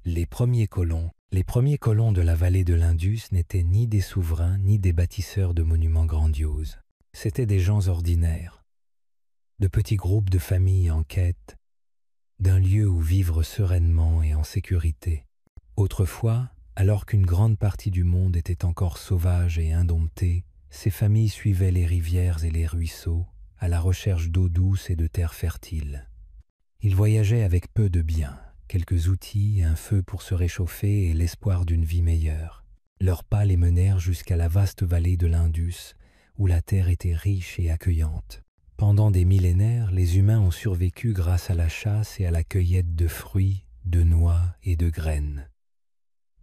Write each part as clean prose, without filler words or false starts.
Les premiers colons de la vallée de l'Indus n'étaient ni des souverains ni des bâtisseurs de monuments grandioses. C'étaient des gens ordinaires, de petits groupes de familles en quête d'un lieu où vivre sereinement et en sécurité. Autrefois, alors qu'une grande partie du monde était encore sauvage et indomptée, ces familles suivaient les rivières et les ruisseaux à la recherche d'eau douce et de terres fertiles. Ils voyageaient avec peu de biens, quelques outils, un feu pour se réchauffer et l'espoir d'une vie meilleure. Leurs pas les menèrent jusqu'à la vaste vallée de l'Indus, où la terre était riche et accueillante. Pendant des millénaires, les humains ont survécu grâce à la chasse et à la cueillette de fruits, de noix et de graines.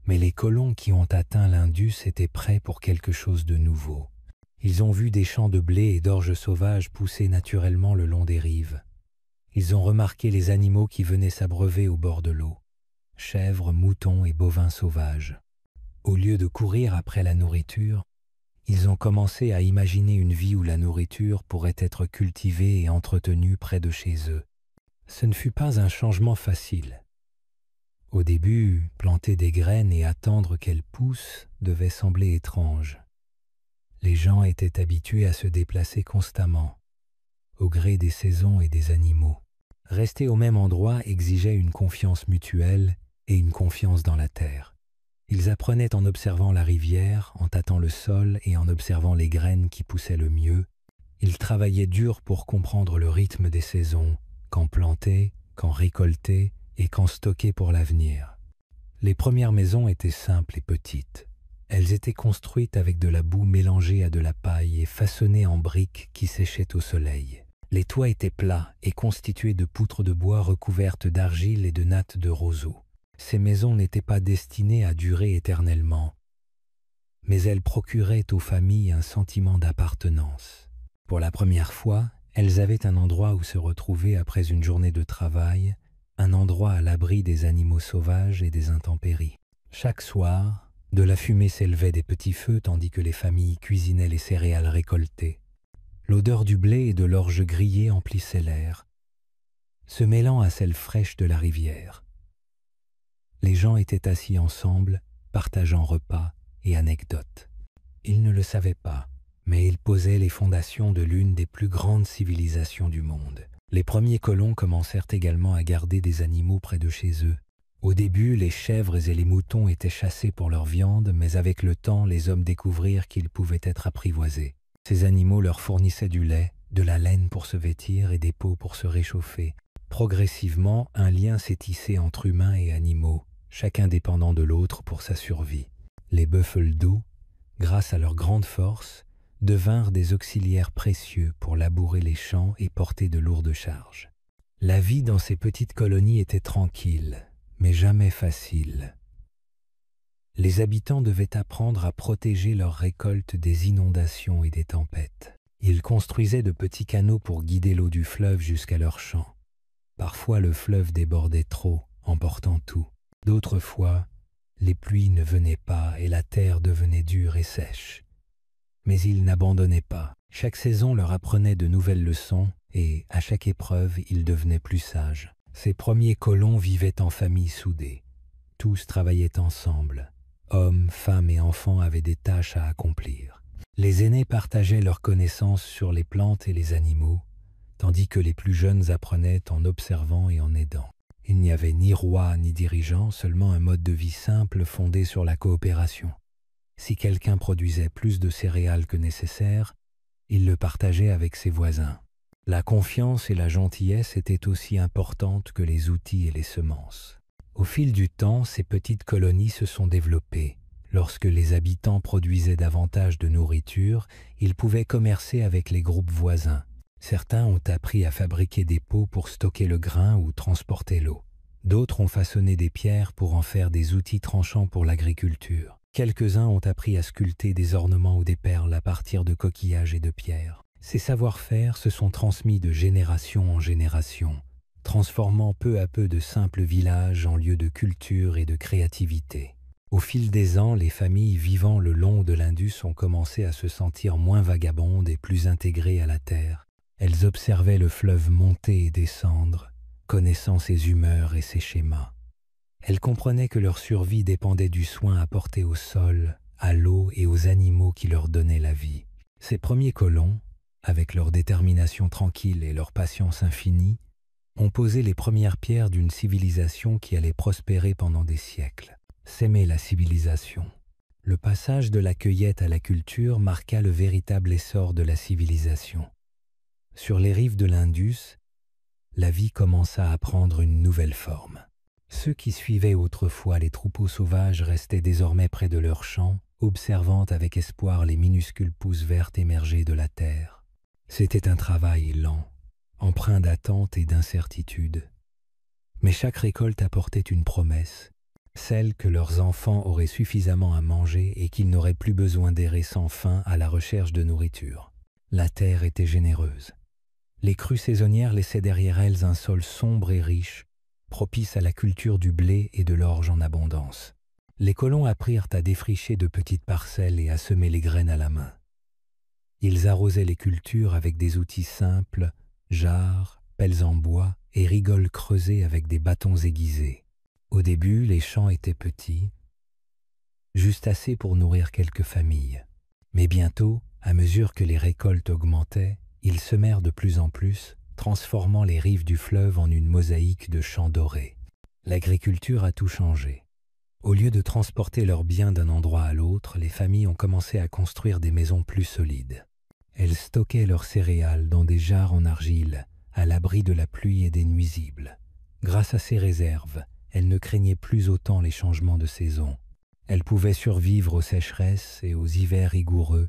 Mais les colons qui ont atteint l'Indus étaient prêts pour quelque chose de nouveau. Ils ont vu des champs de blé et d'orge sauvages pousser naturellement le long des rives. Ils ont remarqué les animaux qui venaient s'abreuver au bord de l'eau, chèvres, moutons et bovins sauvages. Au lieu de courir après la nourriture, ils ont commencé à imaginer une vie où la nourriture pourrait être cultivée et entretenue près de chez eux. Ce ne fut pas un changement facile. Au début, planter des graines et attendre qu'elles poussent devait sembler étrange. Les gens étaient habitués à se déplacer constamment, au gré des saisons et des animaux. Rester au même endroit exigeait une confiance mutuelle et une confiance dans la terre. Ils apprenaient en observant la rivière, en tâtant le sol et en observant les graines qui poussaient le mieux. Ils travaillaient dur pour comprendre le rythme des saisons, quand planter, quand récolter et quand stocker pour l'avenir. Les premières maisons étaient simples et petites. Elles étaient construites avec de la boue mélangée à de la paille et façonnées en briques qui séchaient au soleil. Les toits étaient plats et constitués de poutres de bois recouvertes d'argile et de nattes de roseaux. Ces maisons n'étaient pas destinées à durer éternellement, mais elles procuraient aux familles un sentiment d'appartenance. Pour la première fois, elles avaient un endroit où se retrouver après une journée de travail, un endroit à l'abri des animaux sauvages et des intempéries. Chaque soir, de la fumée s'élevait des petits feux tandis que les familles cuisinaient les céréales récoltées. L'odeur du blé et de l'orge grillée emplissait l'air, se mêlant à celle fraîche de la rivière. Les gens étaient assis ensemble, partageant repas et anecdotes. Ils ne le savaient pas, mais ils posaient les fondations de l'une des plus grandes civilisations du monde. Les premiers colons commencèrent également à garder des animaux près de chez eux. Au début, les chèvres et les moutons étaient chassés pour leur viande, mais avec le temps, les hommes découvrirent qu'ils pouvaient être apprivoisés. Ces animaux leur fournissaient du lait, de la laine pour se vêtir et des peaux pour se réchauffer. Progressivement, un lien s'est tissé entre humains et animaux, chacun dépendant de l'autre pour sa survie. Les buffles d'eau, grâce à leur grande force, devinrent des auxiliaires précieux pour labourer les champs et porter de lourdes charges. La vie dans ces petites colonies était tranquille, mais jamais facile. Les habitants devaient apprendre à protéger leurs récoltes des inondations et des tempêtes. Ils construisaient de petits canaux pour guider l'eau du fleuve jusqu'à leurs champs. Parfois le fleuve débordait trop, emportant tout. D'autres fois, les pluies ne venaient pas et la terre devenait dure et sèche. Mais ils n'abandonnaient pas. Chaque saison leur apprenait de nouvelles leçons et, à chaque épreuve, ils devenaient plus sages. Ces premiers colons vivaient en famille soudée. Tous travaillaient ensemble. Hommes, femmes et enfants avaient des tâches à accomplir. Les aînés partageaient leurs connaissances sur les plantes et les animaux, tandis que les plus jeunes apprenaient en observant et en aidant. Il n'y avait ni roi ni dirigeant, seulement un mode de vie simple fondé sur la coopération. Si quelqu'un produisait plus de céréales que nécessaire, il le partageait avec ses voisins. La confiance et la gentillesse étaient aussi importantes que les outils et les semences. Au fil du temps, ces petites colonies se sont développées. Lorsque les habitants produisaient davantage de nourriture, ils pouvaient commercer avec les groupes voisins. Certains ont appris à fabriquer des pots pour stocker le grain ou transporter l'eau. D'autres ont façonné des pierres pour en faire des outils tranchants pour l'agriculture. Quelques-uns ont appris à sculpter des ornements ou des perles à partir de coquillages et de pierres. Ces savoir-faire se sont transmis de génération en génération, transformant peu à peu de simples villages en lieux de culture et de créativité. Au fil des ans, les familles vivant le long de l'Indus ont commencé à se sentir moins vagabondes et plus intégrées à la terre. Elles observaient le fleuve monter et descendre, connaissant ses humeurs et ses schémas. Elles comprenaient que leur survie dépendait du soin apporté au sol, à l'eau et aux animaux qui leur donnaient la vie. Ces premiers colons, avec leur détermination tranquille et leur patience infinie, ont posé les premières pierres d'une civilisation qui allait prospérer pendant des siècles. S'aimer la civilisation. Le passage de la cueillette à la culture marqua le véritable essor de la civilisation. Sur les rives de l'Indus, la vie commença à prendre une nouvelle forme. Ceux qui suivaient autrefois les troupeaux sauvages restaient désormais près de leurs champs, observant avec espoir les minuscules pousses vertes émerger de la terre. C'était un travail lent, empreint d'attente et d'incertitude. Mais chaque récolte apportait une promesse, celle que leurs enfants auraient suffisamment à manger et qu'ils n'auraient plus besoin d'errer sans fin à la recherche de nourriture. La terre était généreuse. Les crues saisonnières laissaient derrière elles un sol sombre et riche, propice à la culture du blé et de l'orge en abondance. Les colons apprirent à défricher de petites parcelles et à semer les graines à la main. Ils arrosaient les cultures avec des outils simples, jarres, pelles en bois et rigoles creusées avec des bâtons aiguisés. Au début, les champs étaient petits, juste assez pour nourrir quelques familles. Mais bientôt, à mesure que les récoltes augmentaient, ils semèrent de plus en plus, transformant les rives du fleuve en une mosaïque de champs dorés. L'agriculture a tout changé. Au lieu de transporter leurs biens d'un endroit à l'autre, les familles ont commencé à construire des maisons plus solides. Elles stockaient leurs céréales dans des jarres en argile, à l'abri de la pluie et des nuisibles. Grâce à ces réserves, elles ne craignaient plus autant les changements de saison. Elles pouvaient survivre aux sécheresses et aux hivers rigoureux,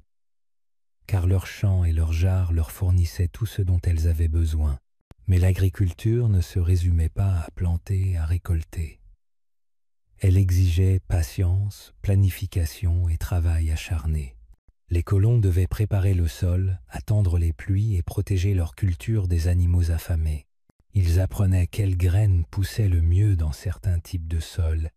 car leurs champs et leurs jarres leur fournissaient tout ce dont elles avaient besoin. Mais l'agriculture ne se résumait pas à planter, à récolter. Elle exigeait patience, planification et travail acharné. Les colons devaient préparer le sol, attendre les pluies et protéger leur culture des animaux affamés. Ils apprenaient quelles graines poussaient le mieux dans certains types de sols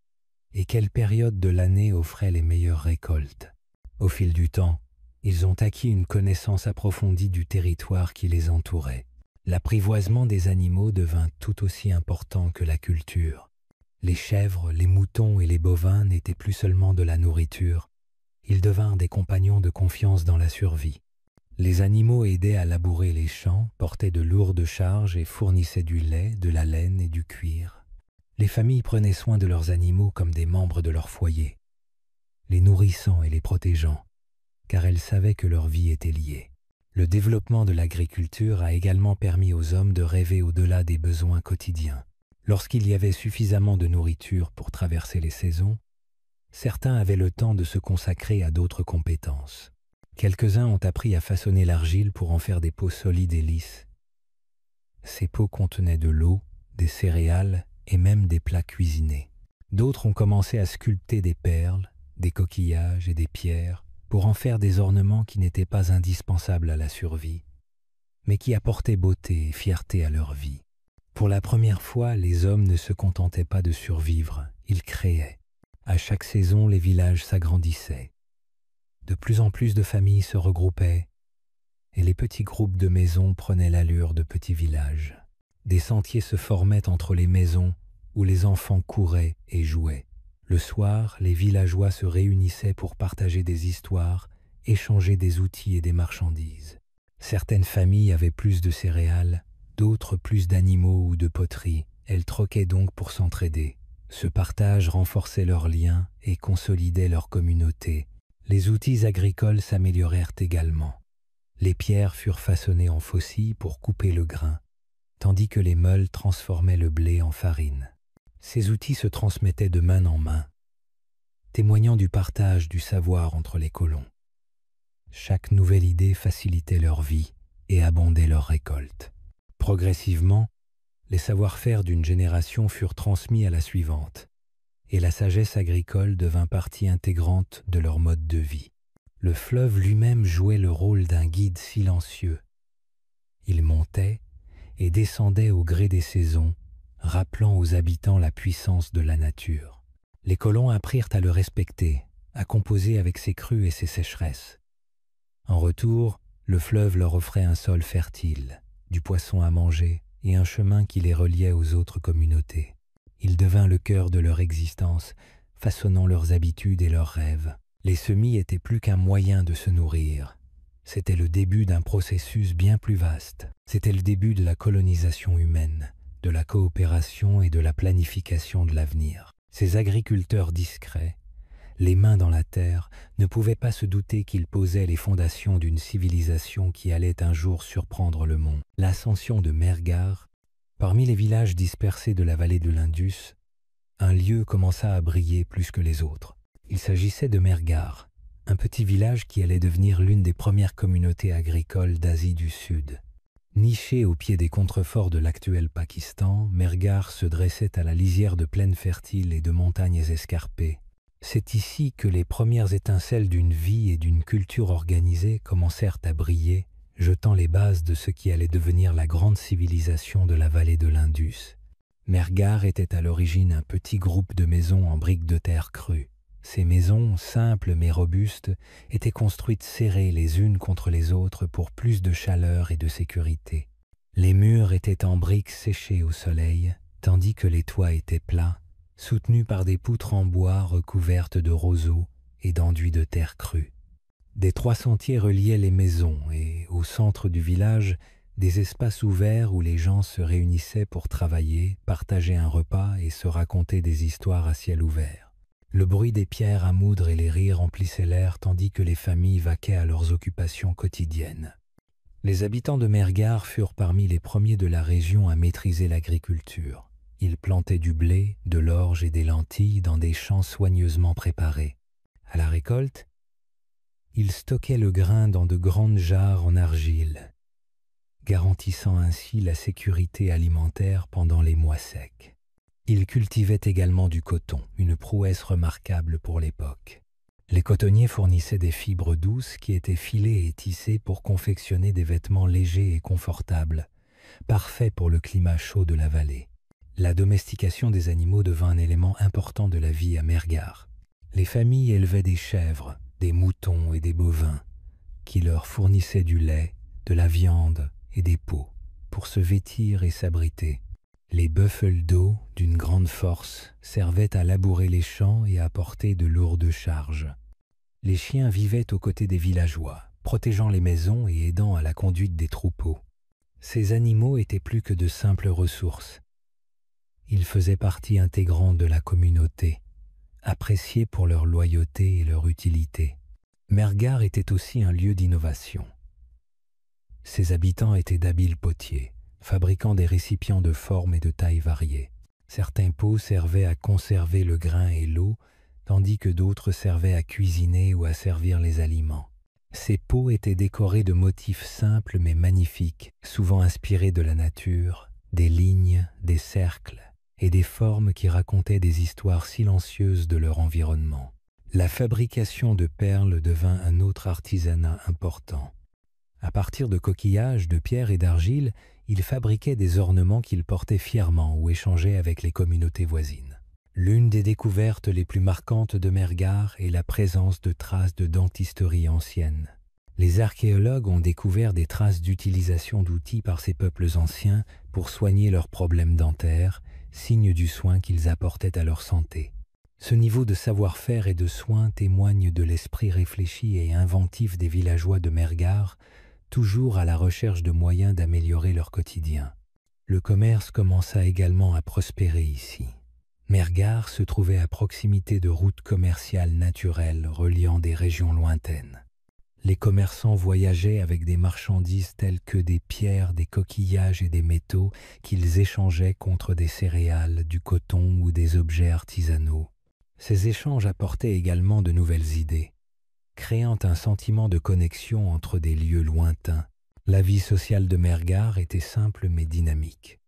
et quelle période de l'année offrait les meilleures récoltes. Au fil du temps, ils ont acquis une connaissance approfondie du territoire qui les entourait. L'apprivoisement des animaux devint tout aussi important que la culture. Les chèvres, les moutons et les bovins n'étaient plus seulement de la nourriture, ils devinrent des compagnons de confiance dans la survie. Les animaux aidaient à labourer les champs, portaient de lourdes charges et fournissaient du lait, de la laine et du cuir. Les familles prenaient soin de leurs animaux comme des membres de leur foyer, les nourrissant et les protégeant, car elles savaient que leur vie était liée. Le développement de l'agriculture a également permis aux hommes de rêver au-delà des besoins quotidiens. Lorsqu'il y avait suffisamment de nourriture pour traverser les saisons, certains avaient le temps de se consacrer à d'autres compétences. Quelques-uns ont appris à façonner l'argile pour en faire des pots solides et lisses. Ces pots contenaient de l'eau, des céréales et même des plats cuisinés. D'autres ont commencé à sculpter des perles, des coquillages et des pierres pour en faire des ornements qui n'étaient pas indispensables à la survie, mais qui apportaient beauté et fierté à leur vie. Pour la première fois, les hommes ne se contentaient pas de survivre, ils créaient. À chaque saison, les villages s'agrandissaient. De plus en plus de familles se regroupaient, et les petits groupes de maisons prenaient l'allure de petits villages. Des sentiers se formaient entre les maisons où les enfants couraient et jouaient. Le soir, les villageois se réunissaient pour partager des histoires, échanger des outils et des marchandises. Certaines familles avaient plus de céréales, d'autres plus d'animaux ou de poteries. Elles troquaient donc pour s'entraider. Ce partage renforçait leurs liens et consolidait leur communauté. Les outils agricoles s'améliorèrent également. Les pierres furent façonnées en faucilles pour couper le grain, tandis que les meules transformaient le blé en farine. Ces outils se transmettaient de main en main, témoignant du partage du savoir entre les colons. Chaque nouvelle idée facilitait leur vie et abondait leur récolte. Progressivement, les savoir-faire d'une génération furent transmis à la suivante, et la sagesse agricole devint partie intégrante de leur mode de vie. Le fleuve lui-même jouait le rôle d'un guide silencieux. Il montait et descendait au gré des saisons, rappelant aux habitants la puissance de la nature. Les colons apprirent à le respecter, à composer avec ses crues et ses sécheresses. En retour, le fleuve leur offrait un sol fertile, du poisson à manger et un chemin qui les reliait aux autres communautés. Il devint le cœur de leur existence, façonnant leurs habitudes et leurs rêves. Les semis étaient plus qu'un moyen de se nourrir. C'était le début d'un processus bien plus vaste. C'était le début de la colonisation humaine, de la coopération et de la planification de l'avenir. Ces agriculteurs discrets, les mains dans la terre, ne pouvaient pas se douter qu'ils posaient les fondations d'une civilisation qui allait un jour surprendre le monde. L'ascension de Mehrgar, parmi les villages dispersés de la vallée de l'Indus, un lieu commença à briller plus que les autres. Il s'agissait de Mehrgar, un petit village qui allait devenir l'une des premières communautés agricoles d'Asie du Sud. Niché au pied des contreforts de l'actuel Pakistan, Mehrgar se dressait à la lisière de plaines fertiles et de montagnes escarpées. C'est ici que les premières étincelles d'une vie et d'une culture organisée commencèrent à briller, jetant les bases de ce qui allait devenir la grande civilisation de la vallée de l'Indus. Mehrgar était à l'origine un petit groupe de maisons en briques de terre crue. Ces maisons, simples mais robustes, étaient construites serrées les unes contre les autres pour plus de chaleur et de sécurité. Les murs étaient en briques séchées au soleil, tandis que les toits étaient plats, soutenus par des poutres en bois recouvertes de roseaux et d'enduits de terre crue. Des 3 sentiers reliaient les maisons et, au centre du village, des espaces ouverts où les gens se réunissaient pour travailler, partager un repas et se raconter des histoires à ciel ouvert. Le bruit des pierres à moudre et les rires remplissaient l'air tandis que les familles vaquaient à leurs occupations quotidiennes. Les habitants de Mehrgar furent parmi les premiers de la région à maîtriser l'agriculture. Ils plantaient du blé, de l'orge et des lentilles dans des champs soigneusement préparés. À la récolte, ils stockaient le grain dans de grandes jarres en argile, garantissant ainsi la sécurité alimentaire pendant les mois secs. Ils cultivaient également du coton, une prouesse remarquable pour l'époque. Les cotonniers fournissaient des fibres douces qui étaient filées et tissées pour confectionner des vêtements légers et confortables, parfaits pour le climat chaud de la vallée. La domestication des animaux devint un élément important de la vie à Mehrgar. Les familles élevaient des chèvres, des moutons et des bovins, qui leur fournissaient du lait, de la viande et des peaux pour se vêtir et s'abriter. Les buffles d'eau, d'une grande force, servaient à labourer les champs et à porter de lourdes charges. Les chiens vivaient aux côtés des villageois, protégeant les maisons et aidant à la conduite des troupeaux. Ces animaux étaient plus que de simples ressources. Ils faisaient partie intégrante de la communauté, appréciés pour leur loyauté et leur utilité. Mehrgar était aussi un lieu d'innovation. Ses habitants étaient d'habiles potiers, fabriquant des récipients de formes et de tailles variées. Certains pots servaient à conserver le grain et l'eau, tandis que d'autres servaient à cuisiner ou à servir les aliments. Ces pots étaient décorés de motifs simples mais magnifiques, souvent inspirés de la nature, des lignes, des cercles et des formes qui racontaient des histoires silencieuses de leur environnement. La fabrication de perles devint un autre artisanat important. À partir de coquillages, de pierre et d'argile, ils fabriquaient des ornements qu'ils portaient fièrement ou échangeaient avec les communautés voisines. L'une des découvertes les plus marquantes de Mehrgar est la présence de traces de dentisterie anciennes. Les archéologues ont découvert des traces d'utilisation d'outils par ces peuples anciens pour soigner leurs problèmes dentaires, signe du soin qu'ils apportaient à leur santé. Ce niveau de savoir-faire et de soins témoigne de l'esprit réfléchi et inventif des villageois de Mehrgar, toujours à la recherche de moyens d'améliorer leur quotidien. Le commerce commença également à prospérer ici. Mehrgar se trouvait à proximité de routes commerciales naturelles reliant des régions lointaines. Les commerçants voyageaient avec des marchandises telles que des pierres, des coquillages et des métaux qu'ils échangeaient contre des céréales, du coton ou des objets artisanaux. Ces échanges apportaient également de nouvelles idées, créant un sentiment de connexion entre des lieux lointains. La vie sociale de Mehrgar était simple mais dynamique.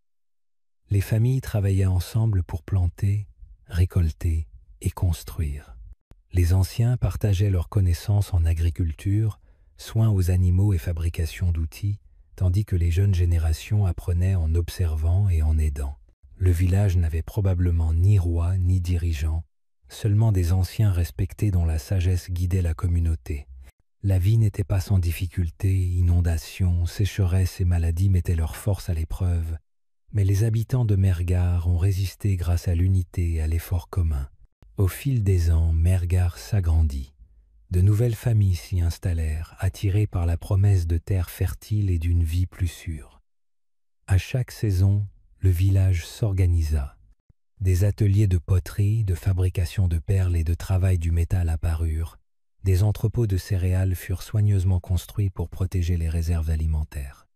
Les familles travaillaient ensemble pour planter, récolter et construire. Les anciens partageaient leurs connaissances en agriculture, soins aux animaux et fabrication d'outils, tandis que les jeunes générations apprenaient en observant et en aidant. Le village n'avait probablement ni roi ni dirigeant, seulement des anciens respectés dont la sagesse guidait la communauté. La vie n'était pas sans difficulté, inondations, sécheresses et maladies mettaient leur force à l'épreuve, Mais les habitants de Mergar ont résisté grâce à l'unité et à l'effort commun. Au fil des ans, Mergar s'agrandit. De nouvelles familles s'y installèrent, attirées par la promesse de terres fertiles et d'une vie plus sûre. À chaque saison, le village s'organisa. Des ateliers de poterie, de fabrication de perles et de travail du métal apparurent. Des entrepôts de céréales furent soigneusement construits pour protéger les réserves alimentaires.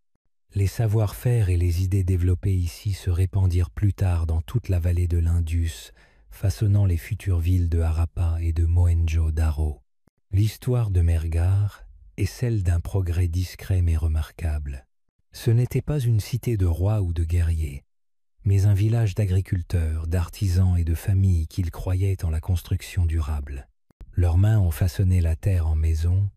Les savoir-faire et les idées développées ici se répandirent plus tard dans toute la vallée de l'Indus, façonnant les futures villes de Harappa et de Mohenjo-Daro. L'histoire de Mergar est celle d'un progrès discret mais remarquable. Ce n'était pas une cité de rois ou de guerriers, mais un village d'agriculteurs, d'artisans et de familles qu'ils croyaient en la construction durable. Leurs mains ont façonné la terre en maison,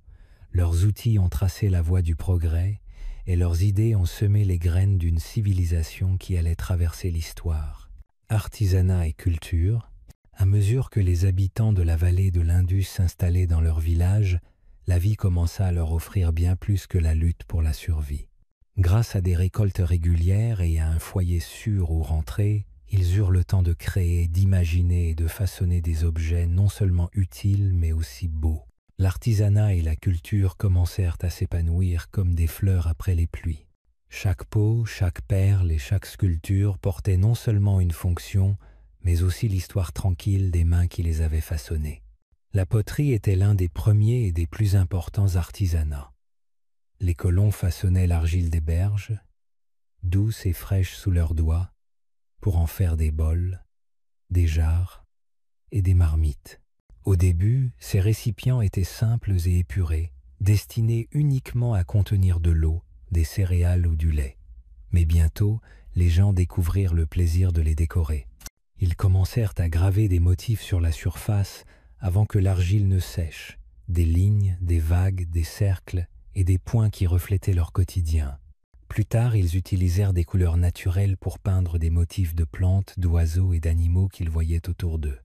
leurs outils ont tracé la voie du progrès, et leurs idées ont semé les graines d'une civilisation qui allait traverser l'histoire. Artisanat et culture, à mesure que les habitants de la vallée de l'Indus s'installaient dans leur village, la vie commença à leur offrir bien plus que la lutte pour la survie. Grâce à des récoltes régulières et à un foyer sûr où rentrer, ils eurent le temps de créer, d'imaginer et de façonner des objets non seulement utiles mais aussi beaux. L'artisanat et la culture commencèrent à s'épanouir comme des fleurs après les pluies. Chaque pot, chaque perle et chaque sculpture portaient non seulement une fonction, mais aussi l'histoire tranquille des mains qui les avaient façonnées. La poterie était l'un des premiers et des plus importants artisanats. Les colons façonnaient l'argile des berges, douce et fraîche sous leurs doigts, pour en faire des bols, des jarres et des marmites. Au début, ces récipients étaient simples et épurés, destinés uniquement à contenir de l'eau, des céréales ou du lait. Mais bientôt, les gens découvrirent le plaisir de les décorer. Ils commencèrent à graver des motifs sur la surface avant que l'argile ne sèche, des lignes, des vagues, des cercles et des points qui reflétaient leur quotidien. Plus tard, ils utilisèrent des couleurs naturelles pour peindre des motifs de plantes, d'oiseaux et d'animaux qu'ils voyaient autour d'eux.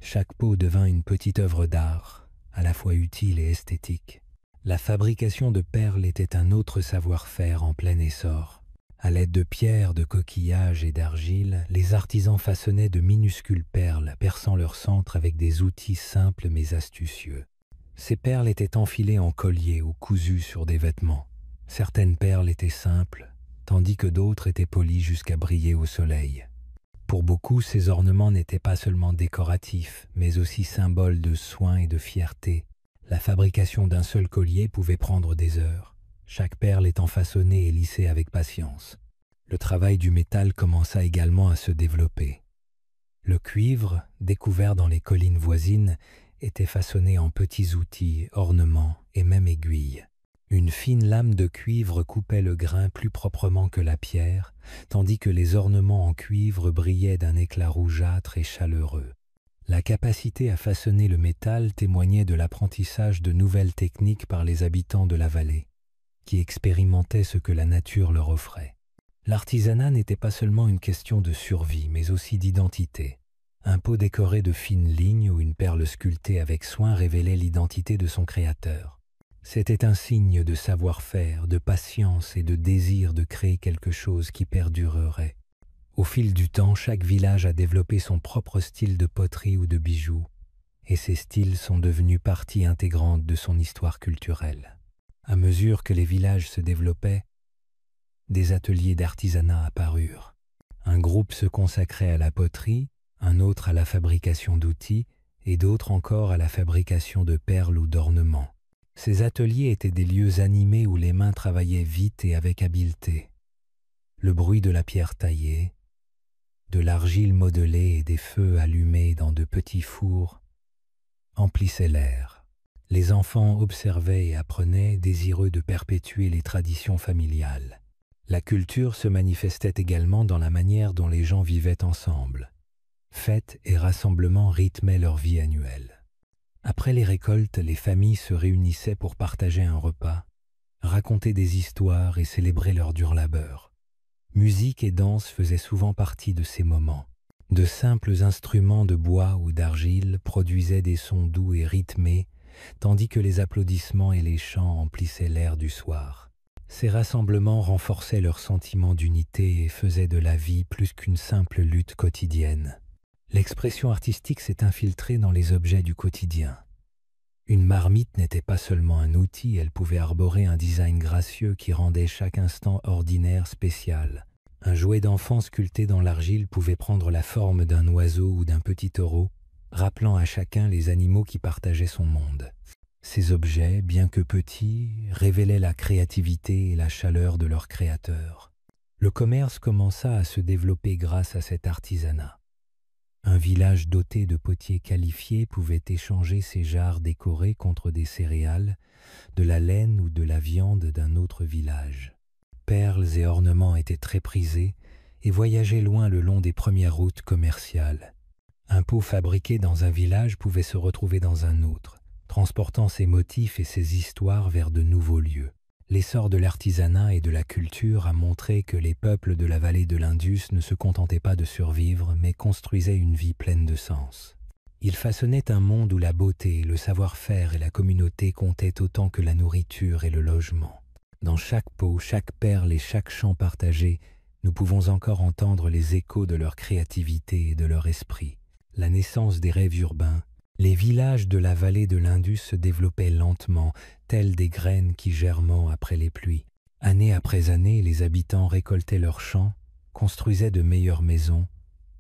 Chaque pot devint une petite œuvre d'art, à la fois utile et esthétique. La fabrication de perles était un autre savoir-faire en plein essor. À l'aide de pierres, de coquillages et d'argile, les artisans façonnaient de minuscules perles, perçant leur centre avec des outils simples mais astucieux. Ces perles étaient enfilées en colliers ou cousues sur des vêtements. Certaines perles étaient simples, tandis que d'autres étaient polies jusqu'à briller au soleil. Pour beaucoup, ces ornements n'étaient pas seulement décoratifs, mais aussi symboles de soin et de fierté. La fabrication d'un seul collier pouvait prendre des heures, chaque perle étant façonnée et lissée avec patience. Le travail du métal commença également à se développer. Le cuivre, découvert dans les collines voisines, était façonné en petits outils, ornements et même aiguilles. Une fine lame de cuivre coupait le grain plus proprement que la pierre, tandis que les ornements en cuivre brillaient d'un éclat rougeâtre et chaleureux. La capacité à façonner le métal témoignait de l'apprentissage de nouvelles techniques par les habitants de la vallée, qui expérimentaient ce que la nature leur offrait. L'artisanat n'était pas seulement une question de survie, mais aussi d'identité. Un pot décoré de fines lignes ou une perle sculptée avec soin révélait l'identité de son créateur. C'était un signe de savoir-faire, de patience et de désir de créer quelque chose qui perdurerait. Au fil du temps, chaque village a développé son propre style de poterie ou de bijoux, et ces styles sont devenus partie intégrante de son histoire culturelle. À mesure que les villages se développaient, des ateliers d'artisanat apparurent. Un groupe se consacrait à la poterie, un autre à la fabrication d'outils, et d'autres encore à la fabrication de perles ou d'ornements. Ces ateliers étaient des lieux animés où les mains travaillaient vite et avec habileté. Le bruit de la pierre taillée, de l'argile modelée et des feux allumés dans de petits fours emplissait l'air. Les enfants observaient et apprenaient, désireux de perpétuer les traditions familiales. La culture se manifestait également dans la manière dont les gens vivaient ensemble. Fêtes et rassemblements rythmaient leur vie annuelle. Après les récoltes, les familles se réunissaient pour partager un repas, raconter des histoires et célébrer leur dur labeur. Musique et danse faisaient souvent partie de ces moments. De simples instruments de bois ou d'argile produisaient des sons doux et rythmés, tandis que les applaudissements et les chants emplissaient l'air du soir. Ces rassemblements renforçaient leur sentiment d'unité et faisaient de la vie plus qu'une simple lutte quotidienne. L'expression artistique s'est infiltrée dans les objets du quotidien. Une marmite n'était pas seulement un outil, elle pouvait arborer un design gracieux qui rendait chaque instant ordinaire spécial. Un jouet d'enfant sculpté dans l'argile pouvait prendre la forme d'un oiseau ou d'un petit taureau, rappelant à chacun les animaux qui partageaient son monde. Ces objets, bien que petits, révélaient la créativité et la chaleur de leur créateur. Le commerce commença à se développer grâce à cet artisanat. Un village doté de potiers qualifiés pouvait échanger ses jarres décorées contre des céréales, de la laine ou de la viande d'un autre village. Perles et ornements étaient très prisés et voyageaient loin le long des premières routes commerciales. Un pot fabriqué dans un village pouvait se retrouver dans un autre, transportant ses motifs et ses histoires vers de nouveaux lieux. L'essor de l'artisanat et de la culture a montré que les peuples de la vallée de l'Indus ne se contentaient pas de survivre, mais construisaient une vie pleine de sens. Ils façonnaient un monde où la beauté, le savoir-faire et la communauté comptaient autant que la nourriture et le logement. Dans chaque pot, chaque perle et chaque chant partagé, nous pouvons encore entendre les échos de leur créativité et de leur esprit. La naissance des rêves urbains. Les villages de la vallée de l'Indus se développaient lentement, tels des graines qui germent après les pluies. Année après année, les habitants récoltaient leurs champs, construisaient de meilleures maisons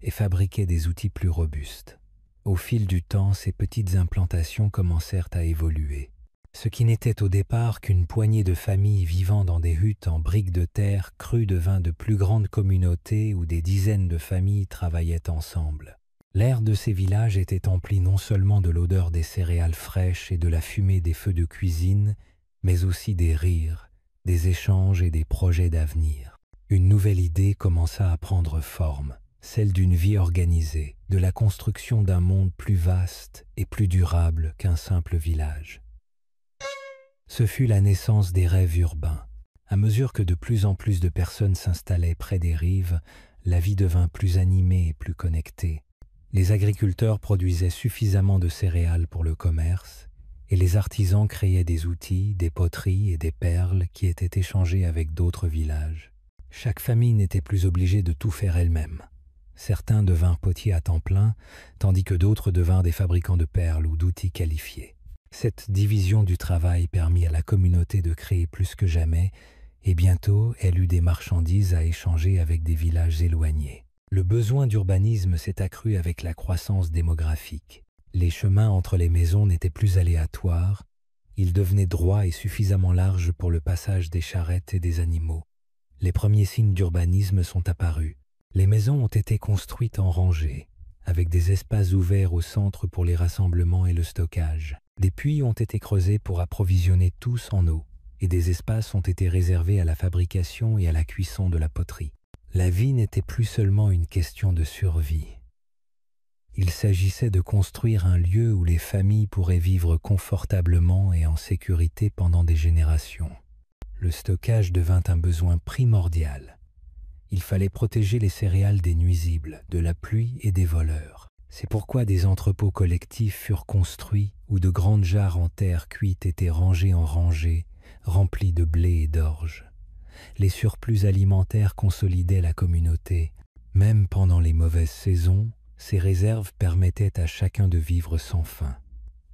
et fabriquaient des outils plus robustes. Au fil du temps, ces petites implantations commencèrent à évoluer. Ce qui n'était au départ qu'une poignée de familles vivant dans des huttes en briques de terre crues devint de plus grandes communautés où des dizaines de familles travaillaient ensemble. L'air de ces villages était empli non seulement de l'odeur des céréales fraîches et de la fumée des feux de cuisine, mais aussi des rires, des échanges et des projets d'avenir. Une nouvelle idée commença à prendre forme, celle d'une vie organisée, de la construction d'un monde plus vaste et plus durable qu'un simple village. Ce fut la naissance des rêves urbains. À mesure que de plus en plus de personnes s'installaient près des rives, la vie devint plus animée et plus connectée. Les agriculteurs produisaient suffisamment de céréales pour le commerce et les artisans créaient des outils, des poteries et des perles qui étaient échangés avec d'autres villages. Chaque famille n'était plus obligée de tout faire elle-même. Certains devinrent potiers à temps plein, tandis que d'autres devinrent des fabricants de perles ou d'outils qualifiés. Cette division du travail permit à la communauté de créer plus que jamais et bientôt elle eut des marchandises à échanger avec des villages éloignés. Le besoin d'urbanisme s'est accru avec la croissance démographique. Les chemins entre les maisons n'étaient plus aléatoires, ils devenaient droits et suffisamment larges pour le passage des charrettes et des animaux. Les premiers signes d'urbanisme sont apparus. Les maisons ont été construites en rangées, avec des espaces ouverts au centre pour les rassemblements et le stockage. Des puits ont été creusés pour approvisionner tous en eau, et des espaces ont été réservés à la fabrication et à la cuisson de la poterie. La vie n'était plus seulement une question de survie. Il s'agissait de construire un lieu où les familles pourraient vivre confortablement et en sécurité pendant des générations. Le stockage devint un besoin primordial. Il fallait protéger les céréales des nuisibles, de la pluie et des voleurs. C'est pourquoi des entrepôts collectifs furent construits où de grandes jarres en terre cuite étaient rangées en rangées, remplies de blé et d'orge. Les surplus alimentaires consolidaient la communauté. Même pendant les mauvaises saisons, ces réserves permettaient à chacun de vivre sans faim.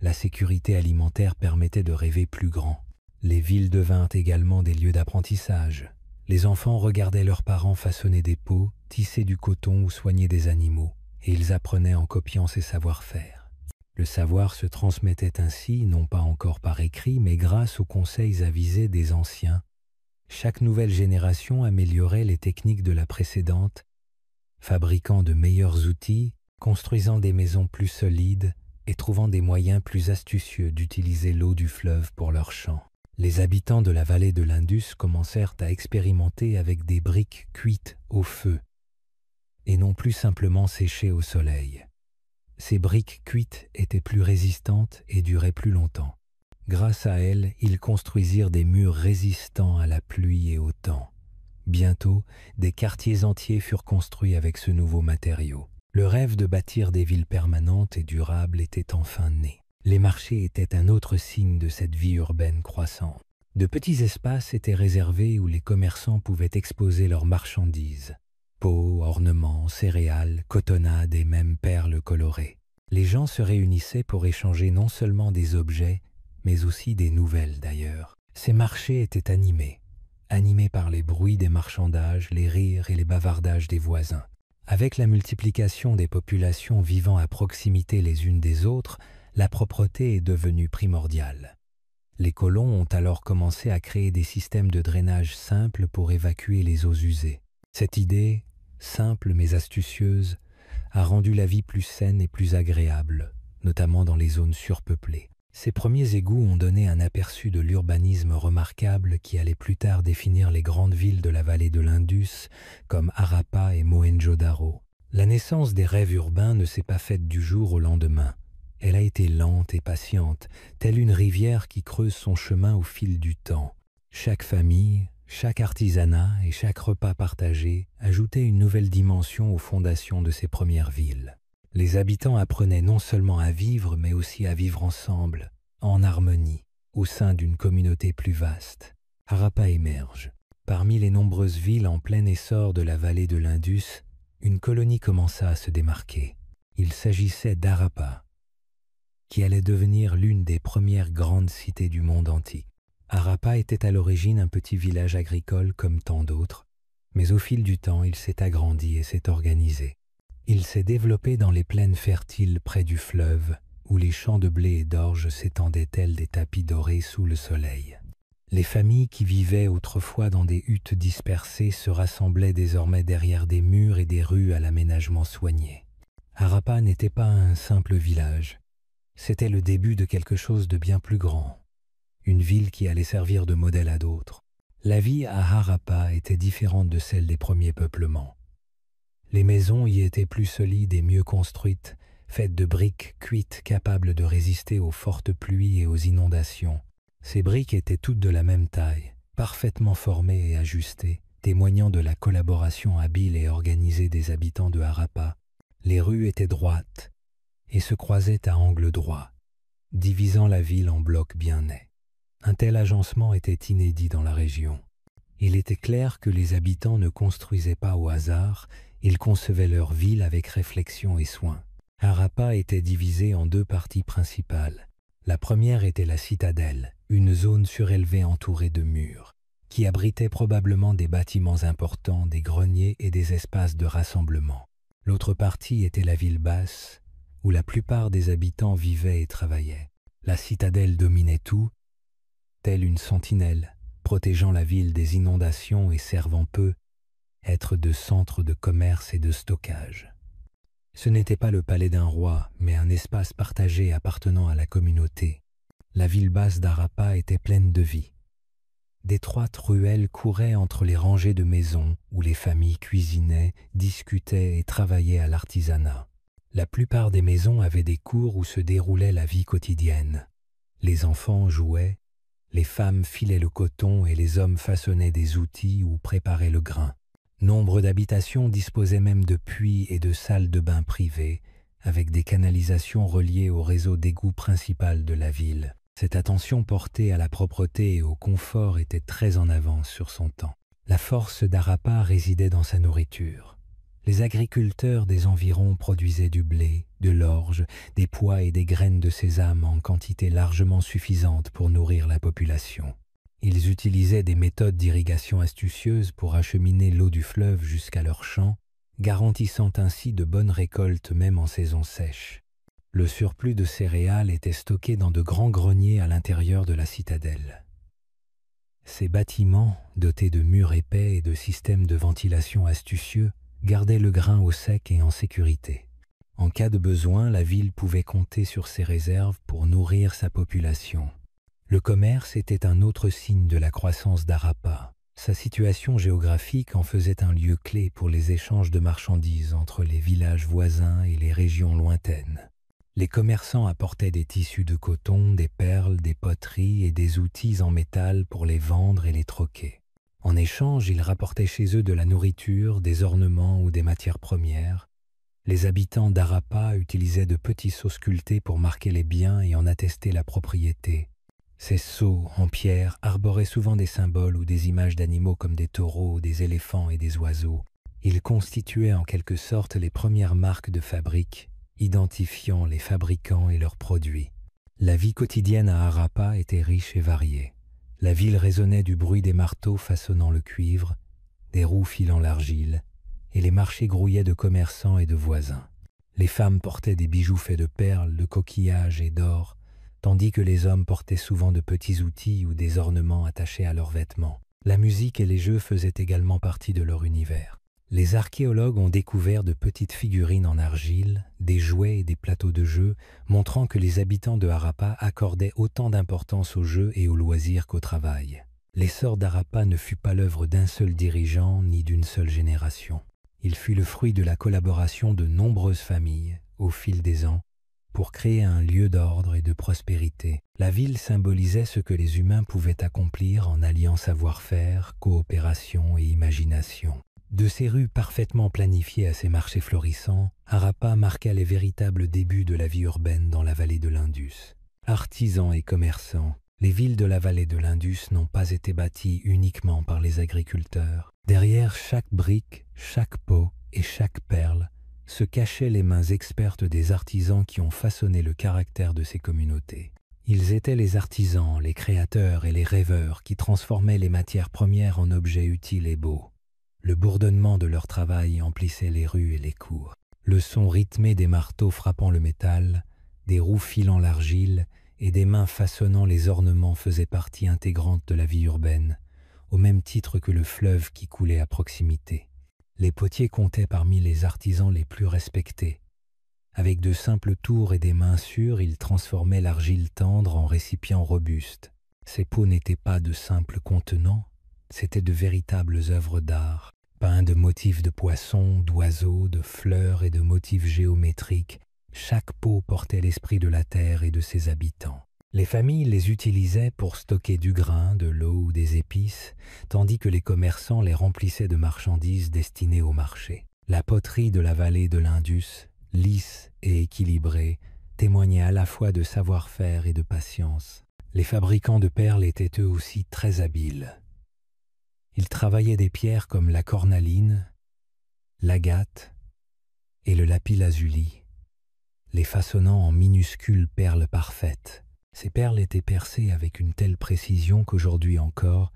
La sécurité alimentaire permettait de rêver plus grand. Les villes devinrent également des lieux d'apprentissage. Les enfants regardaient leurs parents façonner des peaux, tisser du coton ou soigner des animaux, et ils apprenaient en copiant ces savoir-faire. Le savoir se transmettait ainsi, non pas encore par écrit, mais grâce aux conseils avisés des anciens. Chaque nouvelle génération améliorait les techniques de la précédente, fabriquant de meilleurs outils, construisant des maisons plus solides et trouvant des moyens plus astucieux d'utiliser l'eau du fleuve pour leurs champs. Les habitants de la vallée de l'Indus commencèrent à expérimenter avec des briques cuites au feu et non plus simplement séchées au soleil. Ces briques cuites étaient plus résistantes et duraient plus longtemps. Grâce à elles, ils construisirent des murs résistants à la pluie et au temps. Bientôt, des quartiers entiers furent construits avec ce nouveau matériau. Le rêve de bâtir des villes permanentes et durables était enfin né. Les marchés étaient un autre signe de cette vie urbaine croissante. De petits espaces étaient réservés où les commerçants pouvaient exposer leurs marchandises. Peaux, ornements, céréales, cotonnades et même perles colorées. Les gens se réunissaient pour échanger non seulement des objets, mais aussi des nouvelles d'ailleurs. Ces marchés étaient animés par les bruits des marchandages, les rires et les bavardages des voisins. Avec la multiplication des populations vivant à proximité les unes des autres, la propreté est devenue primordiale. Les colons ont alors commencé à créer des systèmes de drainage simples pour évacuer les eaux usées. Cette idée, simple mais astucieuse, a rendu la vie plus saine et plus agréable, notamment dans les zones surpeuplées. Ces premiers égouts ont donné un aperçu de l'urbanisme remarquable qui allait plus tard définir les grandes villes de la vallée de l'Indus, comme Harappa et Mohenjo-daro. La naissance des rêves urbains ne s'est pas faite du jour au lendemain. Elle a été lente et patiente, telle une rivière qui creuse son chemin au fil du temps. Chaque famille, chaque artisanat et chaque repas partagé ajoutaient une nouvelle dimension aux fondations de ces premières villes. Les habitants apprenaient non seulement à vivre, mais aussi à vivre ensemble, en harmonie, au sein d'une communauté plus vaste. Harappa émerge. Parmi les nombreuses villes en plein essor de la vallée de l'Indus, une colonie commença à se démarquer. Il s'agissait d'Harappa, qui allait devenir l'une des premières grandes cités du monde antique. Harappa était à l'origine un petit village agricole comme tant d'autres, mais au fil du temps, il s'est agrandi et s'est organisé. Il s'est développé dans les plaines fertiles près du fleuve, où les champs de blé et d'orge s'étendaient tels des tapis dorés sous le soleil. Les familles qui vivaient autrefois dans des huttes dispersées se rassemblaient désormais derrière des murs et des rues à l'aménagement soigné. Harappa n'était pas un simple village, c'était le début de quelque chose de bien plus grand, une ville qui allait servir de modèle à d'autres. La vie à Harappa était différente de celle des premiers peuplements. Les maisons y étaient plus solides et mieux construites, faites de briques cuites capables de résister aux fortes pluies et aux inondations. Ces briques étaient toutes de la même taille, parfaitement formées et ajustées, témoignant de la collaboration habile et organisée des habitants de Harappa. Les rues étaient droites et se croisaient à angle droit, divisant la ville en blocs bien nets. Un tel agencement était inédit dans la région. Il était clair que les habitants ne construisaient pas au hasard, ils concevaient leur ville avec réflexion et soin. Harappa était divisé en deux parties principales. La première était la citadelle, une zone surélevée entourée de murs, qui abritait probablement des bâtiments importants, des greniers et des espaces de rassemblement. L'autre partie était la ville basse, où la plupart des habitants vivaient et travaillaient. La citadelle dominait tout, telle une sentinelle, protégeant la ville des inondations et servant peu être de centre de commerce et de stockage. Ce n'était pas le palais d'un roi, mais un espace partagé appartenant à la communauté. La ville basse d'Harappa était pleine de vie. D'étroites ruelles couraient entre les rangées de maisons où les familles cuisinaient, discutaient et travaillaient à l'artisanat. La plupart des maisons avaient des cours où se déroulait la vie quotidienne. Les enfants jouaient, les femmes filaient le coton et les hommes façonnaient des outils ou préparaient le grain. Nombre d'habitations disposaient même de puits et de salles de bain privées, avec des canalisations reliées au réseau d'égouts principal de la ville. Cette attention portée à la propreté et au confort était très en avance sur son temps. La force d'Harappa résidait dans sa nourriture. Les agriculteurs des environs produisaient du blé, de l'orge, des pois et des graines de sésame en quantité largement suffisante pour nourrir la population. Ils utilisaient des méthodes d'irrigation astucieuses pour acheminer l'eau du fleuve jusqu'à leurs champs, garantissant ainsi de bonnes récoltes même en saison sèche. Le surplus de céréales était stocké dans de grands greniers à l'intérieur de la citadelle. Ces bâtiments, dotés de murs épais et de systèmes de ventilation astucieux, gardaient le grain au sec et en sécurité. En cas de besoin, la ville pouvait compter sur ces réserves pour nourrir sa population. Le commerce était un autre signe de la croissance d'Harappa. Sa situation géographique en faisait un lieu clé pour les échanges de marchandises entre les villages voisins et les régions lointaines. Les commerçants apportaient des tissus de coton, des perles, des poteries et des outils en métal pour les vendre et les troquer. En échange, ils rapportaient chez eux de la nourriture, des ornements ou des matières premières. Les habitants d'Harappa utilisaient de petits sceaux sculptés pour marquer les biens et en attester la propriété. Ces sceaux en pierre arboraient souvent des symboles ou des images d'animaux comme des taureaux, des éléphants et des oiseaux. Ils constituaient en quelque sorte les premières marques de fabrique, identifiant les fabricants et leurs produits. La vie quotidienne à Harappa était riche et variée. La ville résonnait du bruit des marteaux façonnant le cuivre, des roues filant l'argile, et les marchés grouillaient de commerçants et de voisins. Les femmes portaient des bijoux faits de perles, de coquillages et d'or, tandis que les hommes portaient souvent de petits outils ou des ornements attachés à leurs vêtements. La musique et les jeux faisaient également partie de leur univers. Les archéologues ont découvert de petites figurines en argile, des jouets et des plateaux de jeux, montrant que les habitants de Harappa accordaient autant d'importance aux jeux et aux loisirs qu'au travail. L'essor d'Harappa ne fut pas l'œuvre d'un seul dirigeant ni d'une seule génération. Il fut le fruit de la collaboration de nombreuses familles, au fil des ans, pour créer un lieu d'ordre et de prospérité. La ville symbolisait ce que les humains pouvaient accomplir en alliant savoir-faire, coopération et imagination. De ces rues parfaitement planifiées à ces marchés florissants, Harappa marqua les véritables débuts de la vie urbaine dans la vallée de l'Indus. Artisans et commerçants, les villes de la vallée de l'Indus n'ont pas été bâties uniquement par les agriculteurs. Derrière chaque brique, chaque pot et chaque perle se cachaient les mains expertes des artisans qui ont façonné le caractère de ces communautés. Ils étaient les artisans, les créateurs et les rêveurs qui transformaient les matières premières en objets utiles et beaux. Le bourdonnement de leur travail emplissait les rues et les cours. Le son rythmé des marteaux frappant le métal, des roues filant l'argile et des mains façonnant les ornements faisait partie intégrante de la vie urbaine, au même titre que le fleuve qui coulait à proximité. Les potiers comptaient parmi les artisans les plus respectés. Avec de simples tours et des mains sûres, ils transformaient l'argile tendre en récipients robustes. Ces pots n'étaient pas de simples contenants, c'étaient de véritables œuvres d'art, peints de motifs de poissons, d'oiseaux, de fleurs et de motifs géométriques. Chaque pot portait l'esprit de la terre et de ses habitants. Les familles les utilisaient pour stocker du grain, de l'eau ou des épices, tandis que les commerçants les remplissaient de marchandises destinées au marché. La poterie de la vallée de l'Indus, lisse et équilibrée, témoignait à la fois de savoir-faire et de patience. Les fabricants de perles étaient eux aussi très habiles. Ils travaillaient des pierres comme la cornaline, l'agate et le lapis-lazuli, les façonnant en minuscules perles parfaites. Ces perles étaient percées avec une telle précision qu'aujourd'hui encore,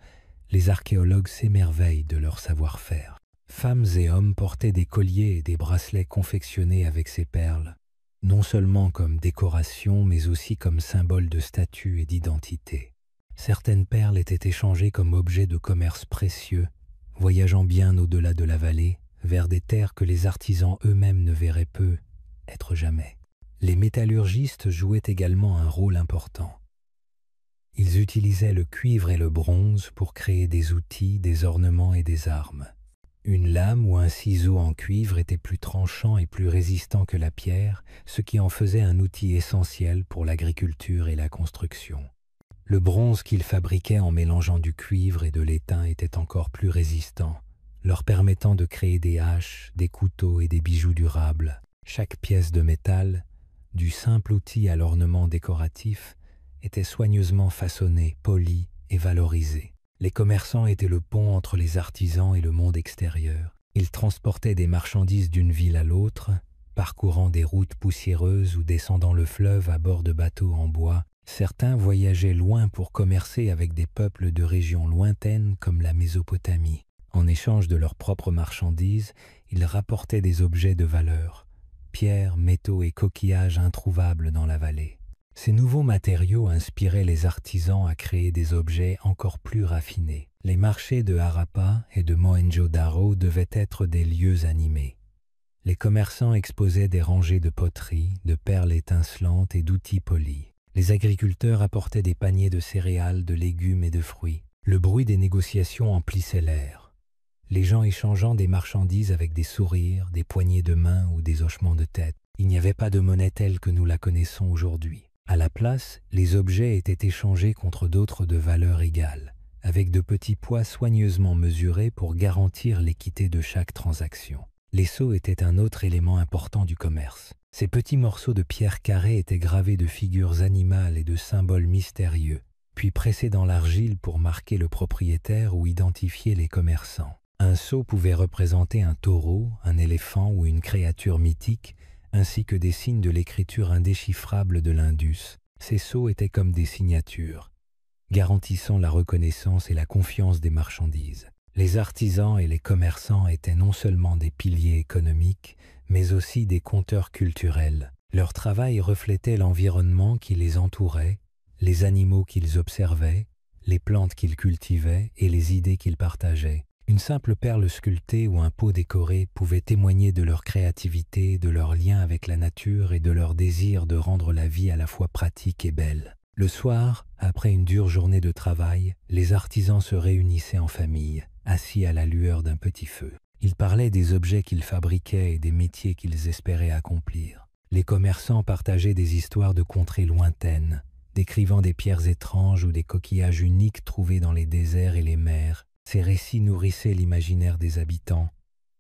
les archéologues s'émerveillent de leur savoir-faire. Femmes et hommes portaient des colliers et des bracelets confectionnés avec ces perles, non seulement comme décoration, mais aussi comme symbole de statut et d'identité. Certaines perles étaient échangées comme objets de commerce précieux, voyageant bien au-delà de la vallée, vers des terres que les artisans eux-mêmes ne verraient peu, être jamais. Les métallurgistes jouaient également un rôle important. Ils utilisaient le cuivre et le bronze pour créer des outils, des ornements et des armes. Une lame ou un ciseau en cuivre était plus tranchant et plus résistant que la pierre, ce qui en faisait un outil essentiel pour l'agriculture et la construction. Le bronze qu'ils fabriquaient en mélangeant du cuivre et de l'étain était encore plus résistant, leur permettant de créer des haches, des couteaux et des bijoux durables. Chaque pièce de métal, du simple outil à l'ornement décoratif, était soigneusement façonnée, polie et valorisée. Les commerçants étaient le pont entre les artisans et le monde extérieur. Ils transportaient des marchandises d'une ville à l'autre, parcourant des routes poussiéreuses ou descendant le fleuve à bord de bateaux en bois. Certains voyageaient loin pour commercer avec des peuples de régions lointaines comme la Mésopotamie. En échange de leurs propres marchandises, ils rapportaient des objets de valeur, pierres, métaux et coquillages introuvables dans la vallée. Ces nouveaux matériaux inspiraient les artisans à créer des objets encore plus raffinés. Les marchés de Harappa et de Mohenjo-Daro devaient être des lieux animés. Les commerçants exposaient des rangées de poteries, de perles étincelantes et d'outils polis. Les agriculteurs apportaient des paniers de céréales, de légumes et de fruits. Le bruit des négociations emplissait l'air. Les gens échangeant des marchandises avec des sourires, des poignées de main ou des hochements de tête. Il n'y avait pas de monnaie telle que nous la connaissons aujourd'hui. À la place, les objets étaient échangés contre d'autres de valeur égale, avec de petits poids soigneusement mesurés pour garantir l'équité de chaque transaction. Les sceaux étaient un autre élément important du commerce. Ces petits morceaux de pierre carrée étaient gravés de figures animales et de symboles mystérieux, puis pressés dans l'argile pour marquer le propriétaire ou identifier les commerçants. Un sceau pouvait représenter un taureau, un éléphant ou une créature mythique, ainsi que des signes de l'écriture indéchiffrable de l'Indus. Ces sceaux étaient comme des signatures, garantissant la reconnaissance et la confiance des marchandises. Les artisans et les commerçants étaient non seulement des piliers économiques, mais aussi des compteurs culturels. Leur travail reflétait l'environnement qui les entourait, les animaux qu'ils observaient, les plantes qu'ils cultivaient et les idées qu'ils partageaient. Une simple perle sculptée ou un pot décoré pouvait témoigner de leur créativité, de leur lien avec la nature et de leur désir de rendre la vie à la fois pratique et belle. Le soir, après une dure journée de travail, les artisans se réunissaient en famille, assis à la lueur d'un petit feu. Ils parlaient des objets qu'ils fabriquaient et des métiers qu'ils espéraient accomplir. Les commerçants partageaient des histoires de contrées lointaines, décrivant des pierres étranges ou des coquillages uniques trouvés dans les déserts et les mers. Ces récits nourrissaient l'imaginaire des habitants,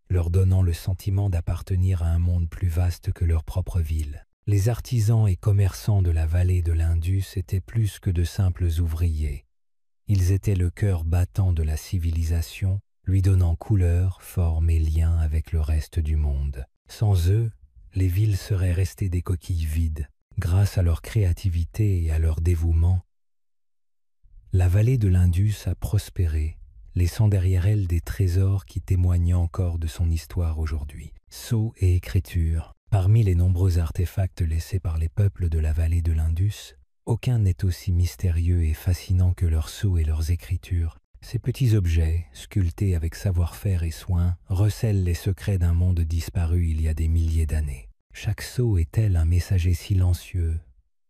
leur donnant le sentiment d'appartenir à un monde plus vaste que leur propre ville. Les artisans et commerçants de la vallée de l'Indus étaient plus que de simples ouvriers. Ils étaient le cœur battant de la civilisation, lui donnant couleur, forme et lien avec le reste du monde. Sans eux, les villes seraient restées des coquilles vides. Grâce à leur créativité et à leur dévouement, la vallée de l'Indus a prospéré, laissant derrière elle des trésors qui témoignent encore de son histoire aujourd'hui. Sceaux et écritures. Parmi les nombreux artefacts laissés par les peuples de la vallée de l'Indus, aucun n'est aussi mystérieux et fascinant que leurs sceaux et leurs écritures. Ces petits objets, sculptés avec savoir-faire et soin, recèlent les secrets d'un monde disparu il y a des milliers d'années. Chaque sceau est tel un messager silencieux,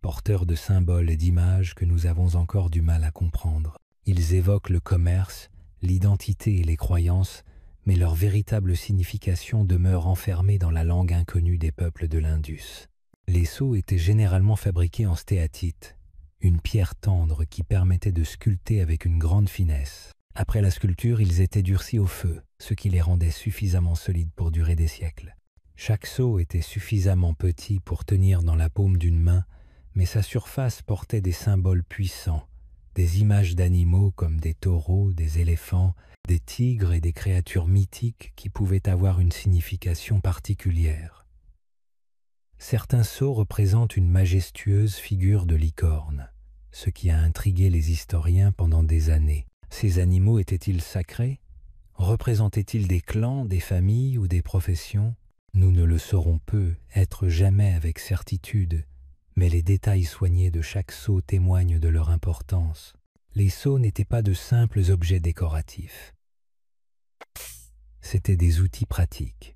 porteur de symboles et d'images que nous avons encore du mal à comprendre. Ils évoquent le commerce, l'identité et les croyances, mais leur véritable signification demeure enfermée dans la langue inconnue des peuples de l'Indus. Les sceaux étaient généralement fabriqués en stéatite, une pierre tendre qui permettait de sculpter avec une grande finesse. Après la sculpture, ils étaient durcis au feu, ce qui les rendait suffisamment solides pour durer des siècles. Chaque sceau était suffisamment petit pour tenir dans la paume d'une main, mais sa surface portait des symboles puissants, des images d'animaux comme des taureaux, des éléphants, des tigres et des créatures mythiques qui pouvaient avoir une signification particulière. Certains sceaux représentent une majestueuse figure de licorne, ce qui a intrigué les historiens pendant des années. Ces animaux étaient-ils sacrés? Représentaient-ils des clans, des familles ou des professions? Nous ne le saurons peu, être jamais avec certitude, mais les détails soignés de chaque sceau témoignent de leur importance. Les sceaux n'étaient pas de simples objets décoratifs. C'étaient des outils pratiques.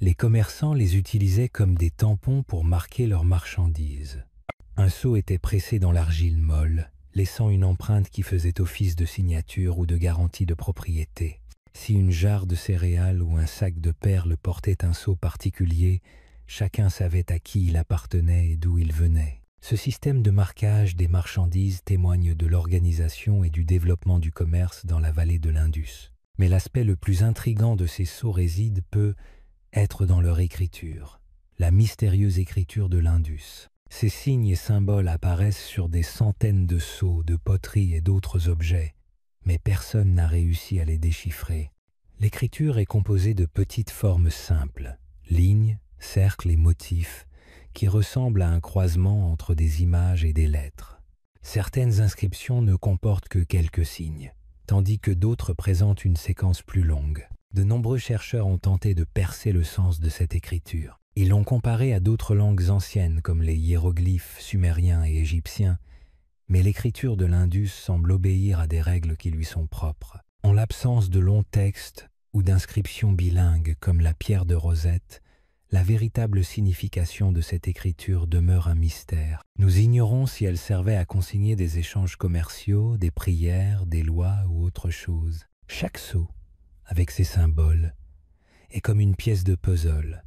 Les commerçants les utilisaient comme des tampons pour marquer leurs marchandises. Un sceau était pressé dans l'argile molle, laissant une empreinte qui faisait office de signature ou de garantie de propriété. Si une jarre de céréales ou un sac de perles portait un sceau particulier, chacun savait à qui il appartenait et d'où il venait. Ce système de marquage des marchandises témoigne de l'organisation et du développement du commerce dans la vallée de l'Indus. Mais l'aspect le plus intrigant de ces sceaux réside être dans leur écriture, la mystérieuse écriture de l'Indus. Ces signes et symboles apparaissent sur des centaines de sceaux, de poteries et d'autres objets, mais personne n'a réussi à les déchiffrer. L'écriture est composée de petites formes simples, lignes, cercles et motifs, qui ressemblent à un croisement entre des images et des lettres. Certaines inscriptions ne comportent que quelques signes, tandis que d'autres présentent une séquence plus longue. De nombreux chercheurs ont tenté de percer le sens de cette écriture. Ils l'ont comparée à d'autres langues anciennes comme les hiéroglyphes sumériens et égyptiens, mais l'écriture de l'Indus semble obéir à des règles qui lui sont propres. En l'absence de longs textes ou d'inscriptions bilingues comme la pierre de Rosette, la véritable signification de cette écriture demeure un mystère. Nous ignorons si elle servait à consigner des échanges commerciaux, des prières, des lois ou autre chose. Chaque sceau, avec ses symboles, est comme une pièce de puzzle,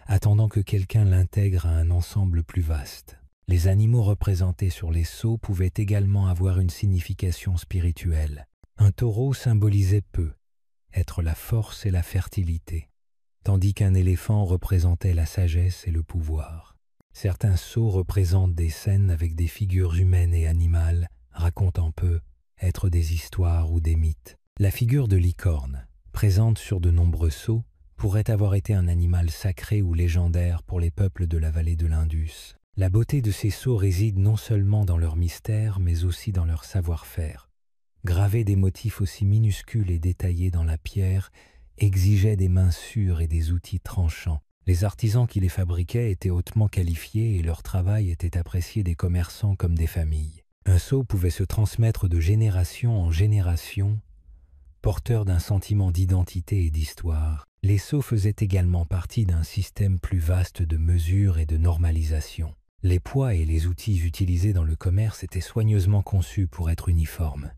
attendant que quelqu'un l'intègre à un ensemble plus vaste. Les animaux représentés sur les sceaux pouvaient également avoir une signification spirituelle. Un taureau symbolisait peu, être la force et la fertilité, tandis qu'un éléphant représentait la sagesse et le pouvoir. Certains sceaux représentent des scènes avec des figures humaines et animales, racontant peu être des histoires ou des mythes. La figure de licorne, présente sur de nombreux sceaux, pourrait avoir été un animal sacré ou légendaire pour les peuples de la vallée de l'Indus. La beauté de ces sceaux réside non seulement dans leur mystère, mais aussi dans leur savoir-faire. Graver des motifs aussi minuscules et détaillés dans la pierre exigeait des mains sûres et des outils tranchants. Les artisans qui les fabriquaient étaient hautement qualifiés et leur travail était apprécié des commerçants comme des familles. Un sceau pouvait se transmettre de génération en génération, porteur d'un sentiment d'identité et d'histoire. Les sceaux faisaient également partie d'un système plus vaste de mesure et de normalisation. Les poids et les outils utilisés dans le commerce étaient soigneusement conçus pour être uniformes,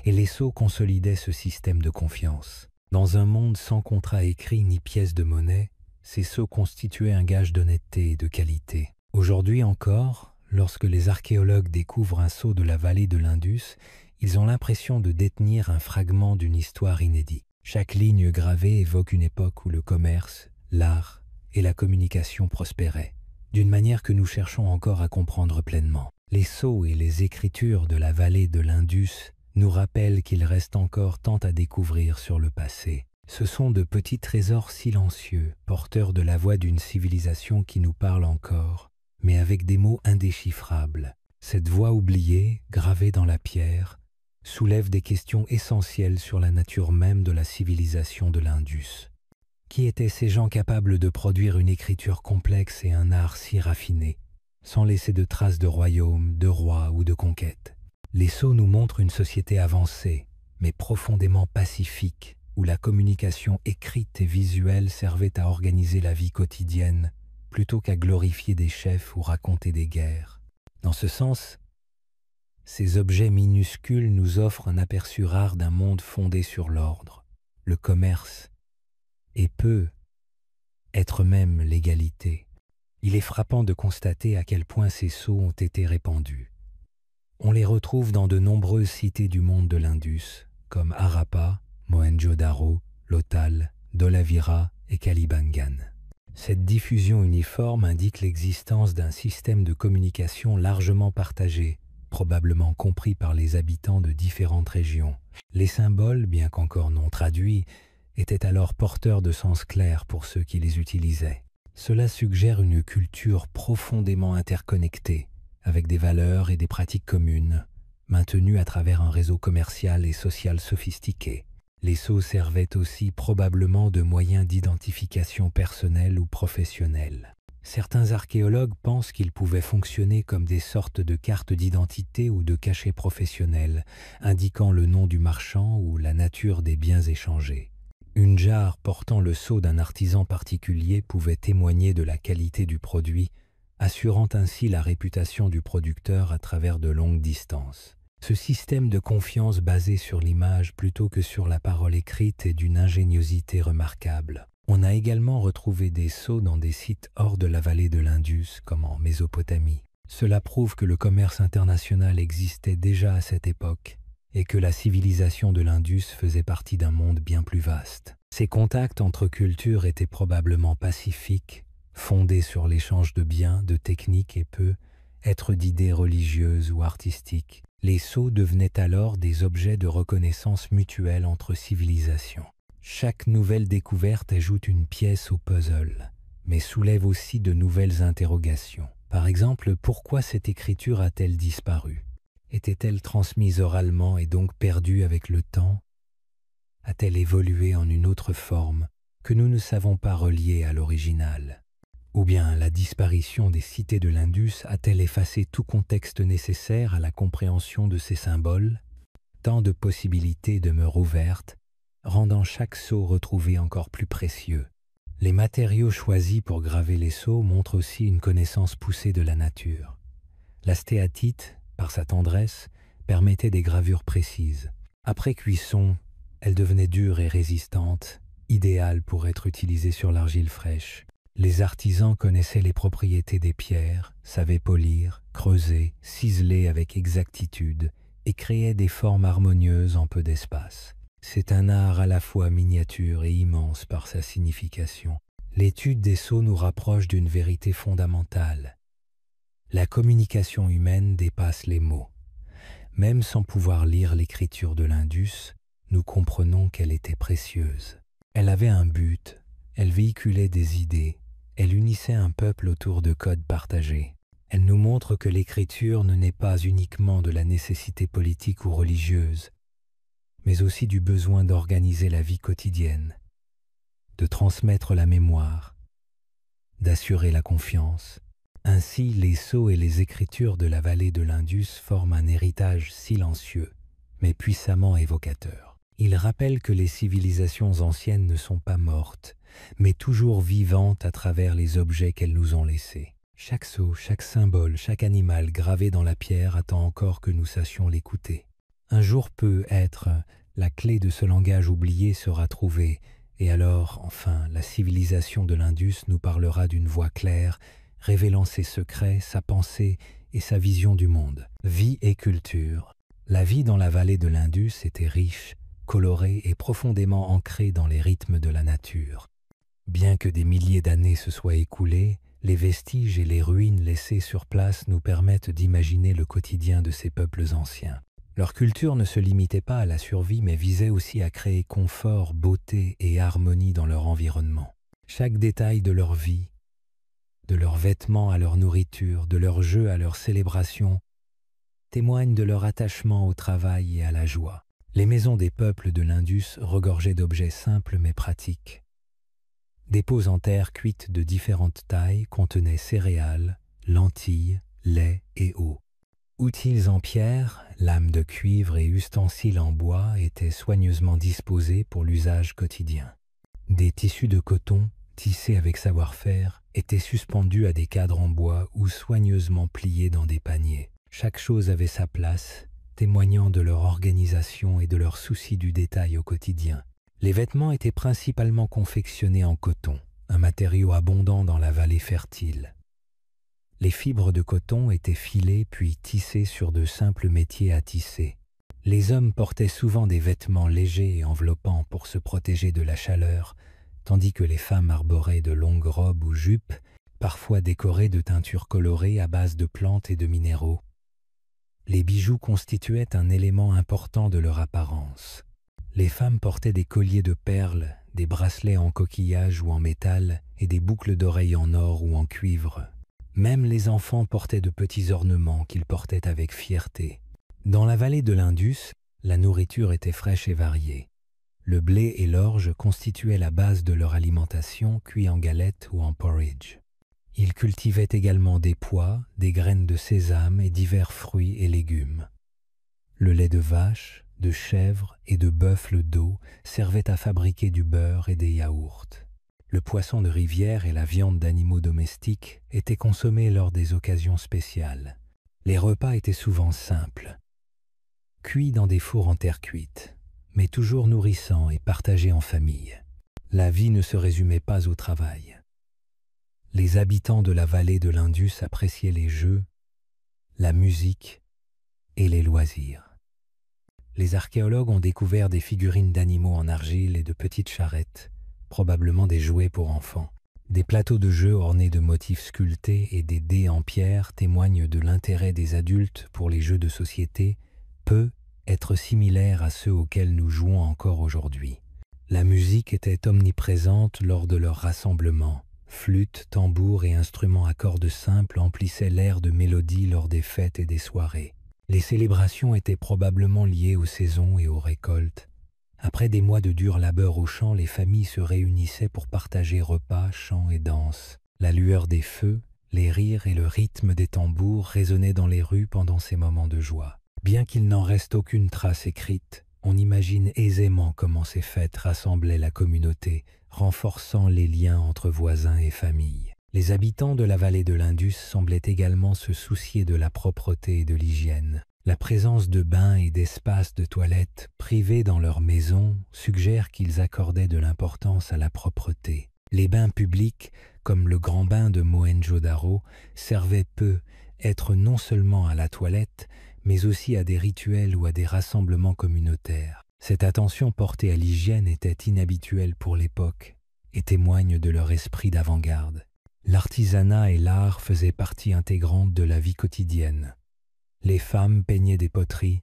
et les sceaux consolidaient ce système de confiance. Dans un monde sans contrat écrit ni pièce de monnaie, ces sceaux constituaient un gage d'honnêteté et de qualité. Aujourd'hui encore, lorsque les archéologues découvrent un sceau de la vallée de l'Indus, ils ont l'impression de détenir un fragment d'une histoire inédite. Chaque ligne gravée évoque une époque où le commerce, l'art et la communication prospéraient, d'une manière que nous cherchons encore à comprendre pleinement. Les sceaux et les écritures de la vallée de l'Indus nous rappellent qu'il reste encore tant à découvrir sur le passé. Ce sont de petits trésors silencieux, porteurs de la voix d'une civilisation qui nous parle encore, mais avec des mots indéchiffrables. Cette voix oubliée, gravée dans la pierre, soulève des questions essentielles sur la nature même de la civilisation de l'Indus. Qui étaient ces gens capables de produire une écriture complexe et un art si raffiné, sans laisser de traces de royaumes, de rois ou de conquêtes? Les sceaux nous montrent une société avancée, mais profondément pacifique, où la communication écrite et visuelle servait à organiser la vie quotidienne, plutôt qu'à glorifier des chefs ou raconter des guerres. Dans ce sens, ces objets minuscules nous offrent un aperçu rare d'un monde fondé sur l'ordre, le commerce, et peut être même l'égalité. Il est frappant de constater à quel point ces sceaux ont été répandus. On les retrouve dans de nombreuses cités du monde de l'Indus, comme Harappa, Mohenjo-Daro, Lothal, Dholavira et Kalibangan. Cette diffusion uniforme indique l'existence d'un système de communication largement partagé, probablement compris par les habitants de différentes régions. Les symboles, bien qu'encore non traduits, étaient alors porteurs de sens clairs pour ceux qui les utilisaient. Cela suggère une culture profondément interconnectée, avec des valeurs et des pratiques communes, maintenues à travers un réseau commercial et social sophistiqué. Les sceaux servaient aussi probablement de moyens d'identification personnelle ou professionnelle. Certains archéologues pensent qu'ils pouvaient fonctionner comme des sortes de cartes d'identité ou de cachets professionnels, indiquant le nom du marchand ou la nature des biens échangés. Une jarre portant le sceau d'un artisan particulier pouvait témoigner de la qualité du produit, assurant ainsi la réputation du producteur à travers de longues distances. Ce système de confiance basé sur l'image plutôt que sur la parole écrite est d'une ingéniosité remarquable. On a également retrouvé des sceaux dans des sites hors de la vallée de l'Indus, comme en Mésopotamie. Cela prouve que le commerce international existait déjà à cette époque et que la civilisation de l'Indus faisait partie d'un monde bien plus vaste. Ces contacts entre cultures étaient probablement pacifiques, fondés sur l'échange de biens, de techniques et peu être d'idées religieuses ou artistiques. Les sceaux devenaient alors des objets de reconnaissance mutuelle entre civilisations. Chaque nouvelle découverte ajoute une pièce au puzzle, mais soulève aussi de nouvelles interrogations. Par exemple, pourquoi cette écriture a-t-elle disparu? Était-elle transmise oralement et donc perdue avec le temps? A-t-elle évolué en une autre forme que nous ne savons pas relier à l'original? Ou bien la disparition des cités de l'Indus a-t-elle effacé tout contexte nécessaire à la compréhension de ces symboles? Tant de possibilités demeurent ouvertes, rendant chaque sceau retrouvé encore plus précieux. Les matériaux choisis pour graver les sceaux montrent aussi une connaissance poussée de la nature. La stéatite, par sa tendresse, permettait des gravures précises. Après cuisson, elle devenait dure et résistante, idéale pour être utilisée sur l'argile fraîche. Les artisans connaissaient les propriétés des pierres, savaient polir, creuser, ciseler avec exactitude et créaient des formes harmonieuses en peu d'espace. C'est un art à la fois miniature et immense par sa signification. L'étude des sceaux nous rapproche d'une vérité fondamentale. La communication humaine dépasse les mots. Même sans pouvoir lire l'écriture de l'Indus, nous comprenons qu'elle était précieuse. Elle avait un but, elle véhiculait des idées, elle unissait un peuple autour de codes partagés. Elle nous montre que l'écriture ne naît pas uniquement de la nécessité politique ou religieuse, mais aussi du besoin d'organiser la vie quotidienne, de transmettre la mémoire, d'assurer la confiance. Ainsi, les sceaux et les écritures de la vallée de l'Indus forment un héritage silencieux, mais puissamment évocateur. Ils rappellent que les civilisations anciennes ne sont pas mortes, mais toujours vivantes à travers les objets qu'elles nous ont laissés. Chaque sceau, chaque symbole, chaque animal gravé dans la pierre attend encore que nous sachions l'écouter. Un jour peut-être, la clé de ce langage oublié sera trouvée, et alors, enfin, la civilisation de l'Indus nous parlera d'une voix claire, révélant ses secrets, sa pensée et sa vision du monde. Vie et culture. La vie dans la vallée de l'Indus était riche, colorée et profondément ancrée dans les rythmes de la nature. Bien que des milliers d'années se soient écoulées, les vestiges et les ruines laissées sur place nous permettent d'imaginer le quotidien de ces peuples anciens. Leur culture ne se limitait pas à la survie, mais visait aussi à créer confort, beauté et harmonie dans leur environnement. Chaque détail de leur vie, de leurs vêtements à leur nourriture, de leurs jeux à leurs célébrations, témoigne de leur attachement au travail et à la joie. Les maisons des peuples de l'Indus regorgeaient d'objets simples mais pratiques. Des pots en terre cuite de différentes tailles contenaient céréales, lentilles, lait et eau. Outils en pierre, lames de cuivre et ustensiles en bois étaient soigneusement disposés pour l'usage quotidien. Des tissus de coton, tissés avec savoir-faire, étaient suspendus à des cadres en bois ou soigneusement pliés dans des paniers. Chaque chose avait sa place, témoignant de leur organisation et de leur souci du détail au quotidien. Les vêtements étaient principalement confectionnés en coton, un matériau abondant dans la vallée fertile. Les fibres de coton étaient filées puis tissées sur de simples métiers à tisser. Les hommes portaient souvent des vêtements légers et enveloppants pour se protéger de la chaleur, tandis que les femmes arboraient de longues robes ou jupes, parfois décorées de teintures colorées à base de plantes et de minéraux. Les bijoux constituaient un élément important de leur apparence. Les femmes portaient des colliers de perles, des bracelets en coquillage ou en métal et des boucles d'oreilles en or ou en cuivre. Même les enfants portaient de petits ornements qu'ils portaient avec fierté. Dans la vallée de l'Indus, la nourriture était fraîche et variée. Le blé et l'orge constituaient la base de leur alimentation, cuits en galettes ou en porridge. Ils cultivaient également des pois, des graines de sésame et divers fruits et légumes. Le lait de vache, de chèvre et de buffle d'eau servaient à fabriquer du beurre et des yaourts. Le poisson de rivière et la viande d'animaux domestiques étaient consommés lors des occasions spéciales. Les repas étaient souvent simples, cuits dans des fours en terre cuite, mais toujours nourrissants et partagés en famille. La vie ne se résumait pas au travail. Les habitants de la vallée de l'Indus appréciaient les jeux, la musique et les loisirs. Les archéologues ont découvert des figurines d'animaux en argile et de petites charrettes, probablement des jouets pour enfants. Des plateaux de jeux ornés de motifs sculptés et des dés en pierre témoignent de l'intérêt des adultes pour les jeux de société, peu être similaires à ceux auxquels nous jouons encore aujourd'hui. La musique était omniprésente lors de leurs rassemblements. Flûtes, tambours et instruments à cordes simples emplissaient l'air de mélodie lors des fêtes et des soirées. Les célébrations étaient probablement liées aux saisons et aux récoltes. Après des mois de dur labeur au champ, les familles se réunissaient pour partager repas, chants et danses. La lueur des feux, les rires et le rythme des tambours résonnaient dans les rues pendant ces moments de joie. Bien qu'il n'en reste aucune trace écrite, on imagine aisément comment ces fêtes rassemblaient la communauté, renforçant les liens entre voisins et familles. Les habitants de la vallée de l'Indus semblaient également se soucier de la propreté et de l'hygiène. La présence de bains et d'espaces de toilettes privés dans leurs maisons suggère qu'ils accordaient de l'importance à la propreté. Les bains publics, comme le grand bain de Mohenjo-Daro, servaient peu, être non seulement à la toilette, mais aussi à des rituels ou à des rassemblements communautaires. Cette attention portée à l'hygiène était inhabituelle pour l'époque et témoigne de leur esprit d'avant-garde. L'artisanat et l'art faisaient partie intégrante de la vie quotidienne. Les femmes peignaient des poteries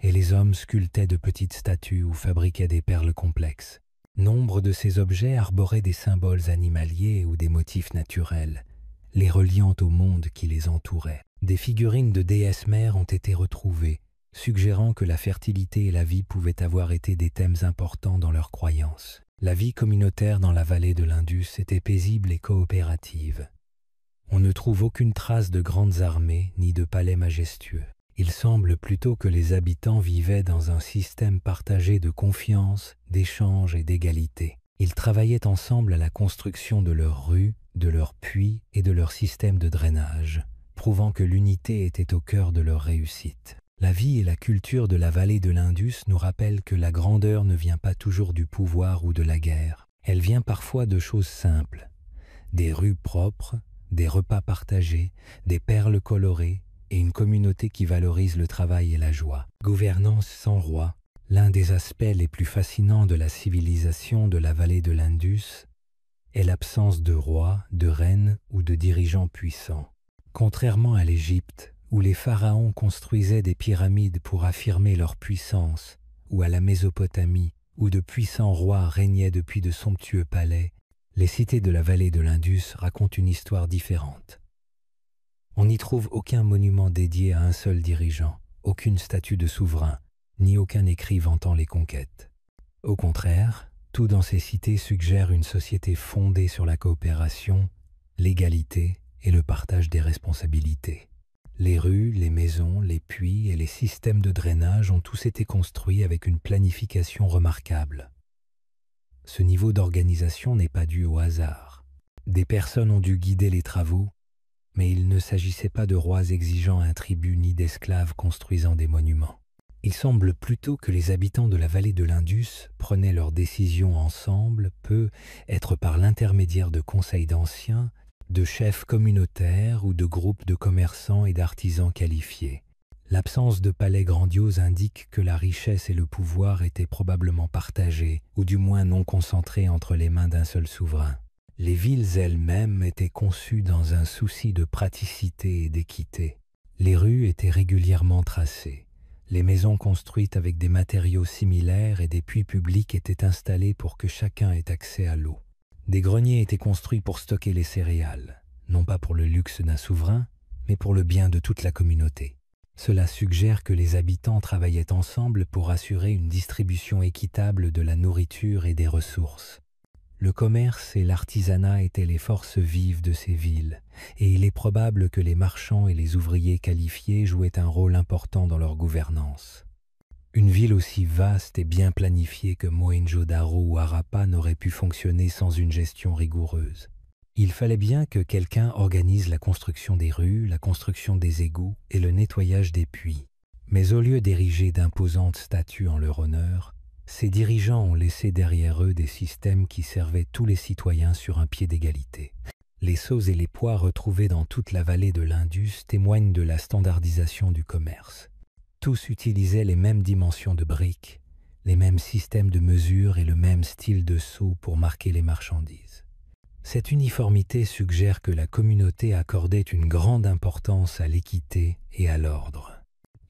et les hommes sculptaient de petites statues ou fabriquaient des perles complexes. Nombre de ces objets arboraient des symboles animaliers ou des motifs naturels, les reliant au monde qui les entourait. Des figurines de déesses mères ont été retrouvées, suggérant que la fertilité et la vie pouvaient avoir été des thèmes importants dans leurs croyances. La vie communautaire dans la vallée de l'Indus était paisible et coopérative. On ne trouve aucune trace de grandes armées ni de palais majestueux. Il semble plutôt que les habitants vivaient dans un système partagé de confiance, d'échange et d'égalité. Ils travaillaient ensemble à la construction de leurs rues, de leurs puits et de leur système de drainage, prouvant que l'unité était au cœur de leur réussite. La vie et la culture de la vallée de l'Indus nous rappellent que la grandeur ne vient pas toujours du pouvoir ou de la guerre. Elle vient parfois de choses simples. Des rues propres, des repas partagés, des perles colorées et une communauté qui valorise le travail et la joie. Gouvernance sans roi, l'un des aspects les plus fascinants de la civilisation de la vallée de l'Indus est l'absence de roi, de reine ou de dirigeants puissants. Contrairement à l'Égypte, où les pharaons construisaient des pyramides pour affirmer leur puissance, ou à la Mésopotamie, où de puissants rois régnaient depuis de somptueux palais, les cités de la vallée de l'Indus racontent une histoire différente. On n'y trouve aucun monument dédié à un seul dirigeant, aucune statue de souverain, ni aucun écrit vantant les conquêtes. Au contraire, tout dans ces cités suggère une société fondée sur la coopération, l'égalité et le partage des responsabilités. Les rues, les maisons, les puits et les systèmes de drainage ont tous été construits avec une planification remarquable. Ce niveau d'organisation n'est pas dû au hasard. Des personnes ont dû guider les travaux, mais il ne s'agissait pas de rois exigeant un tribut ni d'esclaves construisant des monuments. Il semble plutôt que les habitants de la vallée de l'Indus prenaient leurs décisions ensemble, être par l'intermédiaire de conseils d'anciens, de chefs communautaires ou de groupes de commerçants et d'artisans qualifiés. L'absence de palais grandioses indique que la richesse et le pouvoir étaient probablement partagés, ou du moins non concentrés entre les mains d'un seul souverain. Les villes elles-mêmes étaient conçues dans un souci de praticité et d'équité. Les rues étaient régulièrement tracées. Les maisons construites avec des matériaux similaires et des puits publics étaient installés pour que chacun ait accès à l'eau. Des greniers étaient construits pour stocker les céréales, non pas pour le luxe d'un souverain, mais pour le bien de toute la communauté. Cela suggère que les habitants travaillaient ensemble pour assurer une distribution équitable de la nourriture et des ressources. Le commerce et l'artisanat étaient les forces vives de ces villes, et il est probable que les marchands et les ouvriers qualifiés jouaient un rôle important dans leur gouvernance. Une ville aussi vaste et bien planifiée que Mohenjo-Daro ou Harappa n'aurait pu fonctionner sans une gestion rigoureuse. Il fallait bien que quelqu'un organise la construction des rues, la construction des égouts et le nettoyage des puits. Mais au lieu d'ériger d'imposantes statues en leur honneur, ces dirigeants ont laissé derrière eux des systèmes qui servaient tous les citoyens sur un pied d'égalité. Les seaux et les poids retrouvés dans toute la vallée de l'Indus témoignent de la standardisation du commerce. Tous utilisaient les mêmes dimensions de briques, les mêmes systèmes de mesure et le même style de seau pour marquer les marchandises. Cette uniformité suggère que la communauté accordait une grande importance à l'équité et à l'ordre.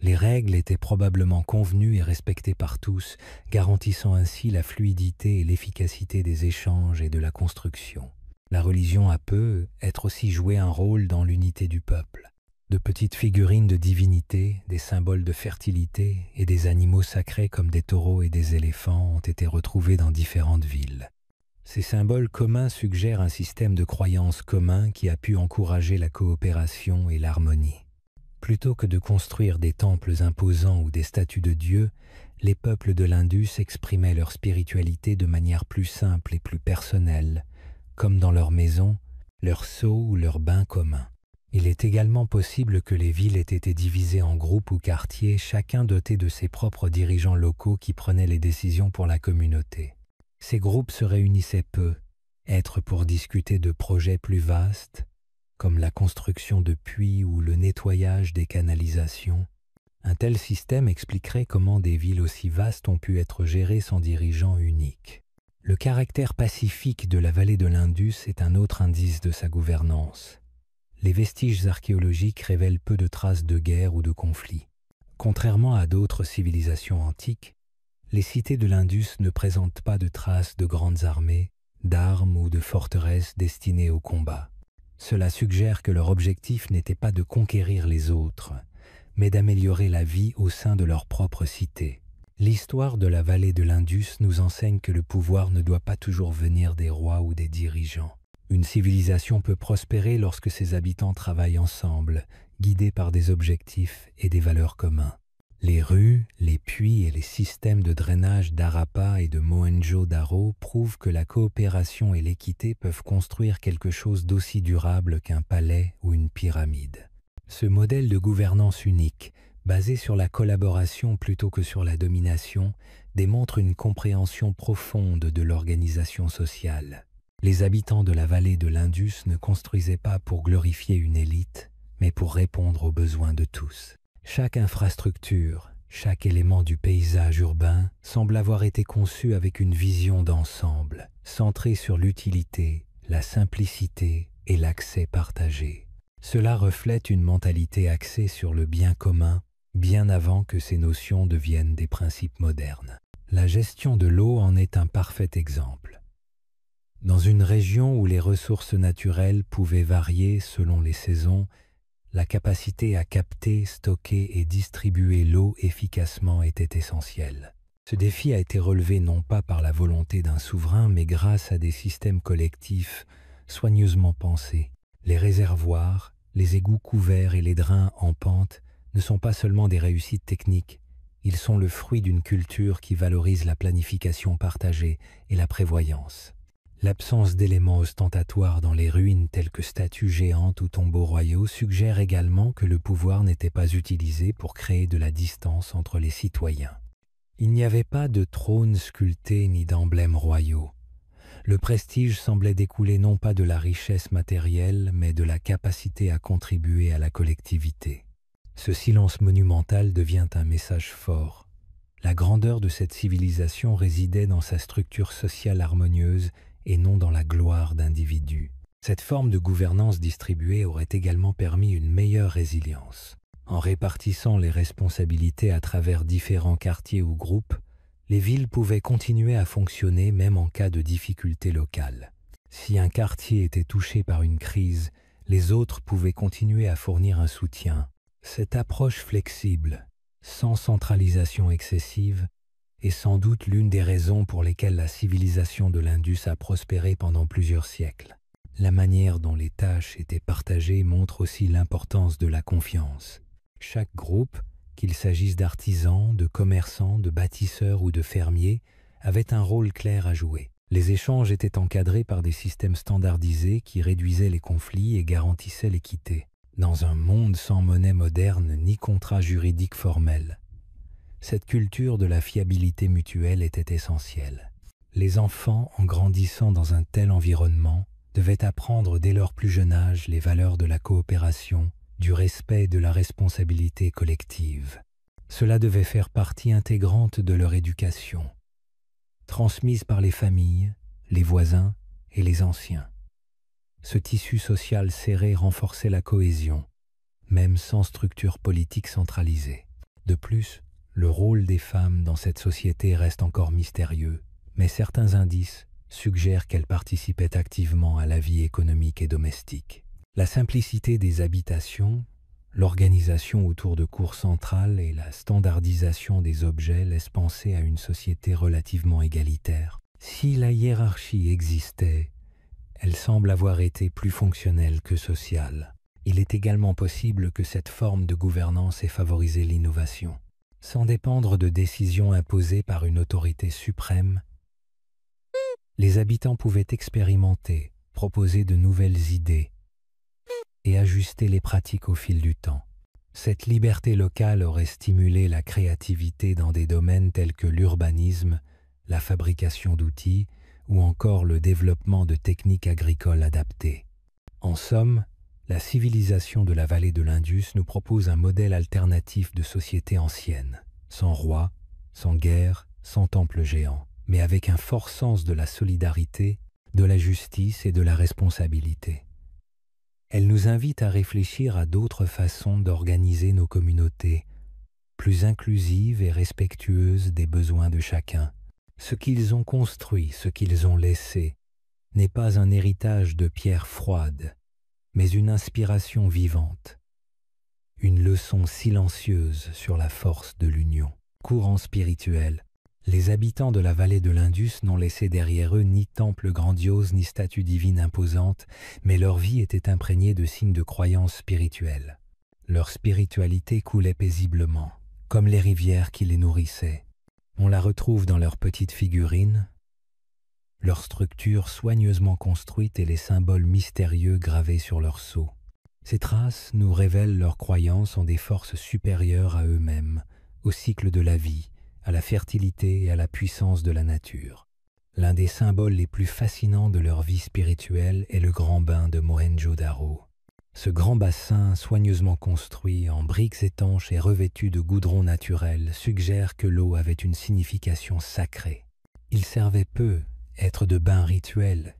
Les règles étaient probablement convenues et respectées par tous, garantissant ainsi la fluidité et l'efficacité des échanges et de la construction. La religion a être aussi joué un rôle dans l'unité du peuple. De petites figurines de divinités, des symboles de fertilité et des animaux sacrés comme des taureaux et des éléphants ont été retrouvés dans différentes villes. Ces symboles communs suggèrent un système de croyances commun qui a pu encourager la coopération et l'harmonie. Plutôt que de construire des temples imposants ou des statues de dieux, les peuples de l'Indus exprimaient leur spiritualité de manière plus simple et plus personnelle, comme dans leur maison, leur seau ou leur bain commun. Il est également possible que les villes aient été divisées en groupes ou quartiers, chacun doté de ses propres dirigeants locaux qui prenaient les décisions pour la communauté. Ces groupes se réunissaient être pour discuter de projets plus vastes, comme la construction de puits ou le nettoyage des canalisations. Un tel système expliquerait comment des villes aussi vastes ont pu être gérées sans dirigeant unique. Le caractère pacifique de la vallée de l'Indus est un autre indice de sa gouvernance. Les vestiges archéologiques révèlent peu de traces de guerre ou de conflits. Contrairement à d'autres civilisations antiques, les cités de l'Indus ne présentent pas de traces de grandes armées, d'armes ou de forteresses destinées au combat. Cela suggère que leur objectif n'était pas de conquérir les autres, mais d'améliorer la vie au sein de leur propre cité. L'histoire de la vallée de l'Indus nous enseigne que le pouvoir ne doit pas toujours venir des rois ou des dirigeants. Une civilisation peut prospérer lorsque ses habitants travaillent ensemble, guidés par des objectifs et des valeurs communs. Les rues, les puits et les systèmes de drainage d'Harappa et de Mohenjo-Daro prouvent que la coopération et l'équité peuvent construire quelque chose d'aussi durable qu'un palais ou une pyramide. Ce modèle de gouvernance unique, basé sur la collaboration plutôt que sur la domination, démontre une compréhension profonde de l'organisation sociale. Les habitants de la vallée de l'Indus ne construisaient pas pour glorifier une élite, mais pour répondre aux besoins de tous. Chaque infrastructure, chaque élément du paysage urbain semble avoir été conçu avec une vision d'ensemble, centrée sur l'utilité, la simplicité et l'accès partagé. Cela reflète une mentalité axée sur le bien commun, bien avant que ces notions deviennent des principes modernes. La gestion de l'eau en est un parfait exemple. Dans une région où les ressources naturelles pouvaient varier selon les saisons, la capacité à capter, stocker et distribuer l'eau efficacement était essentielle. Ce défi a été relevé non pas par la volonté d'un souverain, mais grâce à des systèmes collectifs soigneusement pensés. Les réservoirs, les égouts couverts et les drains en pente ne sont pas seulement des réussites techniques, ils sont le fruit d'une culture qui valorise la planification partagée et la prévoyance. L'absence d'éléments ostentatoires dans les ruines telles que statues géantes ou tombeaux royaux suggère également que le pouvoir n'était pas utilisé pour créer de la distance entre les citoyens. Il n'y avait pas de trône sculpté ni d'emblèmes royaux. Le prestige semblait découler non pas de la richesse matérielle, mais de la capacité à contribuer à la collectivité. Ce silence monumental devient un message fort. La grandeur de cette civilisation résidait dans sa structure sociale harmonieuse et non dans la gloire d'individus. Cette forme de gouvernance distribuée aurait également permis une meilleure résilience. En répartissant les responsabilités à travers différents quartiers ou groupes, les villes pouvaient continuer à fonctionner même en cas de difficultés locales. Si un quartier était touché par une crise, les autres pouvaient continuer à fournir un soutien. Cette approche flexible, sans centralisation excessive, est sans doute l'une des raisons pour lesquelles la civilisation de l'Indus a prospéré pendant plusieurs siècles. La manière dont les tâches étaient partagées montre aussi l'importance de la confiance. Chaque groupe, qu'il s'agisse d'artisans, de commerçants, de bâtisseurs ou de fermiers, avait un rôle clair à jouer. Les échanges étaient encadrés par des systèmes standardisés qui réduisaient les conflits et garantissaient l'équité. Dans un monde sans monnaie moderne ni contrat juridique formel, cette culture de la fiabilité mutuelle était essentielle. Les enfants, en grandissant dans un tel environnement, devaient apprendre dès leur plus jeune âge les valeurs de la coopération, du respect et de la responsabilité collective. Cela devait faire partie intégrante de leur éducation, transmise par les familles, les voisins et les anciens. Ce tissu social serré renforçait la cohésion, même sans structure politique centralisée. De plus, le rôle des femmes dans cette société reste encore mystérieux, mais certains indices suggèrent qu'elles participaient activement à la vie économique et domestique. La simplicité des habitations, l'organisation autour de cours centrales et la standardisation des objets laissent penser à une société relativement égalitaire. Si la hiérarchie existait, elle semble avoir été plus fonctionnelle que sociale. Il est également possible que cette forme de gouvernance ait favorisé l'innovation. Sans dépendre de décisions imposées par une autorité suprême, les habitants pouvaient expérimenter, proposer de nouvelles idées et ajuster les pratiques au fil du temps. Cette liberté locale aurait stimulé la créativité dans des domaines tels que l'urbanisme, la fabrication d'outils ou encore le développement de techniques agricoles adaptées. En somme, la civilisation de la vallée de l'Indus nous propose un modèle alternatif de société ancienne, sans roi, sans guerre, sans temple géant. mais avec un fort sens de la solidarité, de la justice et de la responsabilité. Elle nous invite à réfléchir à d'autres façons d'organiser nos communautés, plus inclusives et respectueuses des besoins de chacun. Ce qu'ils ont construit, ce qu'ils ont laissé, n'est pas un héritage de pierre froide, mais une inspiration vivante, une leçon silencieuse sur la force de l'union. Courant spirituel, les habitants de la vallée de l'Indus n'ont laissé derrière eux ni temple grandiose ni statue divine imposante, mais leur vie était imprégnée de signes de croyance spirituelle. Leur spiritualité coulait paisiblement, comme les rivières qui les nourrissaient. On la retrouve dans leurs petites figurines, leurs structures soigneusement construites et les symboles mystérieux gravés sur leurs sceaux. Ces traces nous révèlent leur croyance en des forces supérieures à eux-mêmes, au cycle de la vie, à la fertilité et à la puissance de la nature. L'un des symboles les plus fascinants de leur vie spirituelle est le grand bain de Mohenjo-Daro. Ce grand bassin, soigneusement construit en briques étanches et revêtu de goudron naturel, suggère que l'eau avait une signification sacrée. Il servait peu être de bains rituels,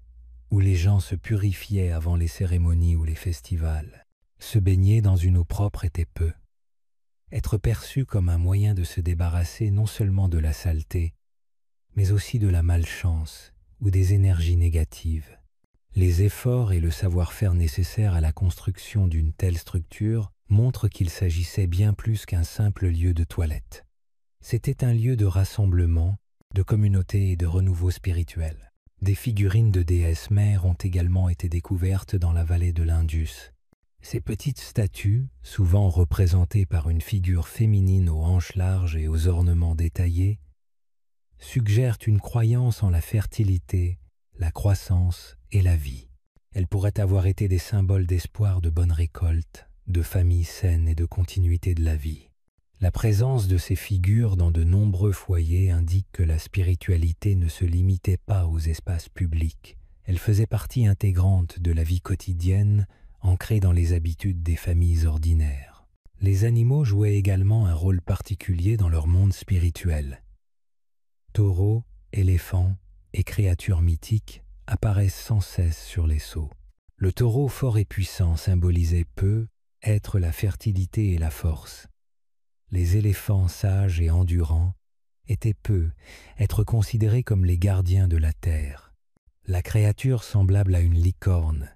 où les gens se purifiaient avant les cérémonies ou les festivals. Se baigner dans une eau propre était peu. Être perçu comme un moyen de se débarrasser non seulement de la saleté, mais aussi de la malchance ou des énergies négatives. Les efforts et le savoir-faire nécessaires à la construction d'une telle structure montrent qu'il s'agissait bien plus qu'un simple lieu de toilette. C'était un lieu de rassemblement, de communauté et de renouveau spirituel. Des figurines de déesses mères ont également été découvertes dans la vallée de l'Indus. Ces petites statues, souvent représentées par une figure féminine aux hanches larges et aux ornements détaillés, suggèrent une croyance en la fertilité, la croissance et la vie. Elles pourraient avoir été des symboles d'espoir de bonne récolte, de famille saine et de continuité de la vie. La présence de ces figures dans de nombreux foyers indique que la spiritualité ne se limitait pas aux espaces publics. Elle faisait partie intégrante de la vie quotidienne, ancrée dans les habitudes des familles ordinaires. Les animaux jouaient également un rôle particulier dans leur monde spirituel. Taureaux, éléphants et créatures mythiques apparaissent sans cesse sur les sceaux. Le taureau fort et puissant symbolisait peu être la fertilité et la force. Les éléphants sages et endurants étaient peu être considérés comme les gardiens de la terre. La créature semblable à une licorne,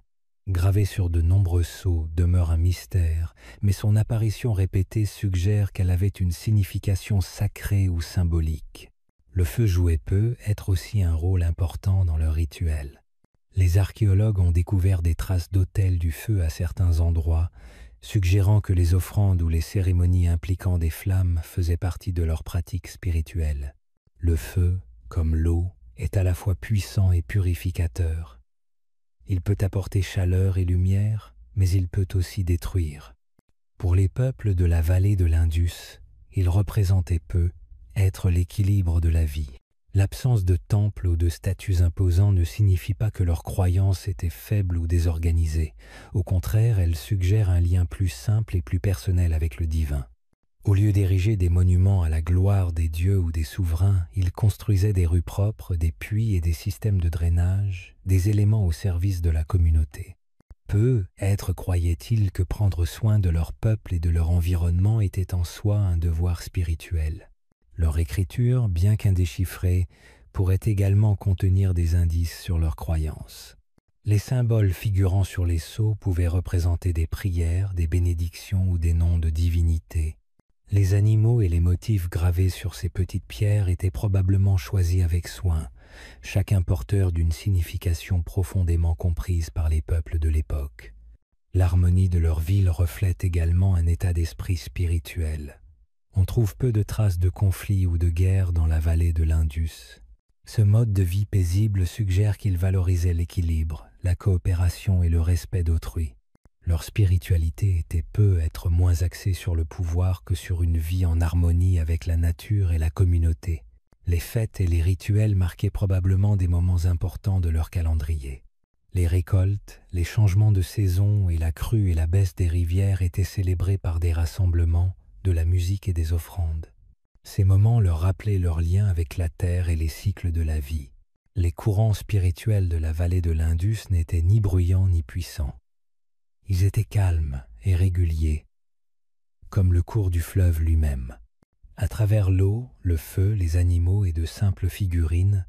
gravée sur de nombreux sceaux, demeure un mystère, mais son apparition répétée suggère qu'elle avait une signification sacrée ou symbolique. Le feu jouait peu être aussi un rôle important dans leur rituel. Les archéologues ont découvert des traces d'autels du feu à certains endroits, suggérant que les offrandes ou les cérémonies impliquant des flammes faisaient partie de leurs pratiques spirituelles. Le feu, comme l'eau, est à la fois puissant et purificateur. Il peut apporter chaleur et lumière, mais il peut aussi détruire. Pour les peuples de la vallée de l'Indus, il représentait peu être l'équilibre de la vie. L'absence de temples ou de statues imposants ne signifie pas que leurs croyances étaient faibles ou désorganisées. Au contraire, elle suggère un lien plus simple et plus personnel avec le divin. Au lieu d'ériger des monuments à la gloire des dieux ou des souverains, ils construisaient des rues propres, des puits et des systèmes de drainage, des éléments au service de la communauté. Peu êtres croyaient-ils que prendre soin de leur peuple et de leur environnement était en soi un devoir spirituel. Leur écriture, bien qu'indéchiffrée, pourrait également contenir des indices sur leurs croyances. Les symboles figurant sur les sceaux pouvaient représenter des prières, des bénédictions ou des noms de divinités. Les animaux et les motifs gravés sur ces petites pierres étaient probablement choisis avec soin, chacun porteur d'une signification profondément comprise par les peuples de l'époque. L'harmonie de leur ville reflète également un état d'esprit spirituel. On trouve peu de traces de conflits ou de guerres dans la vallée de l'Indus. Ce mode de vie paisible suggère qu'ils valorisaient l'équilibre, la coopération et le respect d'autrui. Leur spiritualité était peu être moins axée sur le pouvoir que sur une vie en harmonie avec la nature et la communauté. Les fêtes et les rituels marquaient probablement des moments importants de leur calendrier. Les récoltes, les changements de saison et la crue et la baisse des rivières étaient célébrés par des rassemblements, de la musique et des offrandes. Ces moments leur rappelaient leur lien avec la terre et les cycles de la vie. Les courants spirituels de la vallée de l'Indus n'étaient ni bruyants ni puissants. Ils étaient calmes et réguliers, comme le cours du fleuve lui-même. À travers l'eau, le feu, les animaux et de simples figurines,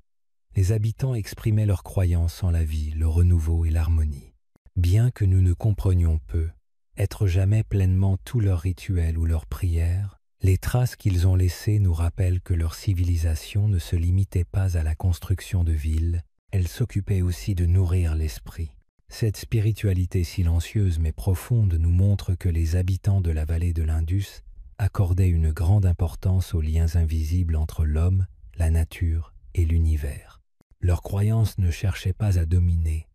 les habitants exprimaient leurs croyances en la vie, le renouveau et l'harmonie. Bien que nous ne comprenions peu, être jamais pleinement tous leurs rituels ou leurs prières, les traces qu'ils ont laissées nous rappellent que leur civilisation ne se limitait pas à la construction de villes, elle s'occupait aussi de nourrir l'esprit. Cette spiritualité silencieuse mais profonde nous montre que les habitants de la vallée de l'Indus accordaient une grande importance aux liens invisibles entre l'homme, la nature et l'univers. Leurs croyances ne cherchaient pas à dominer,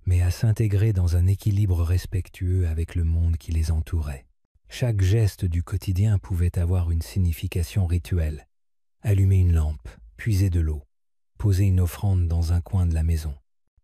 mais à s'intégrer dans un équilibre respectueux avec le monde qui les entourait. Chaque geste du quotidien pouvait avoir une signification rituelle. Allumer une lampe, puiser de l'eau, poser une offrande dans un coin de la maison.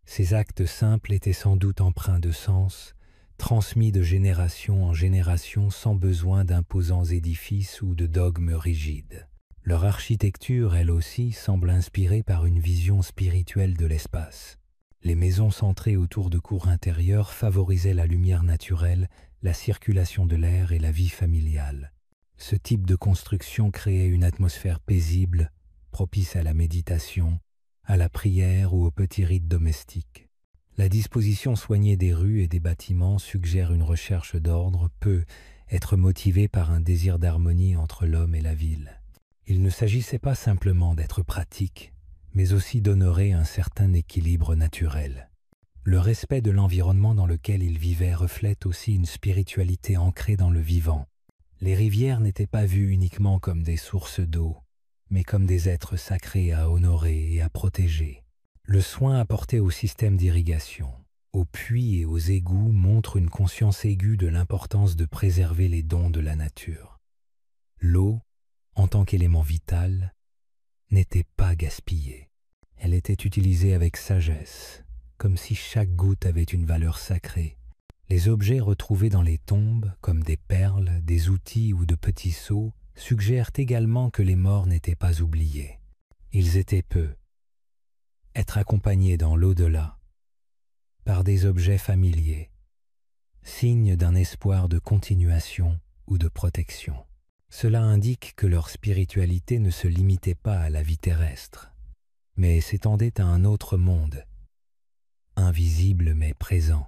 Ces actes simples étaient sans doute empreints de sens, transmis de génération en génération sans besoin d'imposants édifices ou de dogmes rigides. Leur architecture, elle aussi, semble inspirée par une vision spirituelle de l'espace. Les maisons centrées autour de cours intérieures favorisaient la lumière naturelle, la circulation de l'air et la vie familiale. Ce type de construction créait une atmosphère paisible, propice à la méditation, à la prière ou aux petits rites domestiques. La disposition soignée des rues et des bâtiments suggère une recherche d'ordre, peut être motivée par un désir d'harmonie entre l'homme et la ville. Il ne s'agissait pas simplement d'être pratique, mais aussi d'honorer un certain équilibre naturel. Le respect de l'environnement dans lequel ils vivaient reflète aussi une spiritualité ancrée dans le vivant. Les rivières n'étaient pas vues uniquement comme des sources d'eau, mais comme des êtres sacrés à honorer et à protéger. Le soin apporté au système d'irrigation, aux puits et aux égouts montre une conscience aiguë de l'importance de préserver les dons de la nature. L'eau, en tant qu'élément vital, n'était pas gaspillée. Elle était utilisée avec sagesse, comme si chaque goutte avait une valeur sacrée. Les objets retrouvés dans les tombes, comme des perles, des outils ou de petits seaux, suggèrent également que les morts n'étaient pas oubliés. Ils étaient peu. Être accompagnés dans l'au-delà par des objets familiers, signe d'un espoir de continuation ou de protection. Cela indique que leur spiritualité ne se limitait pas à la vie terrestre, mais s'étendait à un autre monde, invisible mais présent.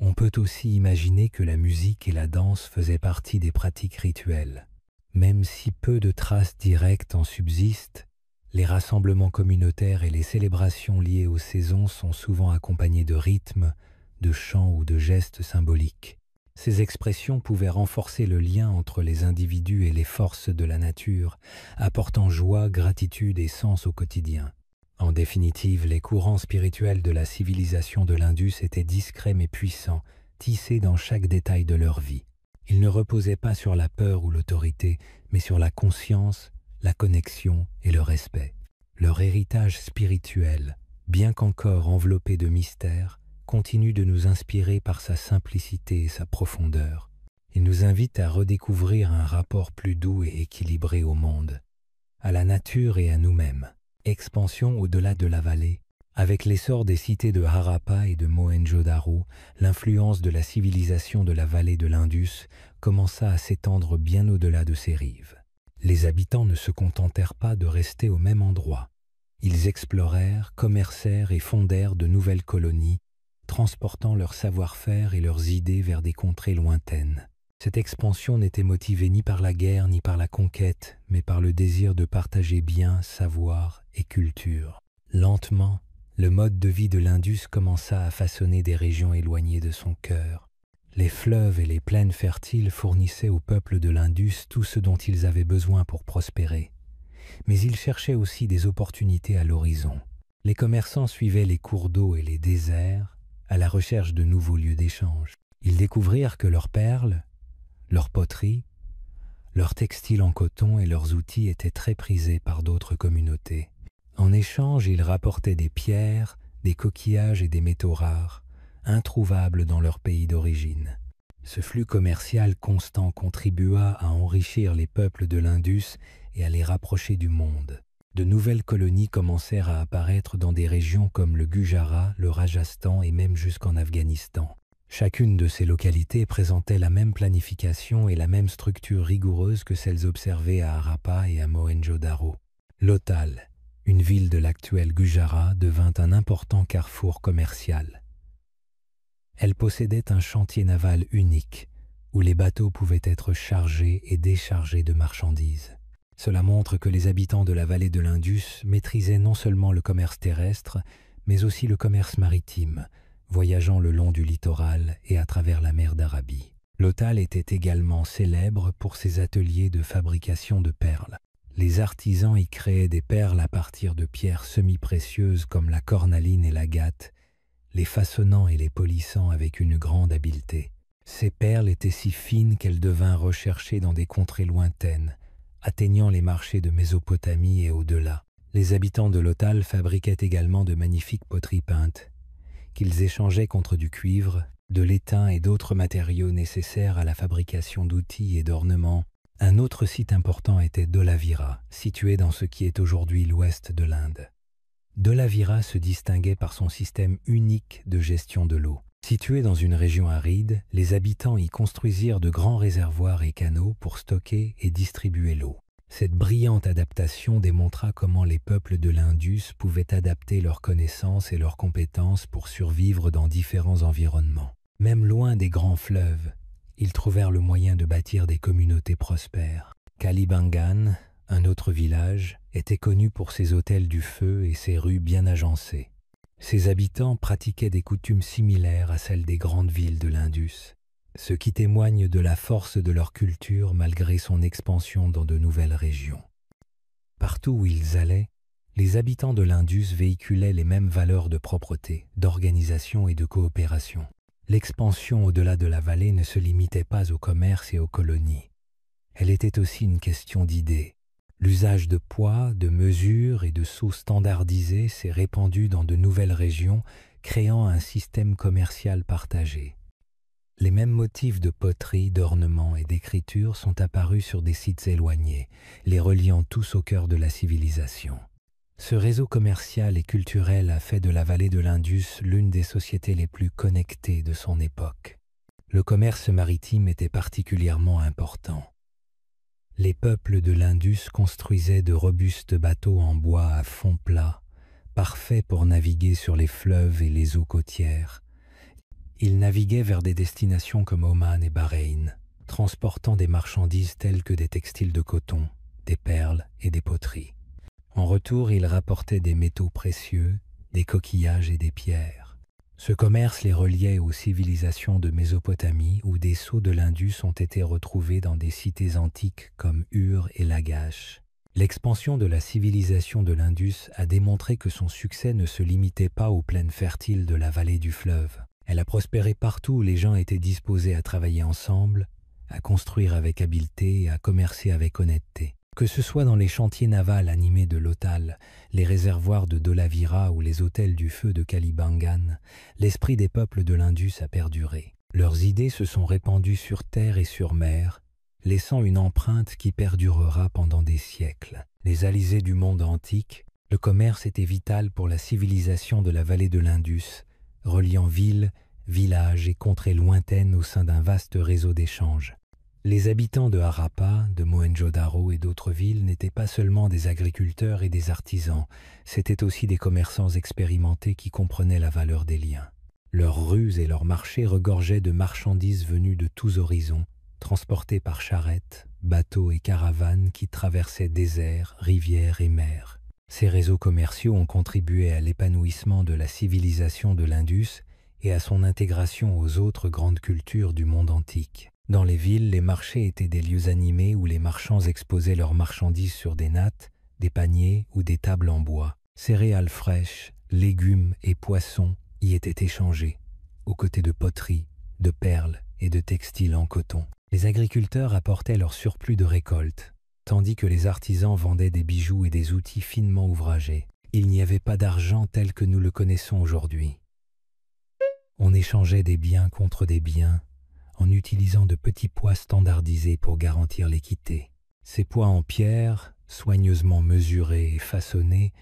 On peut aussi imaginer que la musique et la danse faisaient partie des pratiques rituelles. Même si peu de traces directes en subsistent, les rassemblements communautaires et les célébrations liées aux saisons sont souvent accompagnés de rythmes, de chants ou de gestes symboliques. Ces expressions pouvaient renforcer le lien entre les individus et les forces de la nature, apportant joie, gratitude et sens au quotidien. En définitive, les courants spirituels de la civilisation de l'Indus étaient discrets mais puissants, tissés dans chaque détail de leur vie. Ils ne reposaient pas sur la peur ou l'autorité, mais sur la conscience, la connexion et le respect. Leur héritage spirituel, bien qu'encore enveloppé de mystère, continue de nous inspirer par sa simplicité et sa profondeur. Il nous invite à redécouvrir un rapport plus doux et équilibré au monde, à la nature et à nous-mêmes. Expansion au-delà de la vallée. Avec l'essor des cités de Harappa et de Mohenjo-Daro, l'influence de la civilisation de la vallée de l'Indus commença à s'étendre bien au-delà de ses rives. Les habitants ne se contentèrent pas de rester au même endroit. Ils explorèrent, commercèrent et fondèrent de nouvelles colonies, transportant leur savoir-faire et leurs idées vers des contrées lointaines. Cette expansion n'était motivée ni par la guerre ni par la conquête, mais par le désir de partager biens, savoir et culture. Lentement, le mode de vie de l'Indus commença à façonner des régions éloignées de son cœur. Les fleuves et les plaines fertiles fournissaient au peuple de l'Indus tout ce dont ils avaient besoin pour prospérer. Mais ils cherchaient aussi des opportunités à l'horizon. Les commerçants suivaient les cours d'eau et les déserts à la recherche de nouveaux lieux d'échange. Ils découvrirent que leurs perles, leur poterie, leurs textiles en coton et leurs outils étaient très prisés par d'autres communautés. En échange, ils rapportaient des pierres, des coquillages et des métaux rares, introuvables dans leur pays d'origine. Ce flux commercial constant contribua à enrichir les peuples de l'Indus et à les rapprocher du monde. De nouvelles colonies commencèrent à apparaître dans des régions comme le Gujarat, le Rajasthan et même jusqu'en Afghanistan. Chacune de ces localités présentait la même planification et la même structure rigoureuse que celles observées à Harappa et à Mohenjo-Daro. Lothal, une ville de l'actuel Gujarat, devint un important carrefour commercial. Elle possédait un chantier naval unique, où les bateaux pouvaient être chargés et déchargés de marchandises. Cela montre que les habitants de la vallée de l'Indus maîtrisaient non seulement le commerce terrestre, mais aussi le commerce maritime, voyageant le long du littoral et à travers la mer d'Arabie. Lothal était également célèbre pour ses ateliers de fabrication de perles. Les artisans y créaient des perles à partir de pierres semi-précieuses comme la cornaline et l'agate, les façonnant et les polissant avec une grande habileté. Ces perles étaient si fines qu'elles devinrent recherchées dans des contrées lointaines, atteignant les marchés de Mésopotamie et au-delà. Les habitants de Lothal fabriquaient également de magnifiques poteries peintes, qu'ils échangeaient contre du cuivre, de l'étain et d'autres matériaux nécessaires à la fabrication d'outils et d'ornements. Un autre site important était Dholavira, situé dans ce qui est aujourd'hui l'ouest de l'Inde. Dholavira se distinguait par son système unique de gestion de l'eau. Situé dans une région aride, les habitants y construisirent de grands réservoirs et canaux pour stocker et distribuer l'eau. Cette brillante adaptation démontra comment les peuples de l'Indus pouvaient adapter leurs connaissances et leurs compétences pour survivre dans différents environnements. Même loin des grands fleuves, ils trouvèrent le moyen de bâtir des communautés prospères. Kalibangan, un autre village, était connu pour ses hôtels du feu et ses rues bien agencées. Ses habitants pratiquaient des coutumes similaires à celles des grandes villes de l'Indus, ce qui témoigne de la force de leur culture malgré son expansion dans de nouvelles régions. Partout où ils allaient, les habitants de l'Indus véhiculaient les mêmes valeurs de propreté, d'organisation et de coopération. L'expansion au-delà de la vallée ne se limitait pas au commerce et aux colonies. Elle était aussi une question d'idées. L'usage de poids, de mesures et de seaux standardisés s'est répandu dans de nouvelles régions, créant un système commercial partagé. Les mêmes motifs de poterie, d'ornement et d'écriture sont apparus sur des sites éloignés, les reliant tous au cœur de la civilisation. Ce réseau commercial et culturel a fait de la vallée de l'Indus l'une des sociétés les plus connectées de son époque. Le commerce maritime était particulièrement important. Les peuples de l'Indus construisaient de robustes bateaux en bois à fond plat, parfaits pour naviguer sur les fleuves et les eaux côtières. Ils naviguaient vers des destinations comme Oman et Bahreïn, transportant des marchandises telles que des textiles de coton, des perles et des poteries. En retour, ils rapportaient des métaux précieux, des coquillages et des pierres. Ce commerce les reliait aux civilisations de Mésopotamie où des sceaux de l'Indus ont été retrouvés dans des cités antiques comme Ur et Lagash. L'expansion de la civilisation de l'Indus a démontré que son succès ne se limitait pas aux plaines fertiles de la vallée du fleuve. Elle a prospéré partout où les gens étaient disposés à travailler ensemble, à construire avec habileté et à commercer avec honnêteté. Que ce soit dans les chantiers navals animés de Lothal, les réservoirs de Dholavira ou les hôtels du feu de Kalibangan, l'esprit des peuples de l'Indus a perduré. Leurs idées se sont répandues sur terre et sur mer, laissant une empreinte qui perdurera pendant des siècles. Les alizés du monde antique, le commerce était vital pour la civilisation de la vallée de l'Indus, reliant villes, villages et contrées lointaines au sein d'un vaste réseau d'échanges. Les habitants de Harappa, de Mohenjo-Daro et d'autres villes n'étaient pas seulement des agriculteurs et des artisans, c'étaient aussi des commerçants expérimentés qui comprenaient la valeur des liens. Leurs rues et leurs marchés regorgeaient de marchandises venues de tous horizons, transportées par charrettes, bateaux et caravanes qui traversaient déserts, rivières et mers. Ces réseaux commerciaux ont contribué à l'épanouissement de la civilisation de l'Indus et à son intégration aux autres grandes cultures du monde antique. Dans les villes, les marchés étaient des lieux animés où les marchands exposaient leurs marchandises sur des nattes, des paniers ou des tables en bois. Céréales fraîches, légumes et poissons y étaient échangés, aux côtés de poteries, de perles et de textiles en coton. Les agriculteurs apportaient leur surplus de récolte, tandis que les artisans vendaient des bijoux et des outils finement ouvragés. Il n'y avait pas d'argent tel que nous le connaissons aujourd'hui. On échangeait des biens contre des biens, en utilisant de petits poids standardisés pour garantir l'équité. Ces poids en pierre, soigneusement mesurés et façonnés,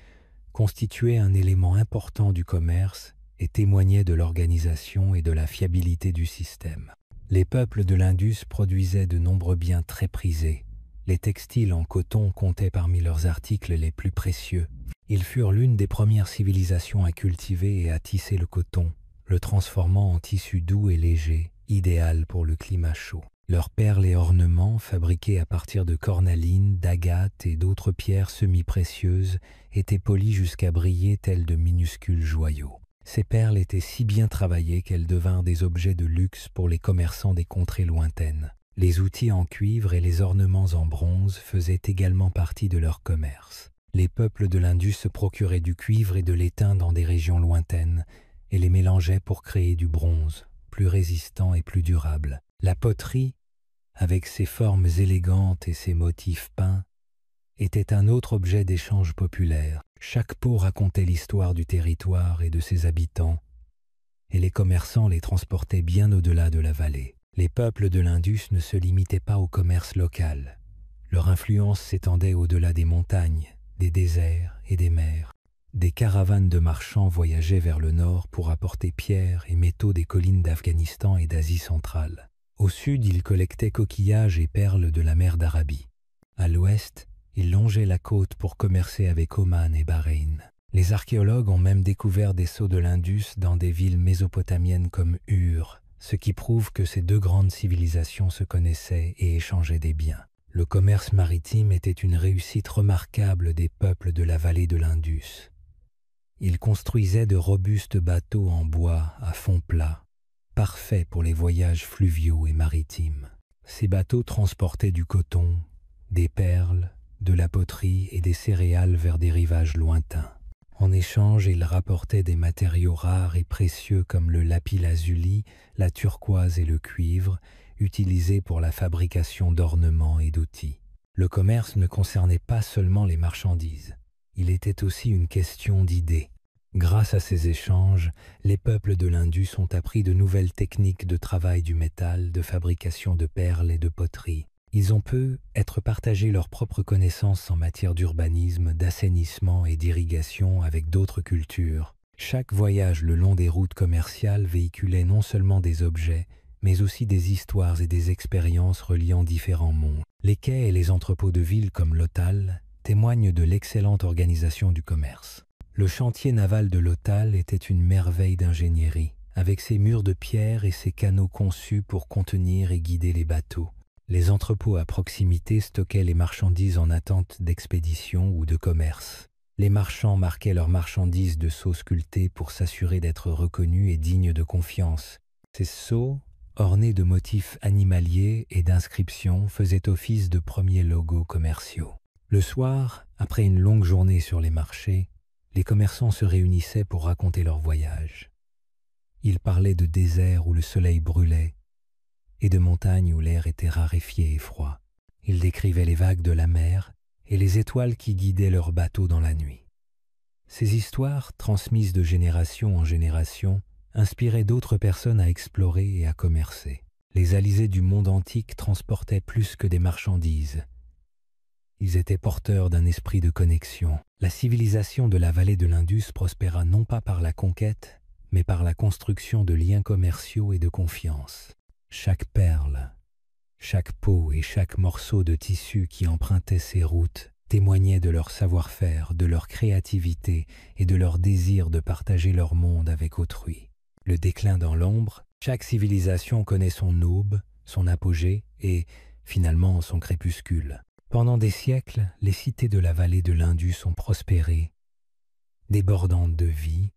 constituaient un élément important du commerce et témoignaient de l'organisation et de la fiabilité du système. Les peuples de l'Indus produisaient de nombreux biens très prisés. Les textiles en coton comptaient parmi leurs articles les plus précieux. Ils furent l'une des premières civilisations à cultiver et à tisser le coton, le transformant en tissu doux et léger, idéal pour le climat chaud. Leurs perles et ornements, fabriqués à partir de cornaline, d'agate et d'autres pierres semi-précieuses, étaient polis jusqu'à briller tels de minuscules joyaux. Ces perles étaient si bien travaillées qu'elles devinrent des objets de luxe pour les commerçants des contrées lointaines. Les outils en cuivre et les ornements en bronze faisaient également partie de leur commerce. Les peuples de l'Indus se procuraient du cuivre et de l'étain dans des régions lointaines et les mélangeaient pour créer du bronze, plus résistant et plus durable. La poterie, avec ses formes élégantes et ses motifs peints, était un autre objet d'échange populaire. Chaque pot racontait l'histoire du territoire et de ses habitants, et les commerçants les transportaient bien au-delà de la vallée. Les peuples de l'Indus ne se limitaient pas au commerce local. Leur influence s'étendait au-delà des montagnes, des déserts et des mers. Des caravanes de marchands voyageaient vers le nord pour apporter pierres et métaux des collines d'Afghanistan et d'Asie centrale. Au sud, ils collectaient coquillages et perles de la mer d'Arabie. À l'ouest, ils longeaient la côte pour commercer avec Oman et Bahreïn. Les archéologues ont même découvert des sceaux de l'Indus dans des villes mésopotamiennes comme Ur, ce qui prouve que ces deux grandes civilisations se connaissaient et échangeaient des biens. Le commerce maritime était une réussite remarquable des peuples de la vallée de l'Indus. Ils construisaient de robustes bateaux en bois à fond plat, parfaits pour les voyages fluviaux et maritimes. Ces bateaux transportaient du coton, des perles, de la poterie et des céréales vers des rivages lointains. En échange, ils rapportaient des matériaux rares et précieux comme le lapis-lazuli, la turquoise et le cuivre, utilisés pour la fabrication d'ornements et d'outils. Le commerce ne concernait pas seulement les marchandises, il était aussi une question d'idées. Grâce à ces échanges, les peuples de l'Indus ont appris de nouvelles techniques de travail du métal, de fabrication de perles et de poterie. Ils ont pu être partagés leurs propres connaissances en matière d'urbanisme, d'assainissement et d'irrigation avec d'autres cultures. Chaque voyage le long des routes commerciales véhiculait non seulement des objets, mais aussi des histoires et des expériences reliant différents mondes. Les quais et les entrepôts de villes comme Lothal témoignent de l'excellente organisation du commerce. Le chantier naval de Lothal était une merveille d'ingénierie, avec ses murs de pierre et ses canaux conçus pour contenir et guider les bateaux. Les entrepôts à proximité stockaient les marchandises en attente d'expédition ou de commerce. Les marchands marquaient leurs marchandises de sceaux sculptés pour s'assurer d'être reconnus et dignes de confiance. Ces sceaux, ornés de motifs animaliers et d'inscriptions, faisaient office de premiers logos commerciaux. Le soir, après une longue journée sur les marchés, les commerçants se réunissaient pour raconter leur voyage. Ils parlaient de déserts où le soleil brûlait, et de montagnes où l'air était raréfié et froid. Ils décrivaient les vagues de la mer et les étoiles qui guidaient leurs bateaux dans la nuit. Ces histoires, transmises de génération en génération, inspiraient d'autres personnes à explorer et à commercer. Les alizés du monde antique transportaient plus que des marchandises. Ils étaient porteurs d'un esprit de connexion. La civilisation de la vallée de l'Indus prospéra non pas par la conquête, mais par la construction de liens commerciaux et de confiance. Chaque perle, chaque peau et chaque morceau de tissu qui empruntait ces routes témoignait de leur savoir-faire, de leur créativité et de leur désir de partager leur monde avec autrui. Le déclin dans l'ombre, chaque civilisation connaît son aube, son apogée et, finalement, son crépuscule. Pendant des siècles, les cités de la vallée de l'Indus ont prospéré, débordantes de vie,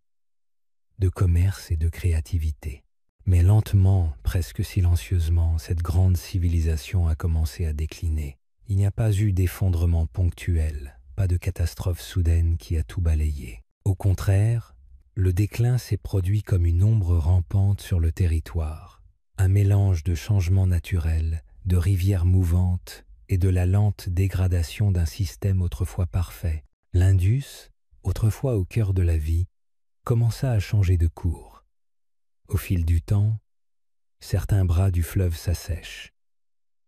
de commerce et de créativité. Mais lentement, presque silencieusement, cette grande civilisation a commencé à décliner. Il n'y a pas eu d'effondrement ponctuel, pas de catastrophe soudaine qui a tout balayé. Au contraire, le déclin s'est produit comme une ombre rampante sur le territoire, un mélange de changements naturels, de rivières mouvantes et de la lente dégradation d'un système autrefois parfait. L'Indus, autrefois au cœur de la vie, commença à changer de cours. Au fil du temps, certains bras du fleuve s'assèchent,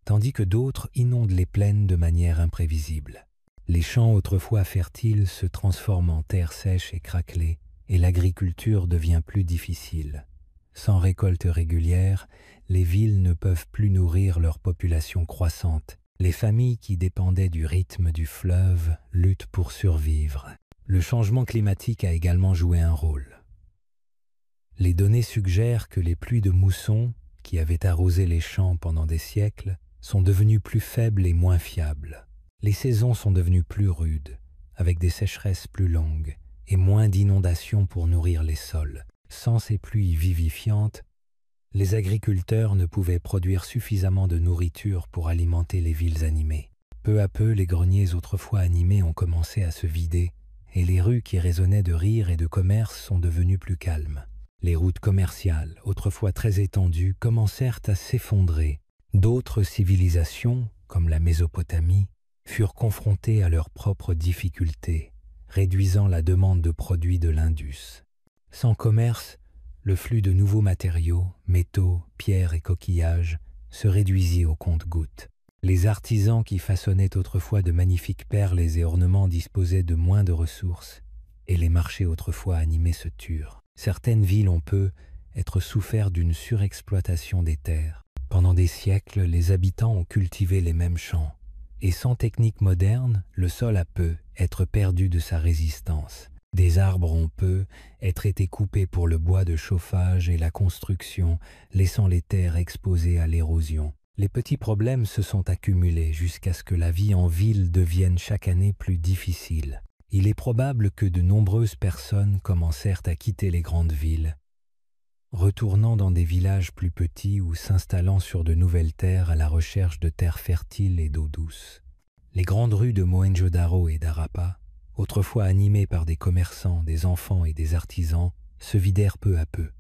tandis que d'autres inondent les plaines de manière imprévisible. Les champs autrefois fertiles se transforment en terre sèche et craquelée, et l'agriculture devient plus difficile. Sans récolte régulière, les villes ne peuvent plus nourrir leur population croissante. Les familles qui dépendaient du rythme du fleuve luttent pour survivre. Le changement climatique a également joué un rôle. Les données suggèrent que les pluies de mousson, qui avaient arrosé les champs pendant des siècles, sont devenues plus faibles et moins fiables. Les saisons sont devenues plus rudes, avec des sécheresses plus longues et moins d'inondations pour nourrir les sols. Sans ces pluies vivifiantes, les agriculteurs ne pouvaient produire suffisamment de nourriture pour alimenter les villes animées. Peu à peu, les greniers autrefois animés ont commencé à se vider, et les rues qui résonnaient de rire et de commerce sont devenues plus calmes. Les routes commerciales, autrefois très étendues, commencèrent à s'effondrer. D'autres civilisations, comme la Mésopotamie, furent confrontées à leurs propres difficultés, réduisant la demande de produits de l'Indus. Sans commerce, le flux de nouveaux matériaux, métaux, pierres et coquillages se réduisit au compte-gouttes. Les artisans qui façonnaient autrefois de magnifiques perles et ornements disposaient de moins de ressources, et les marchés autrefois animés se turent. Certaines villes ont pu être souffert d'une surexploitation des terres. Pendant des siècles, les habitants ont cultivé les mêmes champs, et sans technique moderne, le sol a pu être perdu de sa résistance. Des arbres ont pu être été coupés pour le bois de chauffage et la construction, laissant les terres exposées à l'érosion. Les petits problèmes se sont accumulés jusqu'à ce que la vie en ville devienne chaque année plus difficile. Il est probable que de nombreuses personnes commencèrent à quitter les grandes villes, retournant dans des villages plus petits ou s'installant sur de nouvelles terres à la recherche de terres fertiles et d'eau douce. Les grandes rues de Mohenjo-Daro et d'Harappa, autrefois animées par des commerçants, des enfants et des artisans, se vidèrent peu à peu.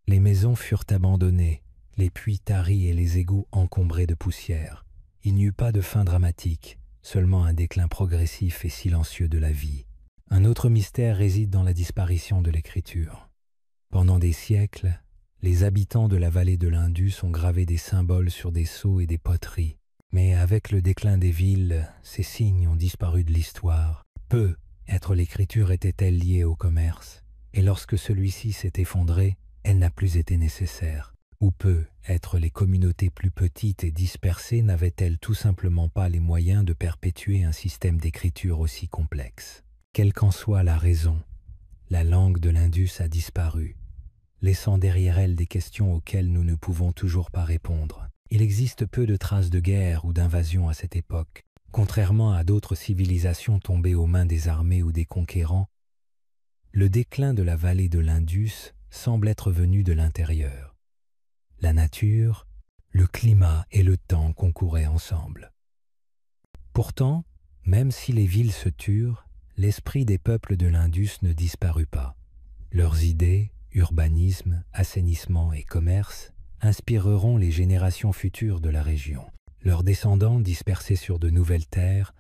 Les maisons furent abandonnées, les puits taris et les égouts encombrés de poussière. Il n'y eut pas de fin dramatique, seulement un déclin progressif et silencieux de la vie. Un autre mystère réside dans la disparition de l'écriture. Pendant des siècles, les habitants de la vallée de l'Indus ont gravé des symboles sur des sceaux et des poteries. Mais avec le déclin des villes, ces signes ont disparu de l'histoire. Peu être l'écriture était-elle liée au commerce, et lorsque celui-ci s'est effondré, elle n'a plus été nécessaire. Ou peu être les communautés plus petites et dispersées n'avaient-elles tout simplement pas les moyens de perpétuer un système d'écriture aussi complexe. Quelle qu'en soit la raison, la langue de l'Indus a disparu, laissant derrière elle des questions auxquelles nous ne pouvons toujours pas répondre. Il existe peu de traces de guerre ou d'invasion à cette époque. Contrairement à d'autres civilisations tombées aux mains des armées ou des conquérants, le déclin de la vallée de l'Indus semble être venu de l'intérieur. La nature, le climat et le temps concouraient ensemble. Pourtant, même si les villes se turent, l'esprit des peuples de l'Indus ne disparut pas. Leurs idées, urbanisme, assainissement et commerce, inspireront les générations futures de la région. Leurs descendants, dispersés sur de nouvelles terres,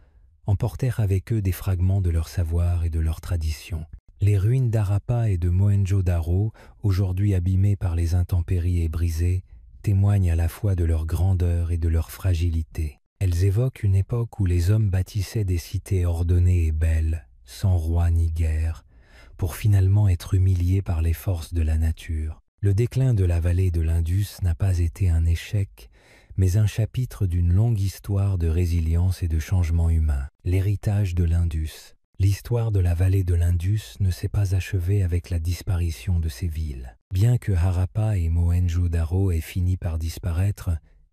emportèrent avec eux des fragments de leur savoir et de leur tradition. Les ruines d'Harappa et de Mohenjo-Daro, aujourd'hui abîmées par les intempéries et brisées, témoignent à la fois de leur grandeur et de leur fragilité. Elles évoquent une époque où les hommes bâtissaient des cités ordonnées et belles, sans roi ni guerre, pour finalement être humiliés par les forces de la nature. Le déclin de la vallée de l'Indus n'a pas été un échec, mais un chapitre d'une longue histoire de résilience et de changement humain. L'héritage de l'Indus. L'histoire de la vallée de l'Indus ne s'est pas achevée avec la disparition de ces villes. Bien que Harappa et Mohenjo-Daro aient fini par disparaître,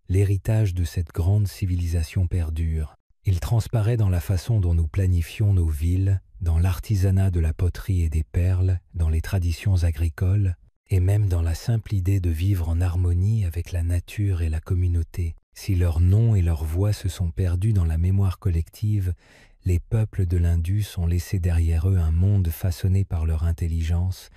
l'héritage de cette grande civilisation perdure. Il transparaît dans la façon dont nous planifions nos villes, dans l'artisanat de la poterie et des perles, dans les traditions agricoles, et même dans la simple idée de vivre en harmonie avec la nature et la communauté. Si leurs noms et leurs voix se sont perdus dans la mémoire collective, les peuples de l'Indus ont laissé derrière eux un monde façonné par leur intelligence,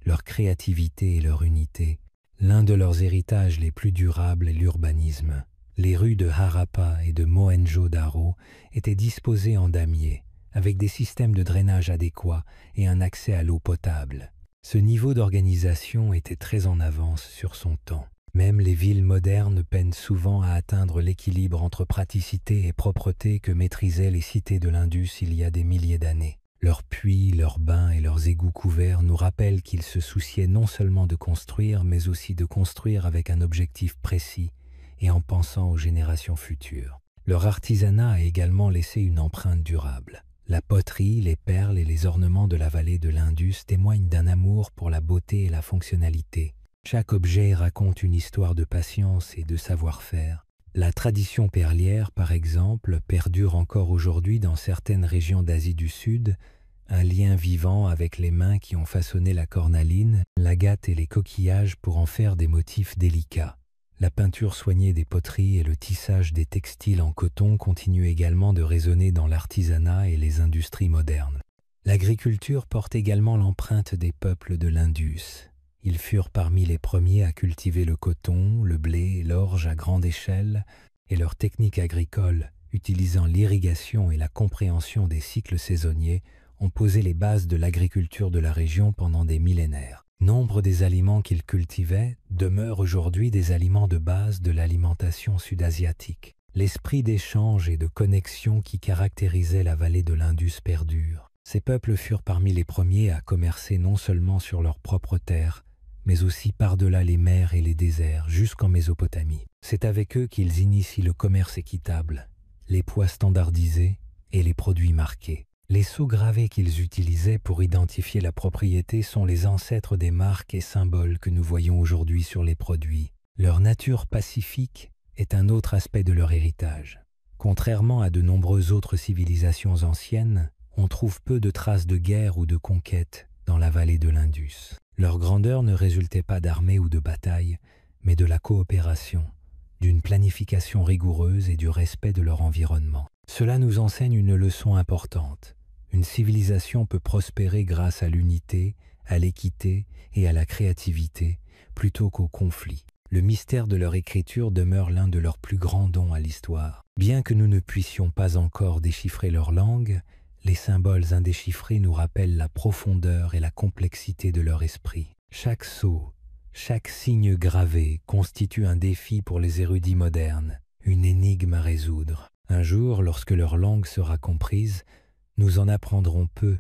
leur créativité et leur unité. L'un de leurs héritages les plus durables est l'urbanisme. Les rues de Harappa et de Mohenjo-Daro étaient disposées en damier, avec des systèmes de drainage adéquats et un accès à l'eau potable. Ce niveau d'organisation était très en avance sur son temps. Même les villes modernes peinent souvent à atteindre l'équilibre entre praticité et propreté que maîtrisaient les cités de l'Indus il y a des milliers d'années. Leurs puits, leurs bains et leurs égouts couverts nous rappellent qu'ils se souciaient non seulement de construire, mais aussi de construire avec un objectif précis et en pensant aux générations futures. Leur artisanat a également laissé une empreinte durable. La poterie, les perles et les ornements de la vallée de l'Indus témoignent d'un amour pour la beauté et la fonctionnalité. Chaque objet raconte une histoire de patience et de savoir-faire. La tradition perlière, par exemple, perdure encore aujourd'hui dans certaines régions d'Asie du Sud, un lien vivant avec les mains qui ont façonné la cornaline, l'agate et les coquillages pour en faire des motifs délicats. La peinture soignée des poteries et le tissage des textiles en coton continuent également de résonner dans l'artisanat et les industries modernes. L'agriculture porte également l'empreinte des peuples de l'Indus. Ils furent parmi les premiers à cultiver le coton, le blé et l'orge à grande échelle, et leurs techniques agricoles, utilisant l'irrigation et la compréhension des cycles saisonniers, ont posé les bases de l'agriculture de la région pendant des millénaires. Nombre des aliments qu'ils cultivaient demeurent aujourd'hui des aliments de base de l'alimentation sud-asiatique. L'esprit d'échange et de connexion qui caractérisait la vallée de l'Indus perdure. Ces peuples furent parmi les premiers à commercer non seulement sur leurs propres terres, mais aussi par-delà les mers et les déserts, jusqu'en Mésopotamie. C'est avec eux qu'ils initient le commerce équitable, les poids standardisés et les produits marqués. Les sceaux gravés qu'ils utilisaient pour identifier la propriété sont les ancêtres des marques et symboles que nous voyons aujourd'hui sur les produits. Leur nature pacifique est un autre aspect de leur héritage. Contrairement à de nombreuses autres civilisations anciennes, on trouve peu de traces de guerre ou de conquête dans la vallée de l'Indus. Leur grandeur ne résultait pas d'armées ou de batailles, mais de la coopération, d'une planification rigoureuse et du respect de leur environnement. Cela nous enseigne une leçon importante. Une civilisation peut prospérer grâce à l'unité, à l'équité et à la créativité, plutôt qu'au conflit. Le mystère de leur écriture demeure l'un de leurs plus grands dons à l'histoire. Bien que nous ne puissions pas encore déchiffrer leur langue, les symboles indéchiffrés nous rappellent la profondeur et la complexité de leur esprit. Chaque sceau, chaque signe gravé constitue un défi pour les érudits modernes, une énigme à résoudre. Un jour, lorsque leur langue sera comprise, nous en apprendrons peu,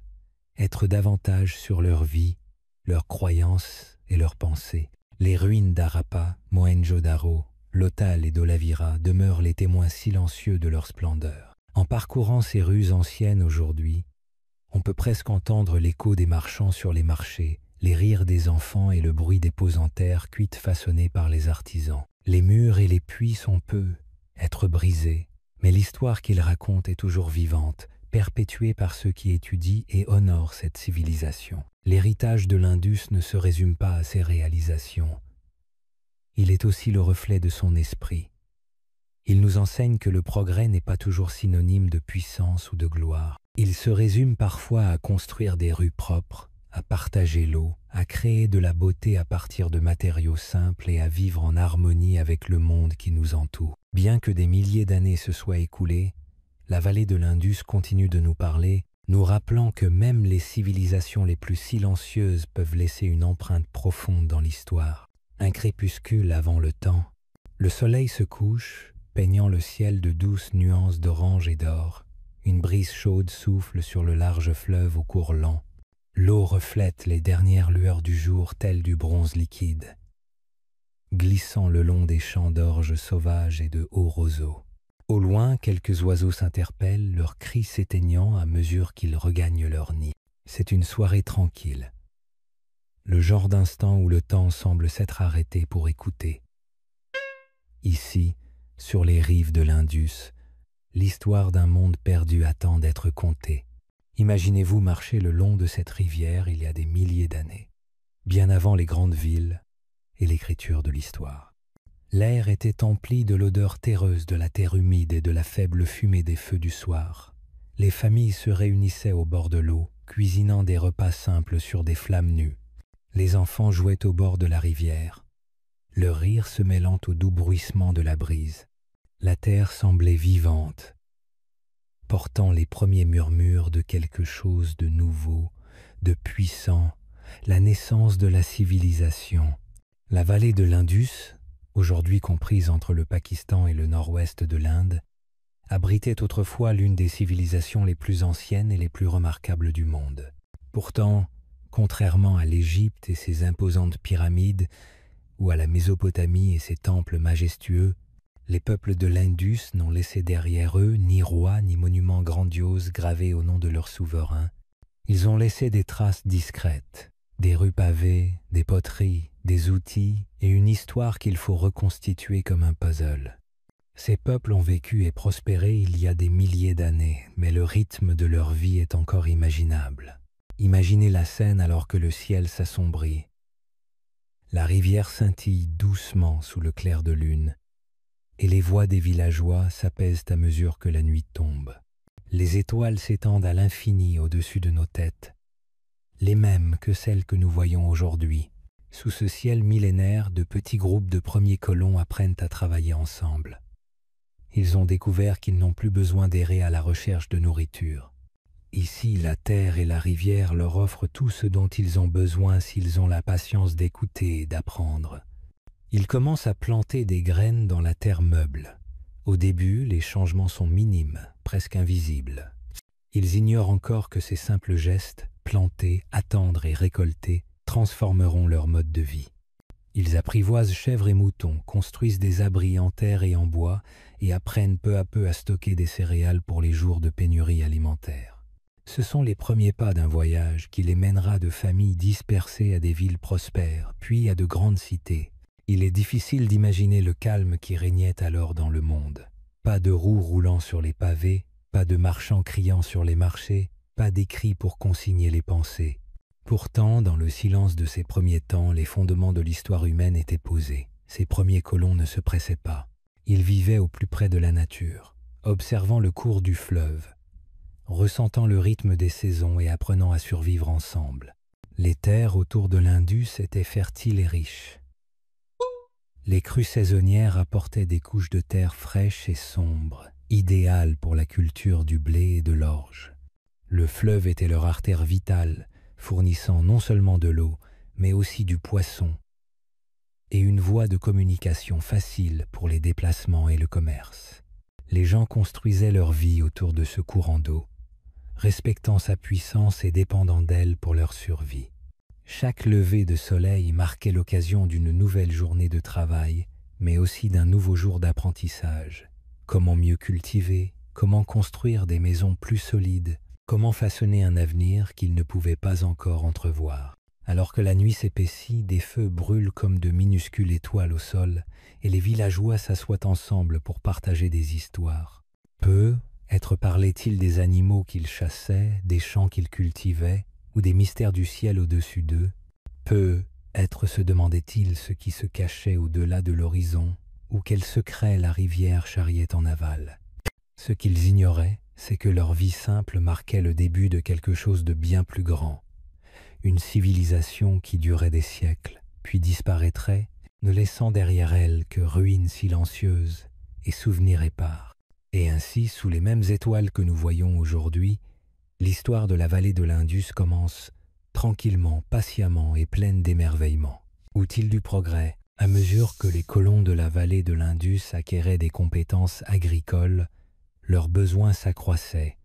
être davantage sur leur vie, leurs croyances et leurs pensées. Les ruines d'Harappa, Mohenjo-Daro, Lothal et d'Olavira demeurent les témoins silencieux de leur splendeur. En parcourant ces rues anciennes aujourd'hui, on peut presque entendre l'écho des marchands sur les marchés, les rires des enfants et le bruit des pots en terre cuites façonnées par les artisans. Les murs et les puits sont peu, être brisés, mais l'histoire qu'ils racontent est toujours vivante, perpétuée par ceux qui étudient et honorent cette civilisation. L'héritage de l'Indus ne se résume pas à ses réalisations. Il est aussi le reflet de son esprit. Il nous enseigne que le progrès n'est pas toujours synonyme de puissance ou de gloire. Il se résume parfois à construire des rues propres, à partager l'eau, à créer de la beauté à partir de matériaux simples et à vivre en harmonie avec le monde qui nous entoure. Bien que des milliers d'années se soient écoulées, la vallée de l'Indus continue de nous parler, nous rappelant que même les civilisations les plus silencieuses peuvent laisser une empreinte profonde dans l'histoire. Un crépuscule avant le temps. Le soleil se couche, peignant le ciel de douces nuances d'orange et d'or. Une brise chaude souffle sur le large fleuve au cours lent. L'eau reflète les dernières lueurs du jour telles du bronze liquide, glissant le long des champs d'orge sauvages et de hauts roseaux. Au loin, quelques oiseaux s'interpellent, leurs cris s'éteignant à mesure qu'ils regagnent leur nid. C'est une soirée tranquille. Le genre d'instant où le temps semble s'être arrêté pour écouter. Ici, sur les rives de l'Indus, l'histoire d'un monde perdu attend d'être contée. Imaginez-vous marcher le long de cette rivière il y a des milliers d'années, bien avant les grandes villes et l'écriture de l'histoire. L'air était empli de l'odeur terreuse de la terre humide et de la faible fumée des feux du soir. Les familles se réunissaient au bord de l'eau, cuisinant des repas simples sur des flammes nues. Les enfants jouaient au bord de la rivière, leur rire se mêlant au doux bruissement de la brise. La terre semblait vivante, portant les premiers murmures de quelque chose de nouveau, de puissant, la naissance de la civilisation. La vallée de l'Indus, aujourd'hui comprise entre le Pakistan et le nord-ouest de l'Inde, abritait autrefois l'une des civilisations les plus anciennes et les plus remarquables du monde. Pourtant, contrairement à l'Égypte et ses imposantes pyramides, ou à la Mésopotamie et ses temples majestueux, les peuples de l'Indus n'ont laissé derrière eux ni rois ni monuments grandioses gravés au nom de leur souverain. Ils ont laissé des traces discrètes, des rues pavées, des poteries, des outils et une histoire qu'il faut reconstituer comme un puzzle. Ces peuples ont vécu et prospéré il y a des milliers d'années, mais le rythme de leur vie est encore imaginable. Imaginez la scène alors que le ciel s'assombrit. La rivière scintille doucement sous le clair de lune, et les voix des villageois s'apaisent à mesure que la nuit tombe. Les étoiles s'étendent à l'infini au-dessus de nos têtes, les mêmes que celles que nous voyons aujourd'hui. Sous ce ciel millénaire, de petits groupes de premiers colons apprennent à travailler ensemble. Ils ont découvert qu'ils n'ont plus besoin d'errer à la recherche de nourriture. Ici, la terre et la rivière leur offrent tout ce dont ils ont besoin s'ils ont la patience d'écouter et d'apprendre. Ils commencent à planter des graines dans la terre meuble. Au début, les changements sont minimes, presque invisibles. Ils ignorent encore que ces simples gestes, planter, attendre et récolter, transformeront leur mode de vie. Ils apprivoisent chèvres et moutons, construisent des abris en terre et en bois et apprennent peu à peu à stocker des céréales pour les jours de pénurie alimentaire. Ce sont les premiers pas d'un voyage qui les mènera de familles dispersées à des villes prospères, puis à de grandes cités. Il est difficile d'imaginer le calme qui régnait alors dans le monde. Pas de roues roulant sur les pavés, pas de marchands criant sur les marchés, pas d'écrits pour consigner les pensées. Pourtant, dans le silence de ces premiers temps, les fondements de l'histoire humaine étaient posés. Ces premiers colons ne se pressaient pas. Ils vivaient au plus près de la nature, observant le cours du fleuve, ressentant le rythme des saisons et apprenant à survivre ensemble. Les terres autour de l'Indus étaient fertiles et riches. Les crues saisonnières apportaient des couches de terre fraîches et sombres, idéales pour la culture du blé et de l'orge. Le fleuve était leur artère vitale, fournissant non seulement de l'eau, mais aussi du poisson, et une voie de communication facile pour les déplacements et le commerce. Les gens construisaient leur vie autour de ce courant d'eau, respectant sa puissance et dépendant d'elle pour leur survie. Chaque lever de soleil marquait l'occasion d'une nouvelle journée de travail, mais aussi d'un nouveau jour d'apprentissage. Comment mieux cultiver, comment construire des maisons plus solides, comment façonner un avenir qu'ils ne pouvaient pas encore entrevoir. Alors que la nuit s'épaissit, des feux brûlent comme de minuscules étoiles au sol, et les villageois s'assoient ensemble pour partager des histoires. Peu, être parlait-il des animaux qu'ils chassaient, des champs qu'ils cultivaient, ou des mystères du ciel au-dessus d'eux. Peu, être se demandait-il ce qui se cachait au-delà de l'horizon, ou quel secret la rivière charriait en aval. Ce qu'ils ignoraient, c'est que leur vie simple marquait le début de quelque chose de bien plus grand. Une civilisation qui durait des siècles, puis disparaîtrait, ne laissant derrière elle que ruines silencieuses et souvenirs épars. Et ainsi, sous les mêmes étoiles que nous voyons aujourd'hui, l'histoire de la vallée de l'Indus commence tranquillement, patiemment et pleine d'émerveillement. Outil du progrès, à mesure que les colons de la vallée de l'Indus acquéraient des compétences agricoles, leurs besoins s'accroissaient,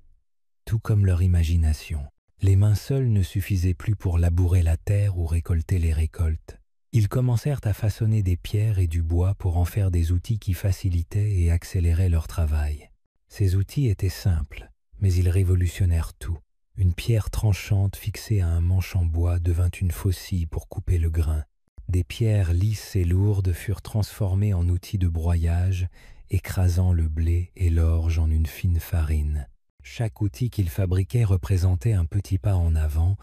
tout comme leur imagination. Les mains seules ne suffisaient plus pour labourer la terre ou récolter les récoltes. Ils commencèrent à façonner des pierres et du bois pour en faire des outils qui facilitaient et accéléraient leur travail. Ces outils étaient simples, mais ils révolutionnèrent tout. Une pierre tranchante fixée à un manche en bois devint une faucille pour couper le grain. Des pierres lisses et lourdes furent transformées en outils de broyage, écrasant le blé et l'orge en une fine farine. Chaque outil qu'ils fabriquaient représentait un petit pas en avant,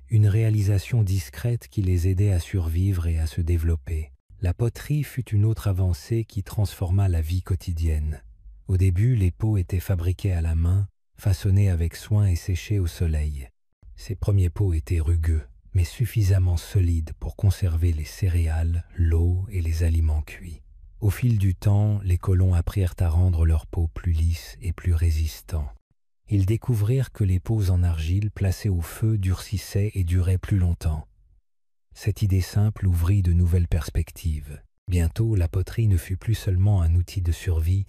une réalisation discrète qui les aidait à survivre et à se développer. La poterie fut une autre avancée qui transforma la vie quotidienne. Au début, les pots étaient fabriqués à la main, façonnés avec soin et séchés au soleil. Ces premiers pots étaient rugueux, mais suffisamment solides pour conserver les céréales, l'eau et les aliments cuits. Au fil du temps, les colons apprirent à rendre leurs pots plus lisses et plus résistants. Ils découvrirent que les pots en argile placés au feu durcissaient et duraient plus longtemps. Cette idée simple ouvrit de nouvelles perspectives. Bientôt, la poterie ne fut plus seulement un outil de survie,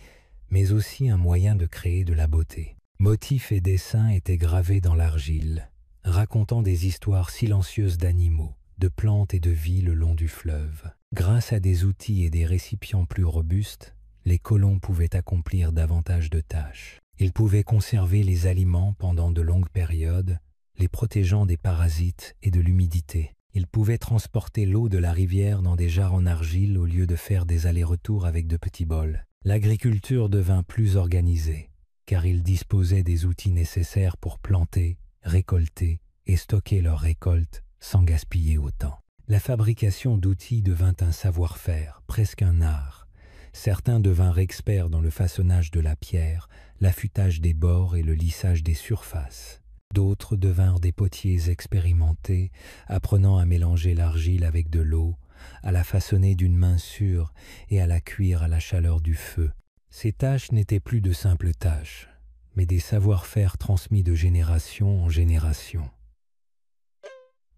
mais aussi un moyen de créer de la beauté. Motifs et dessins étaient gravés dans l'argile, racontant des histoires silencieuses d'animaux, de plantes et de vie le long du fleuve. Grâce à des outils et des récipients plus robustes, les colons pouvaient accomplir davantage de tâches. Ils pouvaient conserver les aliments pendant de longues périodes, les protégeant des parasites et de l'humidité. Ils pouvaient transporter l'eau de la rivière dans des jarres en argile au lieu de faire des allers-retours avec de petits bols. L'agriculture devint plus organisée, car ils disposaient des outils nécessaires pour planter, récolter et stocker leurs récoltes sans gaspiller autant. La fabrication d'outils devint un savoir-faire, presque un art. Certains devinrent experts dans le façonnage de la pierre, l'affûtage des bords et le lissage des surfaces. D'autres devinrent des potiers expérimentés, apprenant à mélanger l'argile avec de l'eau, à la façonner d'une main sûre et à la cuire à la chaleur du feu. Ces tâches n'étaient plus de simples tâches, mais des savoir-faire transmis de génération en génération.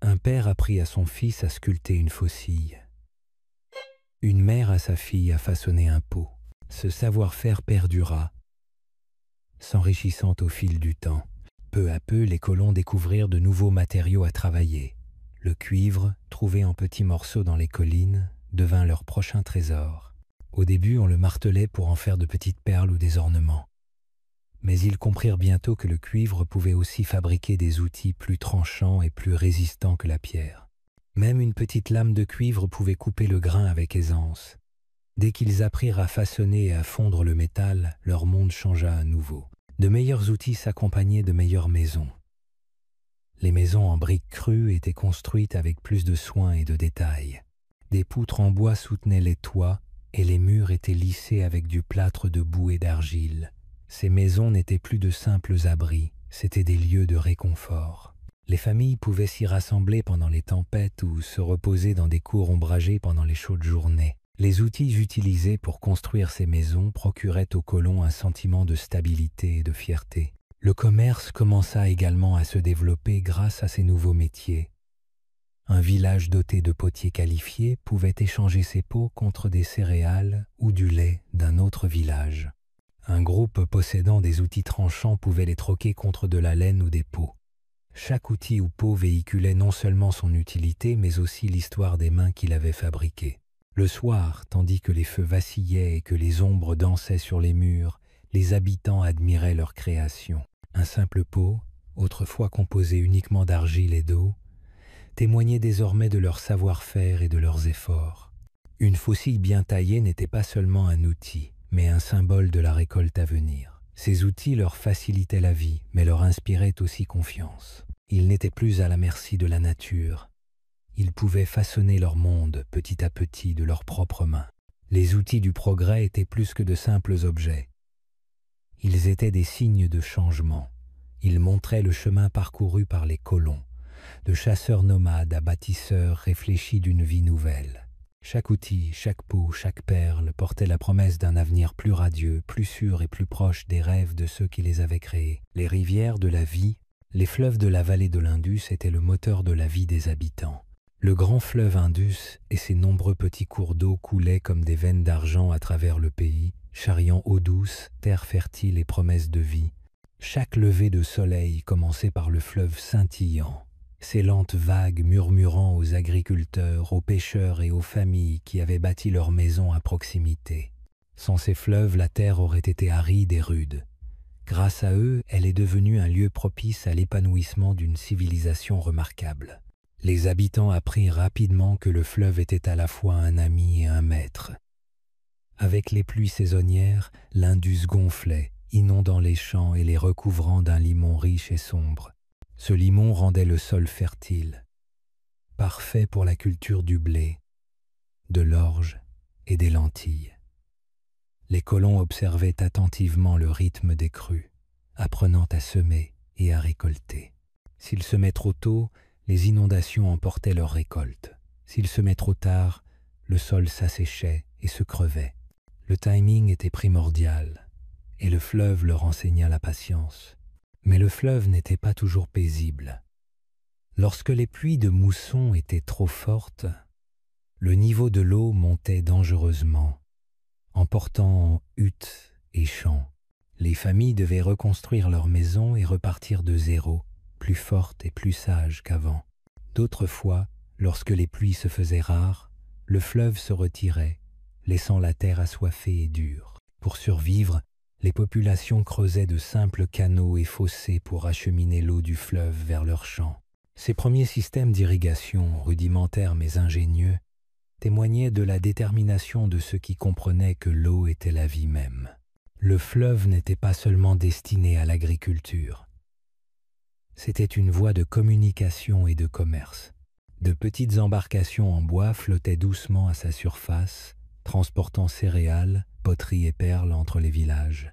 Un père apprit à son fils à sculpter une faucille. Une mère à sa fille à façonner un pot. Ce savoir-faire perdura, s'enrichissant au fil du temps. Peu à peu, les colons découvrirent de nouveaux matériaux à travailler. Le cuivre, trouvé en petits morceaux dans les collines, devint leur prochain trésor. Au début, on le martelait pour en faire de petites perles ou des ornements. Mais ils comprirent bientôt que le cuivre pouvait aussi fabriquer des outils plus tranchants et plus résistants que la pierre. Même une petite lame de cuivre pouvait couper le grain avec aisance. Dès qu'ils apprirent à façonner et à fondre le métal, leur monde changea à nouveau. De meilleurs outils s'accompagnaient de meilleures maisons. Les maisons en briques crues étaient construites avec plus de soin et de détails. Des poutres en bois soutenaient les toits et les murs étaient lissés avec du plâtre de boue et d'argile. Ces maisons n'étaient plus de simples abris, c'étaient des lieux de réconfort. Les familles pouvaient s'y rassembler pendant les tempêtes ou se reposer dans des cours ombragés pendant les chaudes journées. Les outils utilisés pour construire ces maisons procuraient aux colons un sentiment de stabilité et de fierté. Le commerce commença également à se développer grâce à ces nouveaux métiers. Un village doté de potiers qualifiés pouvait échanger ses pots contre des céréales ou du lait d'un autre village. Un groupe possédant des outils tranchants pouvait les troquer contre de la laine ou des peaux. Chaque outil ou pot véhiculait non seulement son utilité, mais aussi l'histoire des mains qui l'avaient fabriqué. Le soir, tandis que les feux vacillaient et que les ombres dansaient sur les murs, les habitants admiraient leur création. Un simple pot, autrefois composé uniquement d'argile et d'eau, témoignait désormais de leur savoir-faire et de leurs efforts. Une faucille bien taillée n'était pas seulement un outil, mais un symbole de la récolte à venir. Ces outils leur facilitaient la vie, mais leur inspiraient aussi confiance. Ils n'étaient plus à la merci de la nature. Ils pouvaient façonner leur monde petit à petit de leurs propres mains. Les outils du progrès étaient plus que de simples objets. Ils étaient des signes de changement. Ils montraient le chemin parcouru par les colons, de chasseurs nomades à bâtisseurs réfléchis d'une vie nouvelle. Chaque outil, chaque pot, chaque perle portait la promesse d'un avenir plus radieux, plus sûr et plus proche des rêves de ceux qui les avaient créés. Les rivières de la vie, les fleuves de la vallée de l'Indus étaient le moteur de la vie des habitants. Le grand fleuve Indus et ses nombreux petits cours d'eau coulaient comme des veines d'argent à travers le pays, charriant eau douce, terre fertile et promesses de vie. Chaque lever de soleil commençait par le fleuve scintillant, ses lentes vagues murmurant aux agriculteurs, aux pêcheurs et aux familles qui avaient bâti leurs maisons à proximité. Sans ces fleuves, la terre aurait été aride et rude. Grâce à eux, elle est devenue un lieu propice à l'épanouissement d'une civilisation remarquable. Les habitants apprirent rapidement que le fleuve était à la fois un ami et un maître. Avec les pluies saisonnières, l'Indus gonflait, inondant les champs et les recouvrant d'un limon riche et sombre. Ce limon rendait le sol fertile, parfait pour la culture du blé, de l'orge et des lentilles. Les colons observaient attentivement le rythme des crues, apprenant à semer et à récolter. S'ils semaient trop tôt, les inondations emportaient leur récolte. S'ils semaient trop tard, le sol s'asséchait et se crevait. Le timing était primordial, et le fleuve leur enseigna la patience. Mais le fleuve n'était pas toujours paisible. Lorsque les pluies de mousson étaient trop fortes, Le niveau de l'eau montait dangereusement, emportant huttes et champs. Les familles devaient reconstruire leurs maisons et repartir de zéro, plus fortes et plus sages qu'avant. D'autres fois, lorsque les pluies se faisaient rares, le fleuve se retirait, laissant la terre assoiffée et dure. Pour survivre, les populations creusaient de simples canaux et fossés pour acheminer l'eau du fleuve vers leurs champs. Ces premiers systèmes d'irrigation, rudimentaires mais ingénieux, témoignaient de la détermination de ceux qui comprenaient que l'eau était la vie même. Le fleuve n'était pas seulement destiné à l'agriculture. C'était une voie de communication et de commerce. De petites embarcations en bois flottaient doucement à sa surface, transportant céréales, poteries et perles entre les villages.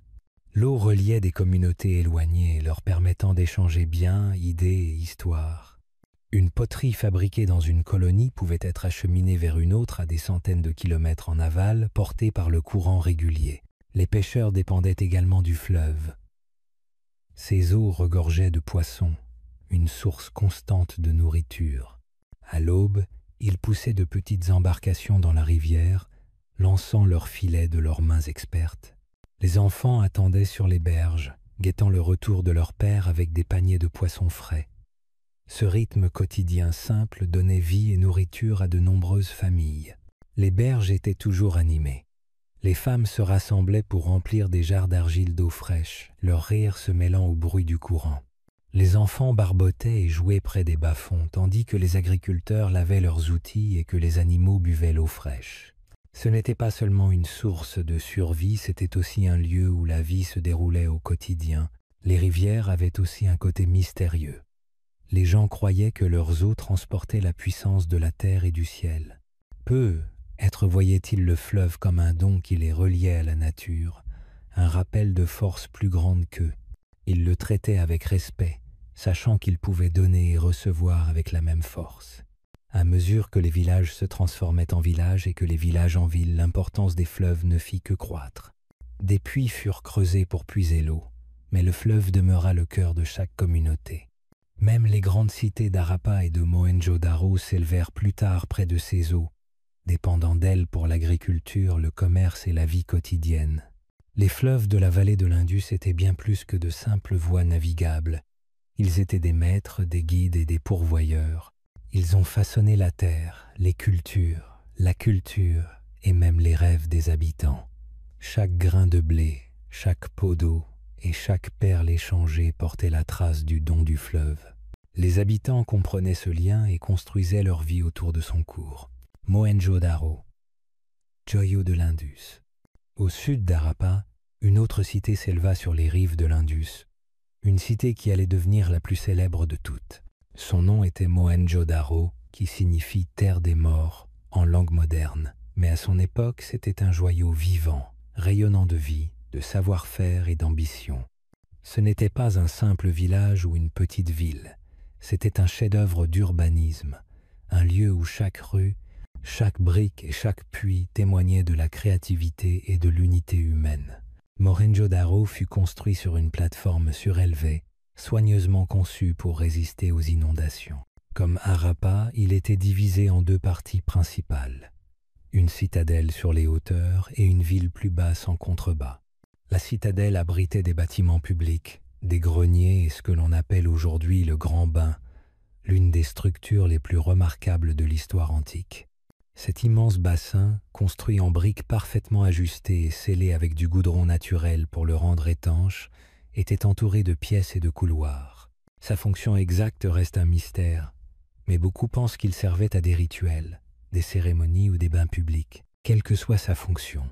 L'eau reliait des communautés éloignées, leur permettant d'échanger biens, idées et histoires. Une poterie fabriquée dans une colonie pouvait être acheminée vers une autre à des centaines de kilomètres en aval, portée par le courant régulier. Les pêcheurs dépendaient également du fleuve. Ces eaux regorgeaient de poissons, une source constante de nourriture. À l'aube, ils poussaient de petites embarcations dans la rivière, lançant leurs filets de leurs mains expertes. Les enfants attendaient sur les berges, guettant le retour de leur père avec des paniers de poissons frais. Ce rythme quotidien simple donnait vie et nourriture à de nombreuses familles. Les berges étaient toujours animées. Les femmes se rassemblaient pour remplir des jarres d'argile d'eau fraîche, leur rire se mêlant au bruit du courant. Les enfants barbotaient et jouaient près des bas-fonds, tandis que les agriculteurs lavaient leurs outils et que les animaux buvaient l'eau fraîche. Ce n'était pas seulement une source de survie, c'était aussi un lieu où la vie se déroulait au quotidien. Les rivières avaient aussi un côté mystérieux. Les gens croyaient que leurs eaux transportaient la puissance de la terre et du ciel. Peu voyaient-ils le fleuve comme un don qui les reliait à la nature, un rappel de force plus grande qu'eux. Ils le traitaient avec respect, sachant qu'ils pouvaient donner et recevoir avec la même force. À mesure que les villages se transformaient en villages et que les villages en villes, l'importance des fleuves ne fit que croître. Des puits furent creusés pour puiser l'eau, mais le fleuve demeura le cœur de chaque communauté. Même les grandes cités d'Harappa et de Mohenjo-Daro s'élevèrent plus tard près de ces eaux, dépendant d'elles pour l'agriculture, le commerce et la vie quotidienne. Les fleuves de la vallée de l'Indus étaient bien plus que de simples voies navigables. Ils étaient des maîtres, des guides et des pourvoyeurs. Ils ont façonné la terre, les cultures, la culture et même les rêves des habitants. Chaque grain de blé, chaque pot d'eau et chaque perle échangée portait la trace du don du fleuve. Les habitants comprenaient ce lien et construisaient leur vie autour de son cours. Mohenjo-Daro, joyau de l'Indus. Au sud d'Harappa, une autre cité s'éleva sur les rives de l'Indus, une cité qui allait devenir la plus célèbre de toutes. Son nom était Mohenjo-Daro, qui signifie « terre des morts » en langue moderne. Mais à son époque, c'était un joyau vivant, rayonnant de vie, de savoir-faire et d'ambition. Ce n'était pas un simple village ou une petite ville, c'était un chef-d'œuvre d'urbanisme, un lieu où chaque rue, chaque brique et chaque puits témoignaient de la créativité et de l'unité humaine. Mohenjo-Daro fut construit sur une plateforme surélevée, soigneusement conçue pour résister aux inondations. Comme Harappa, il était divisé en deux parties principales, une citadelle sur les hauteurs et une ville plus basse en contrebas. La citadelle abritait des bâtiments publics, des greniers et ce que l'on appelle aujourd'hui le Grand Bain, l'une des structures les plus remarquables de l'histoire antique. Cet immense bassin, construit en briques parfaitement ajustées et scellé avec du goudron naturel pour le rendre étanche, était entouré de pièces et de couloirs. Sa fonction exacte reste un mystère, mais beaucoup pensent qu'il servait à des rituels, des cérémonies ou des bains publics. Quelle que soit sa fonction,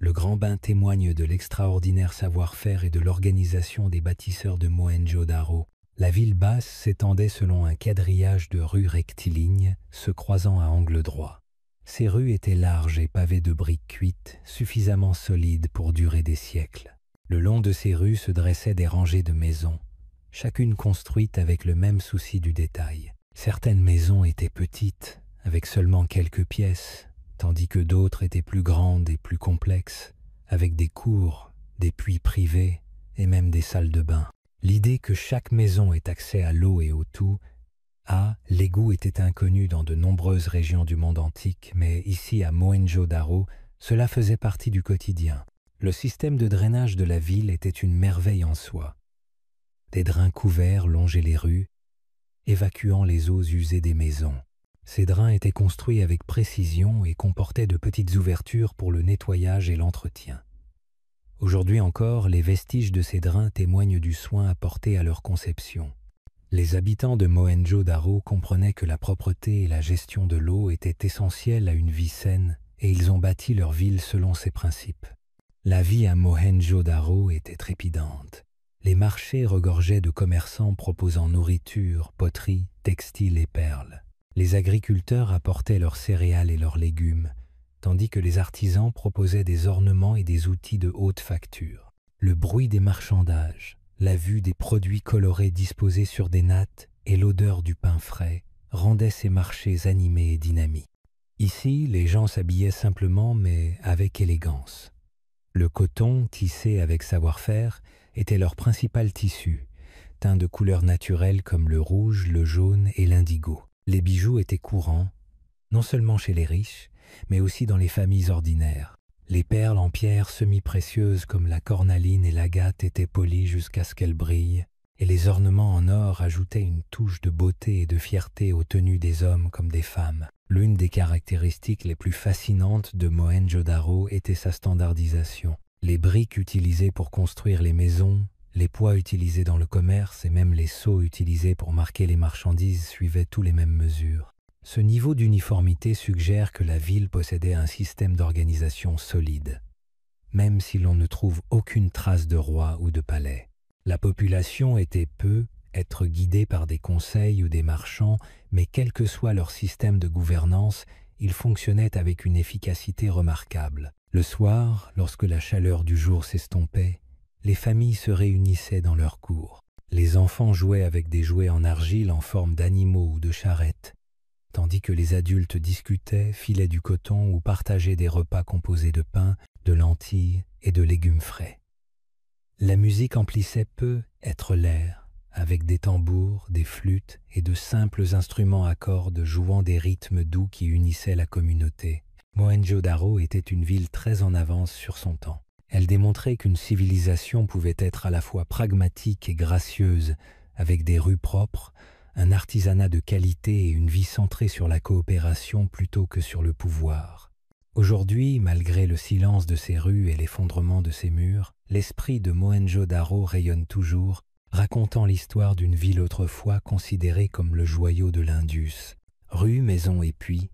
le Grand Bain témoigne de l'extraordinaire savoir-faire et de l'organisation des bâtisseurs de Mohenjo-Daro. La ville basse s'étendait selon un quadrillage de rues rectilignes se croisant à angle droit. Ces rues étaient larges et pavées de briques cuites, suffisamment solides pour durer des siècles. Le long de ces rues se dressaient des rangées de maisons, chacune construite avec le même souci du détail. Certaines maisons étaient petites, avec seulement quelques pièces, tandis que d'autres étaient plus grandes et plus complexes, avec des cours, des puits privés et même des salles de bain. L'idée que chaque maison ait accès à l'eau et au tout L'égout était inconnu dans de nombreuses régions du monde antique, mais ici à Mohenjo-Daro, cela faisait partie du quotidien. Le système de drainage de la ville était une merveille en soi. Des drains couverts longeaient les rues, évacuant les eaux usées des maisons. Ces drains étaient construits avec précision et comportaient de petites ouvertures pour le nettoyage et l'entretien. Aujourd'hui encore, les vestiges de ces drains témoignent du soin apporté à leur conception. Les habitants de Mohenjo-Daro comprenaient que la propreté et la gestion de l'eau étaient essentielles à une vie saine et ils ont bâti leur ville selon ces principes. La vie à Mohenjo-Daro était trépidante. Les marchés regorgeaient de commerçants proposant nourriture, poterie, textiles et perles. Les agriculteurs apportaient leurs céréales et leurs légumes, tandis que les artisans proposaient des ornements et des outils de haute facture. Le bruit des marchandages, la vue des produits colorés disposés sur des nattes et l'odeur du pain frais rendaient ces marchés animés et dynamiques. Ici, les gens s'habillaient simplement mais avec élégance. Le coton, tissé avec savoir-faire, était leur principal tissu, teint de couleurs naturelles comme le rouge, le jaune et l'indigo. Les bijoux étaient courants, non seulement chez les riches, mais aussi dans les familles ordinaires. Les perles en pierre semi-précieuses comme la cornaline et l'agate étaient polies jusqu'à ce qu'elles brillent, et les ornements en or ajoutaient une touche de beauté et de fierté aux tenues des hommes comme des femmes. L'une des caractéristiques les plus fascinantes de Mohenjo-Daro était sa standardisation. Les briques utilisées pour construire les maisons, les poids utilisés dans le commerce et même les sceaux utilisés pour marquer les marchandises suivaient tous les mêmes mesures. Ce niveau d'uniformité suggère que la ville possédait un système d'organisation solide, même si l'on ne trouve aucune trace de roi ou de palais. La population était peu être guidée par des conseils ou des marchands, mais quel que soit leur système de gouvernance, ils fonctionnaient avec une efficacité remarquable. Le soir, lorsque la chaleur du jour s'estompait, les familles se réunissaient dans leur cour. Les enfants jouaient avec des jouets en argile en forme d'animaux ou de charrettes, tandis que les adultes discutaient, filaient du coton ou partageaient des repas composés de pain, de lentilles et de légumes frais. La musique emplissait peu être l'air, avec des tambours, des flûtes et de simples instruments à cordes jouant des rythmes doux qui unissaient la communauté. Mohenjo-Daro était une ville très en avance sur son temps. Elle démontrait qu'une civilisation pouvait être à la fois pragmatique et gracieuse, avec des rues propres, un artisanat de qualité et une vie centrée sur la coopération plutôt que sur le pouvoir. Aujourd'hui, malgré le silence de ses rues et l'effondrement de ses murs, l'esprit de Mohenjo-Daro rayonne toujours, racontant l'histoire d'une ville autrefois considérée comme le joyau de l'Indus. Rues, maisons et puits,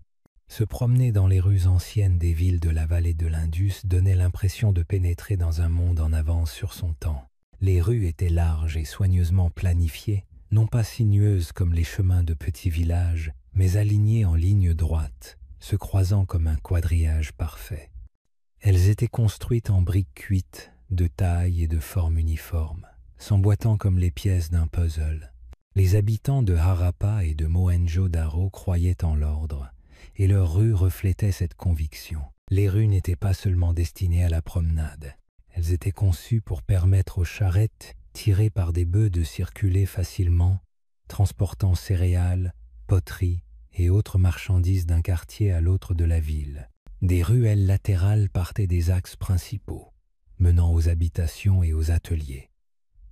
se promener dans les rues anciennes des villes de la vallée de l'Indus donnait l'impression de pénétrer dans un monde en avance sur son temps. Les rues étaient larges et soigneusement planifiées, non pas sinueuses comme les chemins de petits villages, mais alignées en ligne droite, se croisant comme un quadrillage parfait. Elles étaient construites en briques cuites, de taille et de forme uniforme, s'emboîtant comme les pièces d'un puzzle. Les habitants de Harappa et de Mohenjo-Daro croyaient en l'ordre, et leurs rues reflétaient cette conviction. Les rues n'étaient pas seulement destinées à la promenade. Elles étaient conçues pour permettre aux charrettes tirées par des bœufs de circuler facilement, transportant céréales, poteries et autres marchandises d'un quartier à l'autre de la ville. Des ruelles latérales partaient des axes principaux, menant aux habitations et aux ateliers.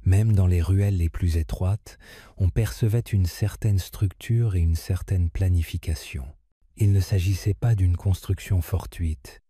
Même dans les ruelles les plus étroites, on percevait une certaine structure et une certaine planification. Il ne s'agissait pas d'une construction fortuite.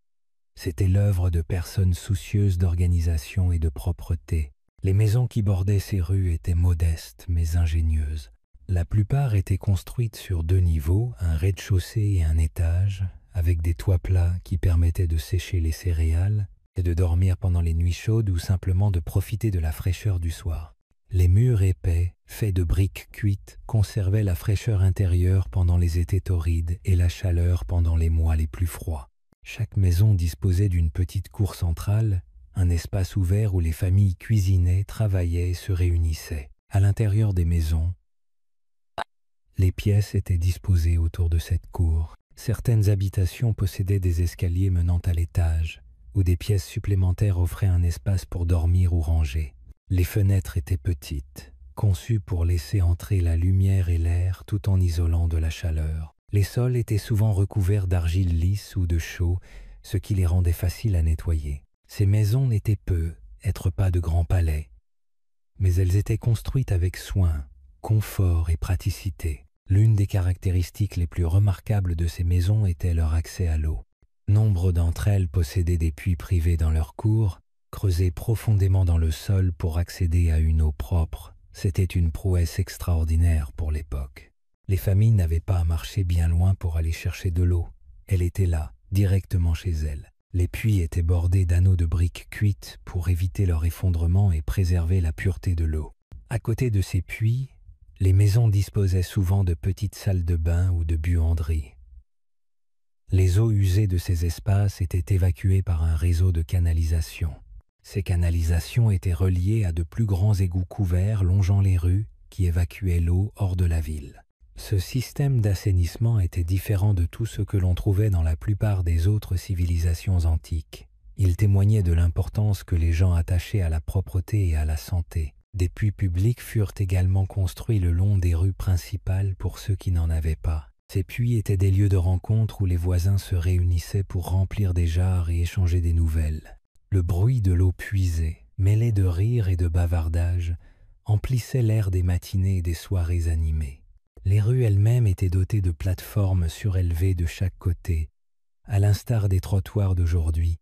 C'était l'œuvre de personnes soucieuses d'organisation et de propreté. Les maisons qui bordaient ces rues étaient modestes mais ingénieuses. La plupart étaient construites sur 2 niveaux, un rez-de-chaussée et un étage, avec des toits plats qui permettaient de sécher les céréales et de dormir pendant les nuits chaudes ou simplement de profiter de la fraîcheur du soir. Les murs épais, faits de briques cuites, conservaient la fraîcheur intérieure pendant les étés torrides et la chaleur pendant les mois les plus froids. Chaque maison disposait d'une petite cour centrale, un espace ouvert où les familles cuisinaient, travaillaient et se réunissaient. À l'intérieur des maisons, les pièces étaient disposées autour de cette cour. Certaines habitations possédaient des escaliers menant à l'étage, où des pièces supplémentaires offraient un espace pour dormir ou ranger. Les fenêtres étaient petites, conçus pour laisser entrer la lumière et l'air tout en isolant de la chaleur. Les sols étaient souvent recouverts d'argile lisse ou de chaux, ce qui les rendait faciles à nettoyer. Ces maisons n'étaient être pas de grands palais, mais elles étaient construites avec soin, confort et praticité. L'une des caractéristiques les plus remarquables de ces maisons était leur accès à l'eau. Nombre d'entre elles possédaient des puits privés dans leur cour, creusés profondément dans le sol pour accéder à une eau propre. C'était une prouesse extraordinaire pour l'époque. Les familles n'avaient pas à marcher bien loin pour aller chercher de l'eau. Elle était là, directement chez elles. Les puits étaient bordés d'anneaux de briques cuites pour éviter leur effondrement et préserver la pureté de l'eau. À côté de ces puits, les maisons disposaient souvent de petites salles de bain ou de buanderies. Les eaux usées de ces espaces étaient évacuées par un réseau de canalisations. Ces canalisations étaient reliées à de plus grands égouts couverts longeant les rues qui évacuaient l'eau hors de la ville. Ce système d'assainissement était différent de tout ce que l'on trouvait dans la plupart des autres civilisations antiques. Il témoignait de l'importance que les gens attachaient à la propreté et à la santé. Des puits publics furent également construits le long des rues principales pour ceux qui n'en avaient pas. Ces puits étaient des lieux de rencontre où les voisins se réunissaient pour remplir des jarres et échanger des nouvelles. Le bruit de l'eau puisée, mêlé de rires et de bavardages, emplissait l'air des matinées et des soirées animées. Les rues elles-mêmes étaient dotées de plateformes surélevées de chaque côté, à l'instar des trottoirs d'aujourd'hui,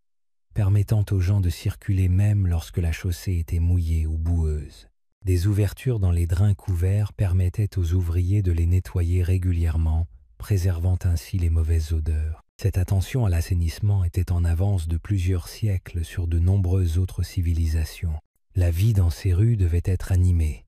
permettant aux gens de circuler même lorsque la chaussée était mouillée ou boueuse. Des ouvertures dans les drains couverts permettaient aux ouvriers de les nettoyer régulièrement, préservant ainsi les mauvaises odeurs. Cette attention à l'assainissement était en avance de plusieurs siècles sur de nombreuses autres civilisations. La vie dans ces rues devait être animée.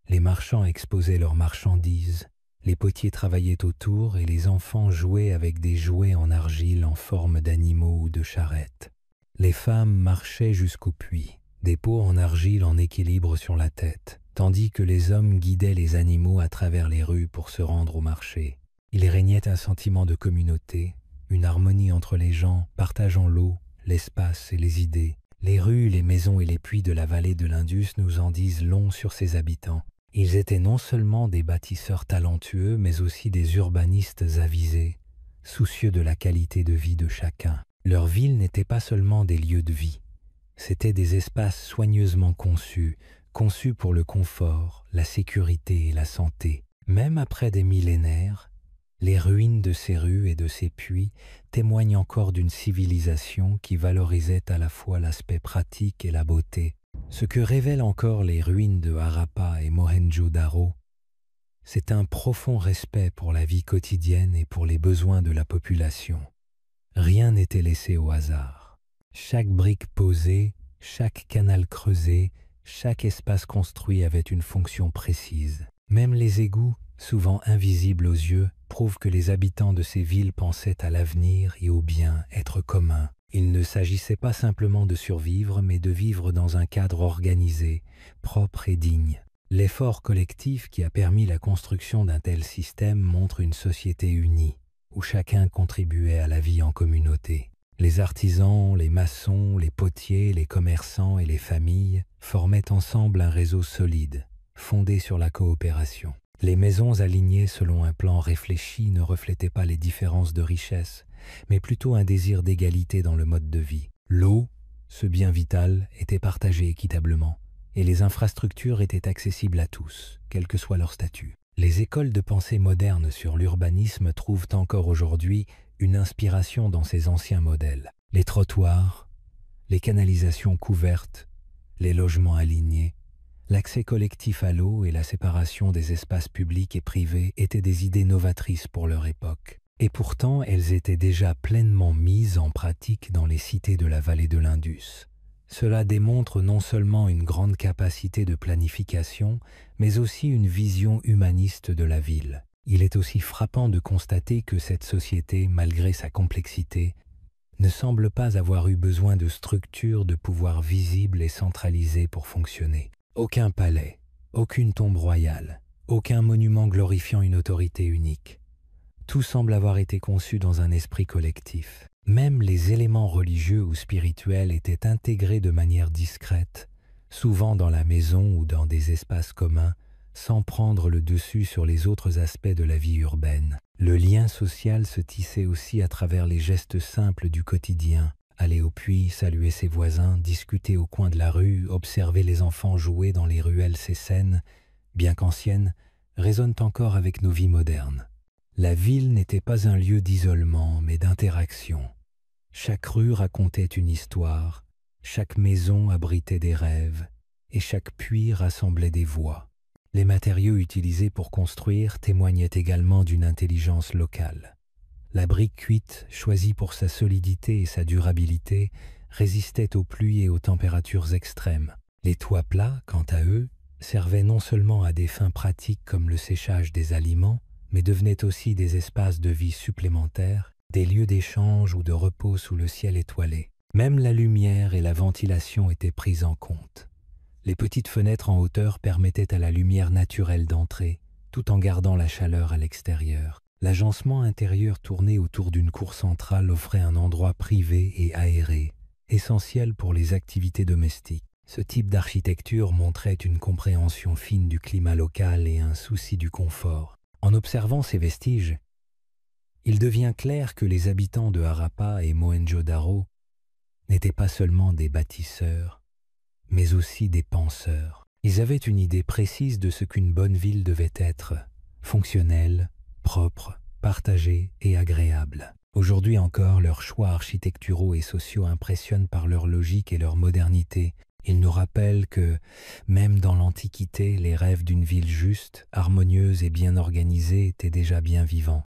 Les marchands exposaient leurs marchandises, les potiers travaillaient autour et les enfants jouaient avec des jouets en argile en forme d'animaux ou de charrettes. Les femmes marchaient jusqu'au puits, des pots en argile en équilibre sur la tête, tandis que les hommes guidaient les animaux à travers les rues pour se rendre au marché. Il régnait un sentiment de communauté, une harmonie entre les gens, partageant l'eau, l'espace et les idées. Les rues, les maisons et les puits de la vallée de l'Indus nous en disent long sur ses habitants. Ils étaient non seulement des bâtisseurs talentueux, mais aussi des urbanistes avisés, soucieux de la qualité de vie de chacun. Leurs villes n'étaient pas seulement des lieux de vie, c'étaient des espaces soigneusement conçus pour le confort, la sécurité et la santé. Même après des millénaires, les ruines de ces rues et de ces puits témoignent encore d'une civilisation qui valorisait à la fois l'aspect pratique et la beauté. Ce que révèlent encore les ruines de Harappa et Mohenjo-Daro, c'est un profond respect pour la vie quotidienne et pour les besoins de la population. Rien n'était laissé au hasard. Chaque brique posée, chaque canal creusé, chaque espace construit avait une fonction précise. Même les égouts, souvent invisibles aux yeux, prouvent que les habitants de ces villes pensaient à l'avenir et au bien-être commun. Il ne s'agissait pas simplement de survivre, mais de vivre dans un cadre organisé, propre et digne. L'effort collectif qui a permis la construction d'un tel système montre une société unie, où chacun contribuait à la vie en communauté. Les artisans, les maçons, les potiers, les commerçants et les familles formaient ensemble un réseau solide, fondé sur la coopération. Les maisons alignées selon un plan réfléchi ne reflétaient pas les différences de richesse, mais plutôt un désir d'égalité dans le mode de vie. L'eau, ce bien vital, était partagé équitablement, et les infrastructures étaient accessibles à tous, quel que soit leur statut. Les écoles de pensée modernes sur l'urbanisme trouvent encore aujourd'hui une inspiration dans ces anciens modèles. Les trottoirs, les canalisations couvertes, les logements alignés, l'accès collectif à l'eau et la séparation des espaces publics et privés étaient des idées novatrices pour leur époque. Et pourtant, elles étaient déjà pleinement mises en pratique dans les cités de la vallée de l'Indus. Cela démontre non seulement une grande capacité de planification, mais aussi une vision humaniste de la ville. Il est aussi frappant de constater que cette société, malgré sa complexité, ne semble pas avoir eu besoin de structures de pouvoir visibles et centralisées pour fonctionner. Aucun palais, aucune tombe royale, aucun monument glorifiant une autorité unique. Tout semble avoir été conçu dans un esprit collectif. Même les éléments religieux ou spirituels étaient intégrés de manière discrète, souvent dans la maison ou dans des espaces communs, sans prendre le dessus sur les autres aspects de la vie urbaine. Le lien social se tissait aussi à travers les gestes simples du quotidien. Aller au puits, saluer ses voisins, discuter au coin de la rue, observer les enfants jouer dans les ruelles. Ces scènes, bien qu'anciennes, résonnent encore avec nos vies modernes. La ville n'était pas un lieu d'isolement, mais d'interaction. Chaque rue racontait une histoire, chaque maison abritait des rêves, et chaque puits rassemblait des voix. Les matériaux utilisés pour construire témoignaient également d'une intelligence locale. La brique cuite, choisie pour sa solidité et sa durabilité, résistait aux pluies et aux températures extrêmes. Les toits plats, quant à eux, servaient non seulement à des fins pratiques comme le séchage des aliments, mais devenaient aussi des espaces de vie supplémentaires, des lieux d'échange ou de repos sous le ciel étoilé. Même la lumière et la ventilation étaient prises en compte. Les petites fenêtres en hauteur permettaient à la lumière naturelle d'entrer, tout en gardant la chaleur à l'extérieur. L'agencement intérieur tourné autour d'une cour centrale offrait un endroit privé et aéré, essentiel pour les activités domestiques. Ce type d'architecture montrait une compréhension fine du climat local et un souci du confort. En observant ces vestiges, il devient clair que les habitants de Harappa et Mohenjo-Daro n'étaient pas seulement des bâtisseurs, mais aussi des penseurs. Ils avaient une idée précise de ce qu'une bonne ville devait être, fonctionnelle, propre, partagée et agréable. Aujourd'hui encore, leurs choix architecturaux et sociaux impressionnent par leur logique et leur modernité. Ils nous rappellent que, même dans l'Antiquité, les rêves d'une ville juste, harmonieuse et bien organisée étaient déjà bien vivants.